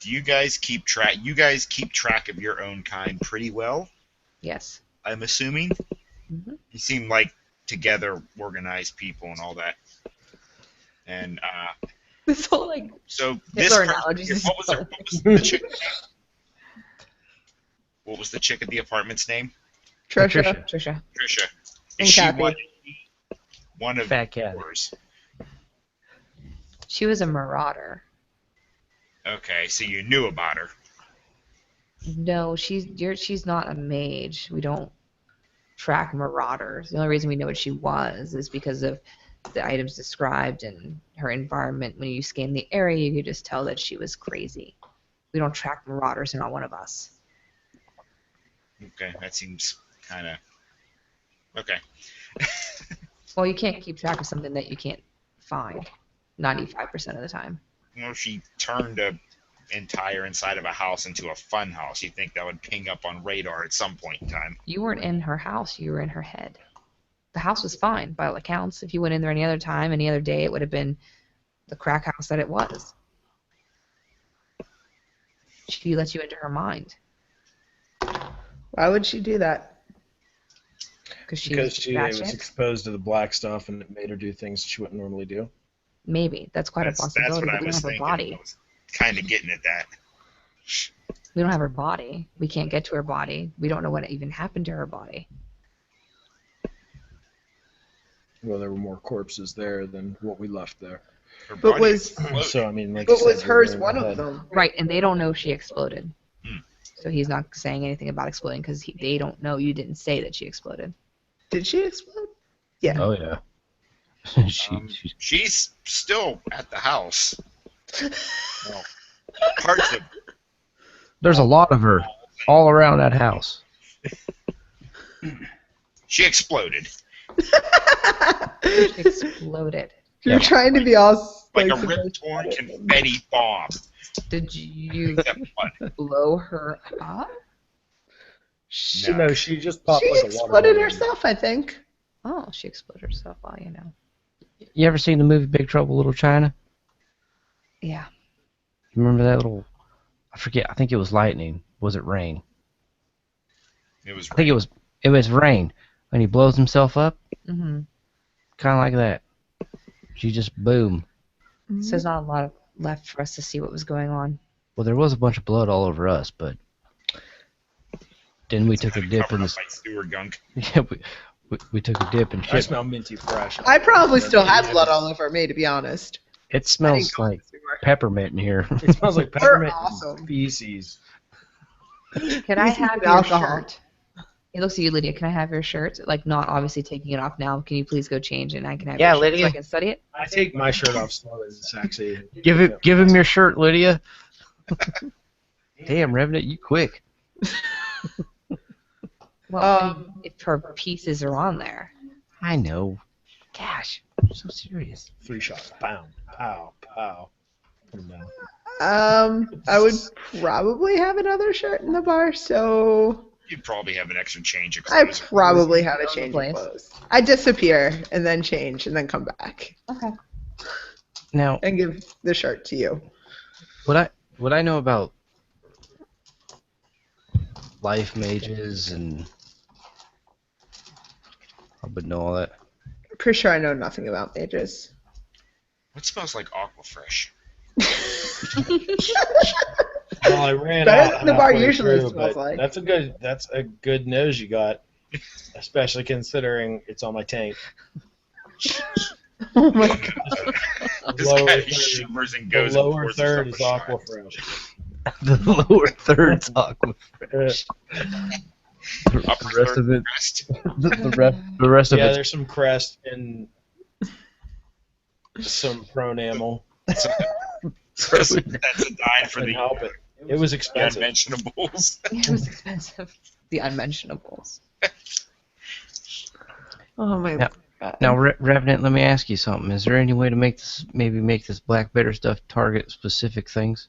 do you guys keep track? You guys keep track of your own kind pretty well, Yes. I'm assuming. Mhm. You seem like together, organized people and all that. And This whole like so this Hitler person, analogies is what was fun. the chick? What was the chick at the apartment's name? Trisha. Trisha. Trisha. And Is she Kathy. one of Fat Kathy. yours? She was a marauder. Okay, so you knew about her. No, she's not a mage. We don't track marauders. The only reason we know what she was is because of the items described and her environment. When you scan the area, you could just tell that she was crazy. We don't track marauders. They're not one of us. Okay, that seems kind of okay. Well, you can't keep track of something that you can't find 95% of the time. Well, if she turned a entire inside of a house into a fun house, you'd think that would ping up on radar at some point in time. You weren't in her house. You were in her head. The house was fine by all accounts. If you went in there any other time, any other day, it would have been the crack house that it was. She let you into her mind. Why would she do that? Because she Because was she batshit? was exposed to the black stuff and it made her do things she wouldn't normally do. Maybe. That's quite a That's possibility. what But I we don't was have her thinking. body. I was kind of getting at that. We don't have her body. We can't get to her body. We don't know what even happened to her body. Well, there were more corpses there than what we left there. Her But body was- exploded. So, I mean, like But you was said, we were hers in one the of head. them? Right, and they don't know she exploded. Hmm. So he's not saying anything about exploding because they don't know. You didn't say that she exploded. Did she explode? Yeah. Oh yeah. she's She's still at the house. Well, parts of There's a lot of her all around that house. she exploded She exploded. You're trying to be all like a supposed rip torn confetti bomb. Did you Except what? blow her up? She, No. no, she just popped She like a exploded water balloon. herself, I think. Oh, she exploded herself. Well, you know. You ever seen the movie Big Trouble in Little China? Yeah. Remember that little? I forget. I think it was lightning. Was it rain? It was I think it was. It was rain when he blows himself up. Mm-hmm. Kind of like that. She just boom. So there's not a lot left for us to see what was going on. Well, there was a bunch of blood all over us, but then we took a dip covered in up the. by sewer gunk. Yeah, we took a dip and I shit. smell minty fresh. I probably still have blood all over me, to be honest. It smells like peppermint in here. It smells like We're peppermint awesome. and feces. Could I have your alcohol. shirt? He looks at you, Lydia. Can I have your shirt? Like, not obviously taking it off now. Can you please go change it and I can have Yeah, your shirt so Lydia. I can study it? I take my shirt off slowly and sexy. Give him your shirt, Lydia. Damn, Revenant, you quick. Well, I mean, if her pieces are on there. I know. Gosh, I'm so serious. 3 shots. Pow, pow, pow. Put 'em down. I would probably have another shirt in the bar, so You'd probably have an extra change of I clothes. probably have a change of Place. clothes. I disappear and then change and then come back Okay. Now, and give the shirt to you. what I know about life mages and I would know all that. Pretty sure I know nothing about mages. What smells like Aquafresh? Well, I ran Better out than the bar halfway usually through, smells but like. that's a good nose you got, especially considering it's on my tank. Oh my god. This Lower guy third- shivers and The goes and lower pours third is himself a shot. Aquafresh. The lower third's aqua. Uh, Upper The rest third of it, crest. the rest of yeah, it. there's some crest and some pronamel. That's a dime for Couldn't the help it. It was expensive. unmentionables. It was expensive. The unmentionables. Oh my Now- god. Now, Revenant, let me ask you something. Is there any way to make this black bitter stuff target specific things?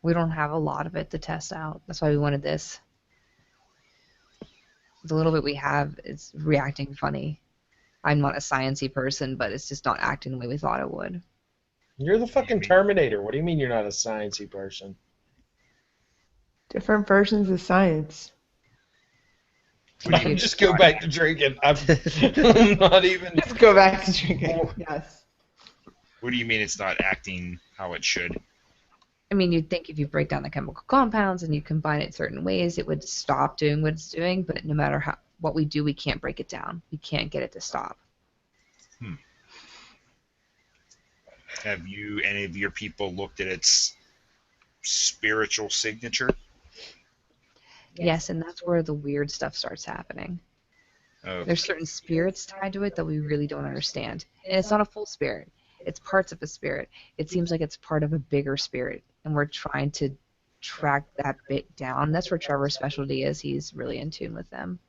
We don't have a lot of it to test out. That's why we wanted this. The little bit we have is reacting funny. I'm not a sciencey person, but it's just not acting the way we thought it would. You're the fucking Terminator. What do you mean you're not a sciencey person? Different versions of science. What do you Just go back to drinking. I'm not even. Let's go back to drinking. Yes. What do you mean it's not acting how it should? I mean, you'd think if you break down the chemical compounds and you combine it certain ways, it would stop doing what it's doing. But no matter what we do, we can't break it down. We can't get it to stop. Have you, any of your people, looked at its spiritual signature? Yes, and that's where the weird stuff starts happening. Oh, There's certain spirits tied to it that we really don't understand. And it's not a full spirit. It's parts of a spirit. It seems like it's part of a bigger spirit, and we're trying to track that bit down. That's where Trevor's specialty is. He's really in tune with them.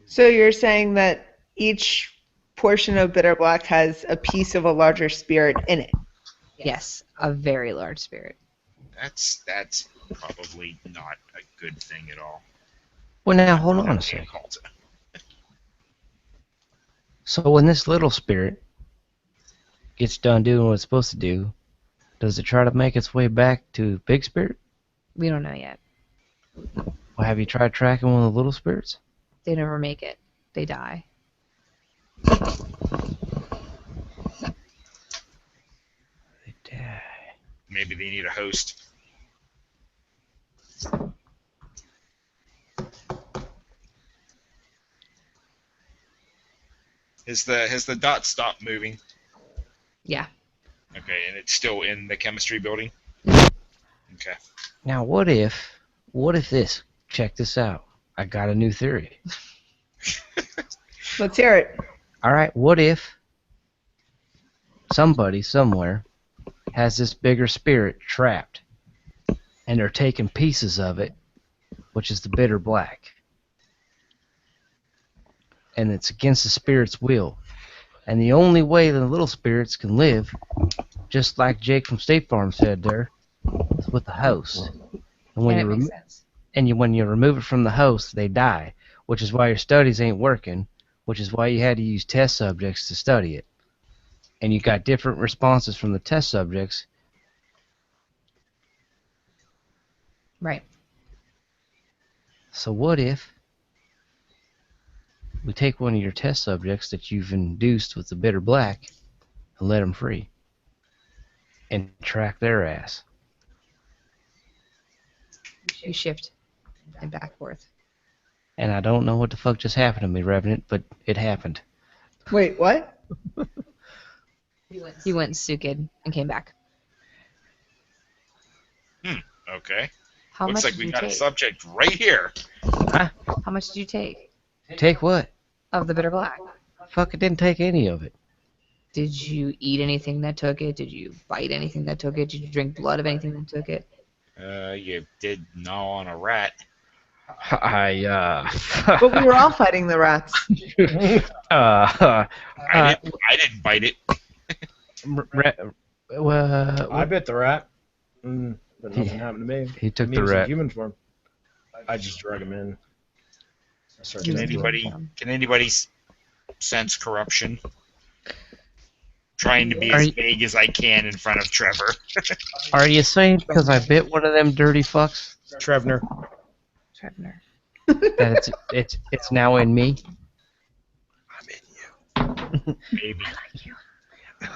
So you're saying that each portion of Bitter Black has a piece of a larger spirit in it. Yes, a very large spirit. that's probably not a good thing at all. Well, now hold on a second. So when this little spirit gets done doing what it's supposed to do, does it try to make its way back to big spirit? We don't know yet. Well, have you tried tracking one of the little spirits? They never make it. They die. They die. Maybe they need a host. Has the dot stopped moving? Yeah. Okay, and it's still in the chemistry building? Okay. Now, what if this? Check this out. I got a new theory. Let's hear it. All right, what if somebody somewhere has this bigger spirit trapped, and they're taking pieces of it, which is the bitter black, and it's against the spirit's will, and the only way the little spirits can live, just like Jake from State Farm said there, is with the host. And when And it you makes sense. when you remove it from the host, they die, which is why your studies ain't working, which is why you had to use test subjects to study it. And you got different responses from the test subjects. Right. So what if we take one of your test subjects that you've induced with the bitter black and let them free and track their ass? You shift and back forth. And I don't know what the fuck just happened to me, Revenant, but it happened. Wait, what? He went Sukid and came back. Okay. How Looks much like did we you got a take? subject right here. How much did you take Take what? of the bitter black? Fuck, I didn't take any of it. Did you eat anything that took it? Did you bite anything that took it? Did you drink blood of anything that took it? You did gnaw on a rat. But we were all fighting the rats. uh, I didn't bite it. I bit the rat, but nothing happened to me. He took And the was in rat. human form. I just drug him in. I started He Can was talking to him. anybody sense corruption? Trying to be Are as you- vague as I can in front of Trevor. Are you saying because I bit one of them dirty fucks Trevner. Trevner. that it's now in me? I'm in you. Maybe. I like you. I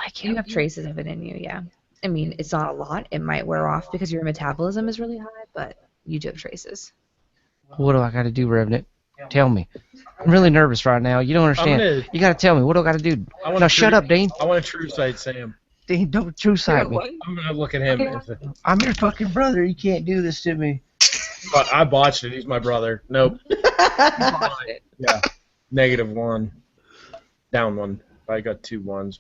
like you. You have traces of it in you, yeah. I mean, it's not a lot. It might wear off because your metabolism is really high, but you do have traces. What do I got to do, Revenant? Tell me. I'm really nervous right now. You don't understand. gonna- You got to tell me. What do I got to do? I want Now a shut true- up, Dean. I want a true sight Sam. Dean, don't true sight me. I'm gonna look at him. Okay. I'm your fucking brother. You can't do this to me. But I botched it. He's my brother. Nope. It. Yeah. -1. Down 1. I got 2 ones.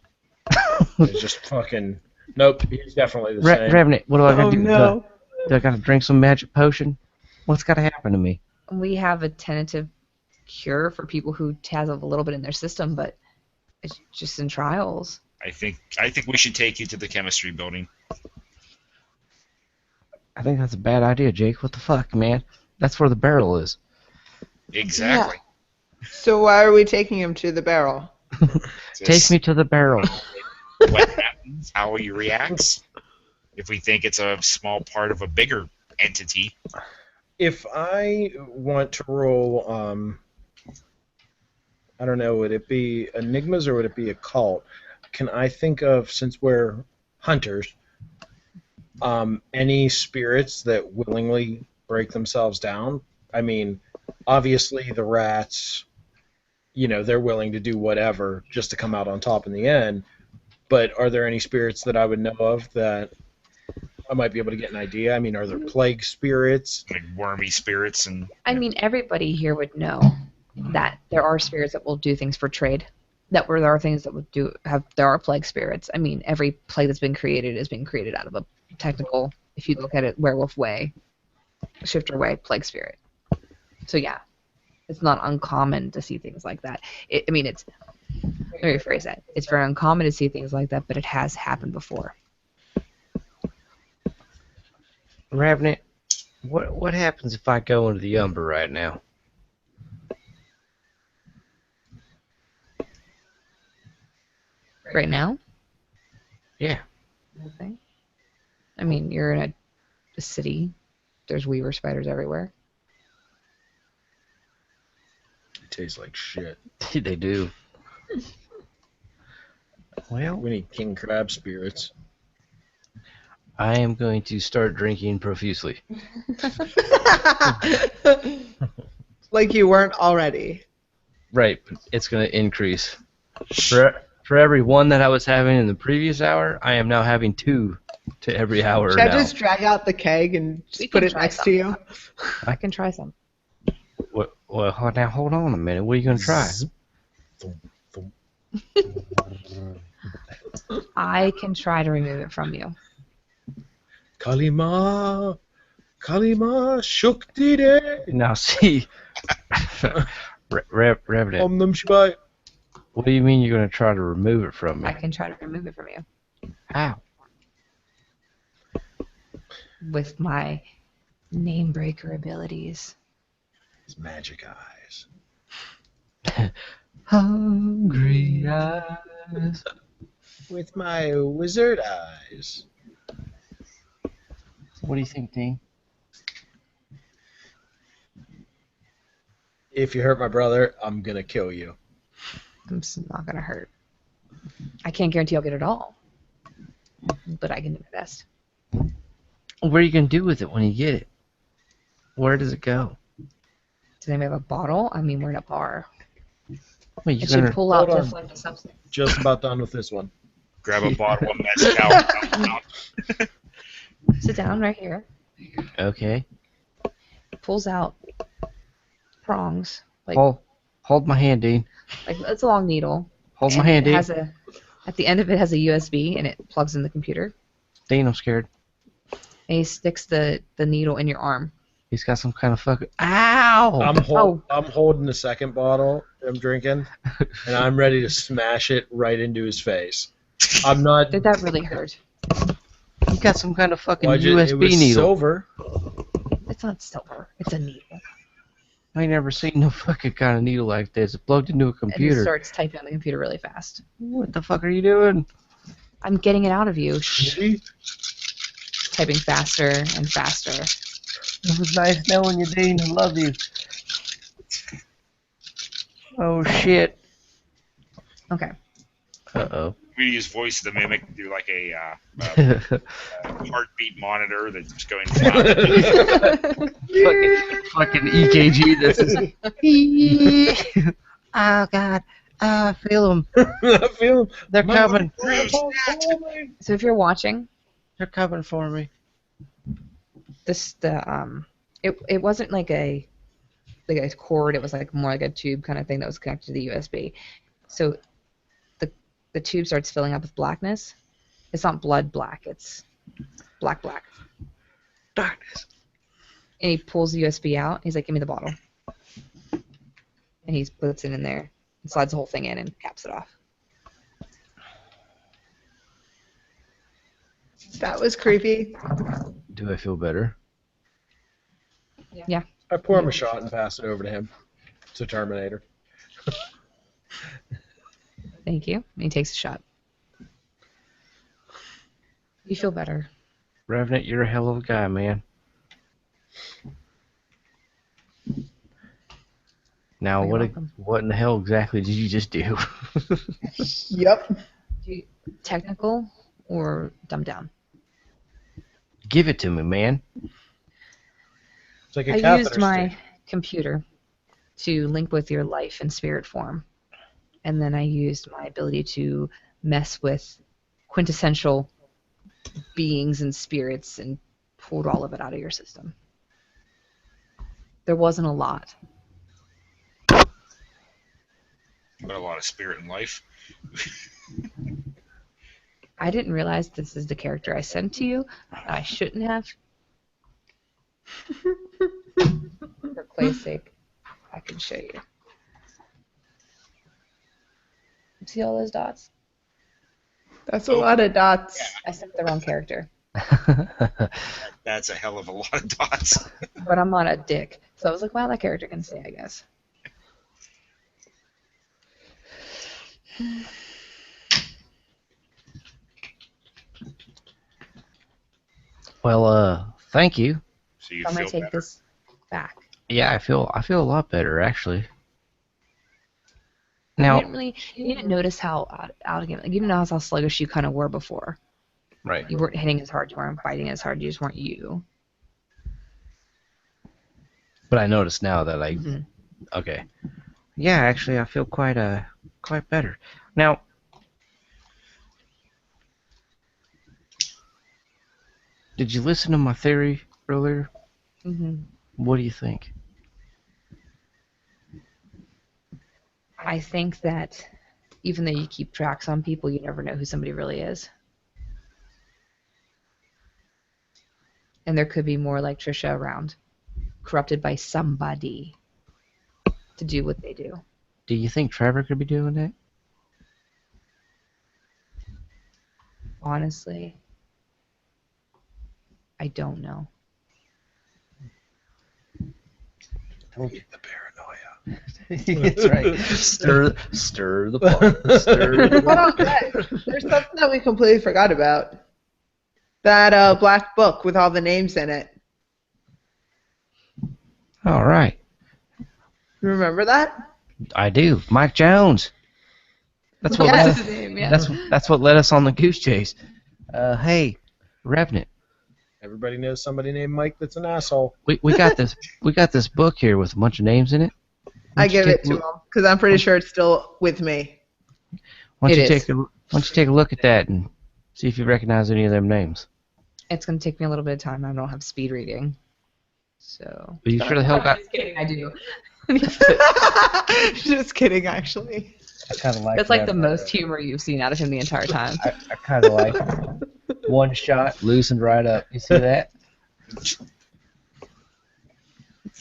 It's just fucking. Nope. He's definitely the same. Revenant, what do I got Oh to do? no. Do I got to drink some magic potion? What's got to happen to me? We have a tentative cure for people who has a little bit in their system, but it's just in trials. I think we should take you to the chemistry building. I think that's a bad idea, Jake. What the fuck, man? That's where the barrel is. Exactly. So why are we taking him to the barrel? Take me to the barrel. What happens, how he reacts. If we think it's a small part of a bigger entity, If I want to roll, I don't know, would it be enigmas or would it be occult? Can I think of, since we're hunters, any spirits that willingly break themselves down? I mean, obviously the rats, they're willing to do whatever just to come out on top in the end. But are there any spirits that I would know of that I might be able to get an idea? I mean, are there plague spirits? like wormy spirits and I mean, everybody here would know that there are spirits that will do things for trade. There are things that would there are plague spirits. I mean, every plague that's been created is being created out of a technical, if you look at it, werewolf way, shifter way, plague spirit. So yeah, it's not uncommon to see things like that. Let me rephrase that. It's very uncommon to see things like that, but it has happened before. Revenant, what happens if I go into the Umber right now? Right now, Yeah. nothing. I mean, you're in a city. There's weaver spiders everywhere. It tastes like shit. They do. Well, We need king crab spirits. I am going to start drinking profusely. Like you weren't already. Right, but it's going to increase. For every one that I was having in the previous hour, I am now having 2 to every hour Should I now. just drag out the keg and We just put can it try next some. to you? I can try some. Well, now hold on a minute. What are you going to try? I can try to remove it from you. Kalima Shukti De. Now, see, Revenant, Om Nam Shivaya. what do you mean you're going to try to remove it from me? I can try to remove it from you How? with my name breaker abilities. His magic eyes. Hungry eyes. With my wizard eyes. What do you think, Dean? If you hurt my brother, I'm gonna kill you. It's not gonna hurt. I can't guarantee I'll get it all, but I can do my best. What are you going to do with it when you get it? Where does it go? Does anybody have a bottle? I mean, we're in a bar. Well, you It should gonna pull out Hold just on. like the substance. Just about done with this one. Grab a bottle of mezcal. Sit down right here. okay? Pulls out prongs. Like Hold my hand, Dean. it's a long needle. Hold my and hand, it Dean. has at the end of it has a USB and it plugs in the computer. Dean, I'm scared. And he sticks the needle in your arm. He's got some kind of fucking. Ow! I'm holding the second bottle I'm drinking, and I'm ready to smash it right into his face. I'm not. Did that really hurt? You got some kind of fucking It USB was needle. silver. It's not silver. It's a needle. I ain't never seen no fucking kind of needle like this. It's plugged into a And he computer. starts typing on the computer really fast. What the fuck are you doing? I'm getting it out of you. See? Typing faster and faster. It was nice knowing you, Dean. I love you. Oh shit. Okay. Uh We use voice to mimic, do like a oh. heartbeat monitor that's going flat. fucking EKG. This is. Oh god. I feel them. I feel They're coming. So if you're watching, They're coming for me. it wasn't like a cord. It was like more like a tube kind of thing that was connected to the USB. So the tube starts filling up with blackness. It's not blood black. It's black. Darkness. And he pulls the USB out. He's like, "Give me the bottle." And he puts it in there, and slides the whole thing in, and caps it off. That was creepy. Do I feel better? Yeah. I pour him a shot and pass it over to him. It's a Terminator. Thank you. And he takes a shot. You feel better. Revenant, you're a hell of a guy, man. Now, You're welcome. what in the hell exactly did you just do? Yep. Technical or dumbed down? Give it to me, man. It's like a I catheter used my stick. computer to link with your life in spirit form. And then I used my ability to mess with quintessential beings and spirits and pulled all of it out of your system. There wasn't a lot. But a lot of spirit and life. I didn't realize this is the character I sent to you. I shouldn't have. For Clay's sake, I can show you. See all those dots? That's a lot of dots. I sent the wrong character. That's a hell of a lot of dots. But I'm not a dick. So I was like, wow, that character can stay, I guess. Well, thank you. So you I'm going feel to take better. this back. Yeah, I feel a lot better actually. You Now, didn't notice how out of game, like, you didn't notice how sluggish you kind of were before. right. You weren't hitting as hard, you weren't fighting as hard, you just weren't you. But I noticed now that Mhm. okay. Yeah, actually, I feel quite better. Now, did you listen to my theory earlier? Mhm. What do you think? I think that even though you keep tracks on people, you never know who somebody really is. And there could be more like Trisha around, corrupted by somebody to do what they do. Do you think Trevor could be doing that? Honestly, I don't know. Told you. The paranoia. That's right. Stir the pot. Stir the Hold on, pot. there's something that we completely forgot about. That black book with all the names in it. All right. Remember that? I do. Mike Jones. That's what. Yes. That's what led us on the goose chase. Hey, Revenant. Everybody knows somebody named Mike that's an asshole. We got this book here with a bunch of names in it. I give it take a to look- him. because I'm pretty sure it's still with me. Why It don't you is. take a look at that and see if you recognize any of them names? It's going to take me a little bit of time. I don't have speed reading. So. Are you sure the hell got? Just kidding, I do. Just kidding, actually. I kind of like. That's like the most humor you've seen out of him the entire time. I kind of like one shot, loosened right up. You see that?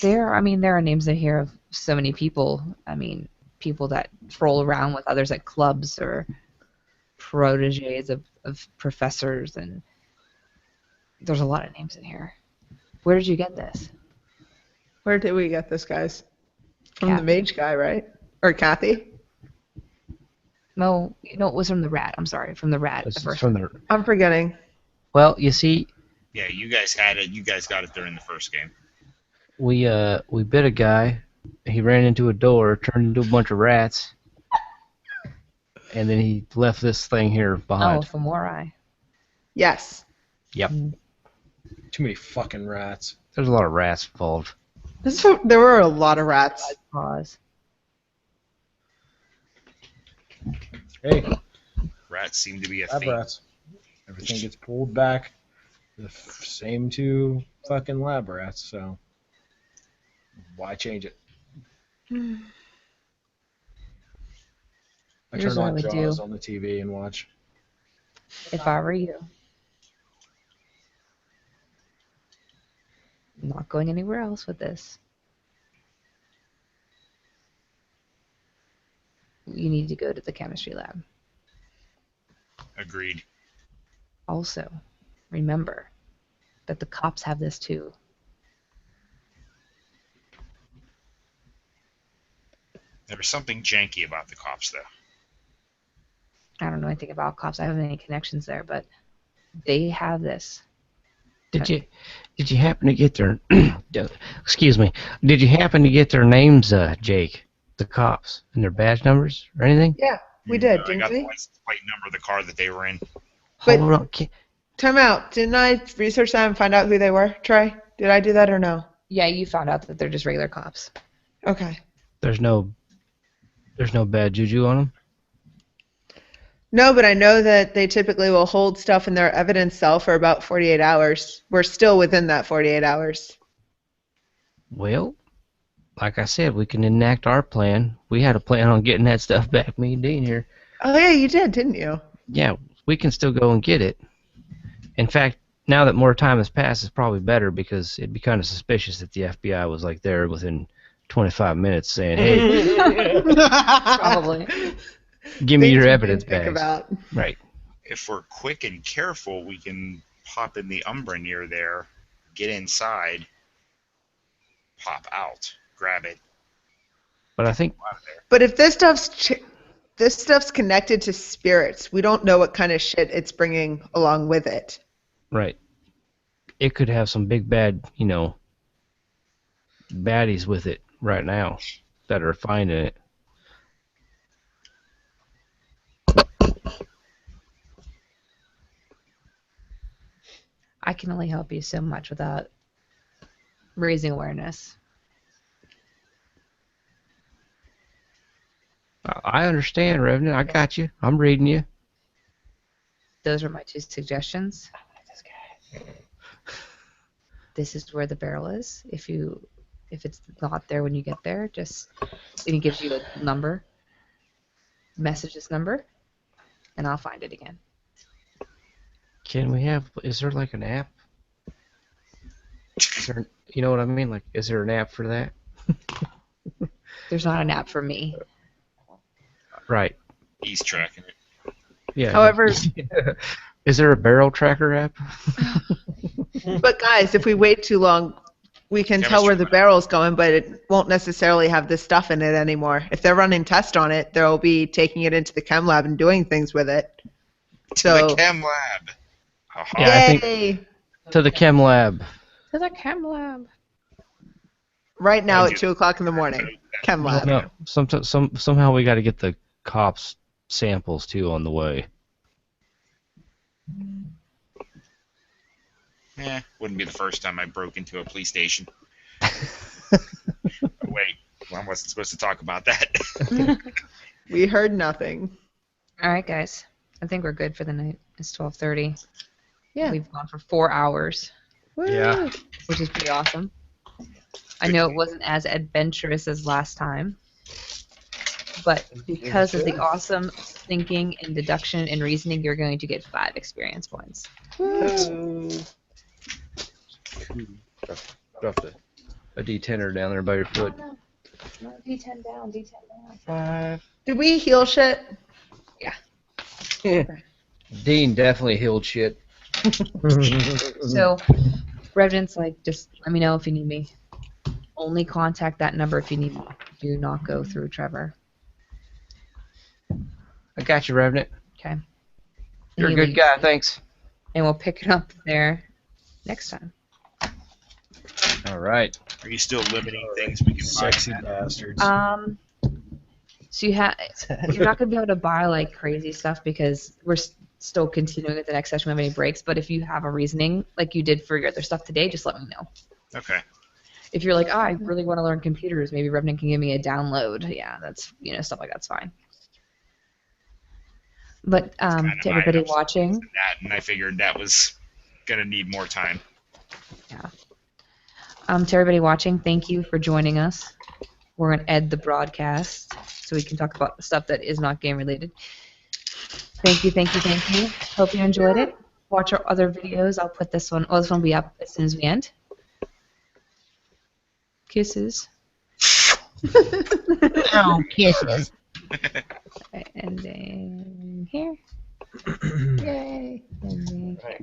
There are names I hear of so many people. I mean, people that troll around with others at clubs or proteges of professors, and there's a lot of names in here. Where did you get this? Where did we get this, guys? From the Kathy. mage guy, right? Or Kathy? No, it was from the rat. I'm sorry, from the rat. The It's first from the. I'm forgetting. Well, you see, Yeah, you guys had it. You guys got it during the first game. we bit a guy. He ran into a door, turned into a bunch of rats, and then he left this thing here Oh, behind. Femorai. Yes. Yep. Too many fucking rats. There's a lot of rats involved. There were a lot of rats. Pause. Hey, Rats seem to be a lab theme. rats. Everything gets pulled back. The same two fucking lab rats, so why change it? I Here's turn what I on would Jaws do. on the TV and watch. If I were you. I'm not going anywhere else with this. You need to go to the chemistry lab. Agreed. Also, remember that the cops have this too. There was something janky about the cops, though. I don't know anything about cops. I haven't any connections there, but they have this. Did you happen to get their excuse me? Did you happen to get their names, Jake? The cops and their badge numbers or anything? Yeah, we did, I didn't got the we? license plate number of the car that they were in. But- Hold on. Time out. Didn't I research that and find out who they were, Trey? Did I do that or no? Yeah, you found out that they're just regular cops. Okay. There's no bad juju on them. No, but I know that they typically will hold stuff in their evidence cell for about 48 hours. We're still within that 48 hours. Well, like I said, we can enact our plan. We had a plan on getting that stuff back, me and Dean here. Oh, yeah, you did, didn't you? Yeah, we can still go and get it. In fact, now that more time has passed, it's probably better because it'd be kind of suspicious if the FBI was like there within 25 minutes saying, "Hey, Probably. give me Things your we evidence didn't think bags." about. Right. If we're quick and careful, we can pop in the Umbra near there, get inside, pop out, grab it, But I think out of there. But if this stuff's connected to spirits, we don't know what kind of shit it's bringing along with it. right. It could have some big bad, baddies with it right now that are finding it. I can only help you so much without raising awareness. I understand, Revenant. I got you. I'm reading you. Those are my two suggestions. This is where the barrel is. If it's not there when you get there, just it gives you a number. Message this number, and I'll find it again. Is there like an app? You know what I mean? Like, is there an app for that? There's not an app for me. Right. He's tracking it. Yeah. However, Is there a barrel tracker app? but guys, if we wait too long, we can tell where the barrel's going, but it won't necessarily have this stuff in it anymore. If they're running tests on it, they'll be taking it into the chem lab and doing things with it. So, The chem lab. Aha. Yeah, I think- yay! To the chem lab. To the chem lab. Right now Thank at you. 2 o'clock in the morning, chem lab. No, somehow we got to get the cops samples too on the way. Wouldn't be the first time I broke into a police station. Wait, I wasn't supposed to talk about that. We heard nothing. All right, guys. I think we're good for the night. It's 12:30. Yeah. We've gone for 4 hours, Yeah. which is pretty awesome. I know it wasn't as adventurous as last time, but because of the awesome thinking and deduction and reasoning, you're going to get 5 experience points. Woo. Dropped a D10er down there by your foot. No, D10 down, D10 down. 5. Did we heal shit? Dean definitely healed shit. So, Revenants, like, just let me know if you need me. Only contact that number if you need me. Do not go through Trevor. I got you, Revenant. Okay. You're a He good leaves. guy, thanks. And we'll pick it up there next time. All right. Are you still limiting things we can buy? Sexy bastards. So you're not gonna be able to buy like crazy stuff because we're still continuing with the next session. We don't have any breaks, but if you have a reasoning like you did for your other stuff today, just let me know. Okay. If you're like, oh, I really want to learn computers, maybe Revenant can give me a download. Yeah, that's stuff like that's fine. But Kinda to everybody mine. I was watching, that, and I figured that was gonna need more time. to everybody watching, thank you for joining us. We're gonna end the broadcast so we can talk about the stuff that is not game related. Thank you. Hope you enjoyed it. Watch our other videos. I'll put this one. Oh, this one will be up as soon as we end. Kisses. Oh, kisses. And then here. Yay. And then here.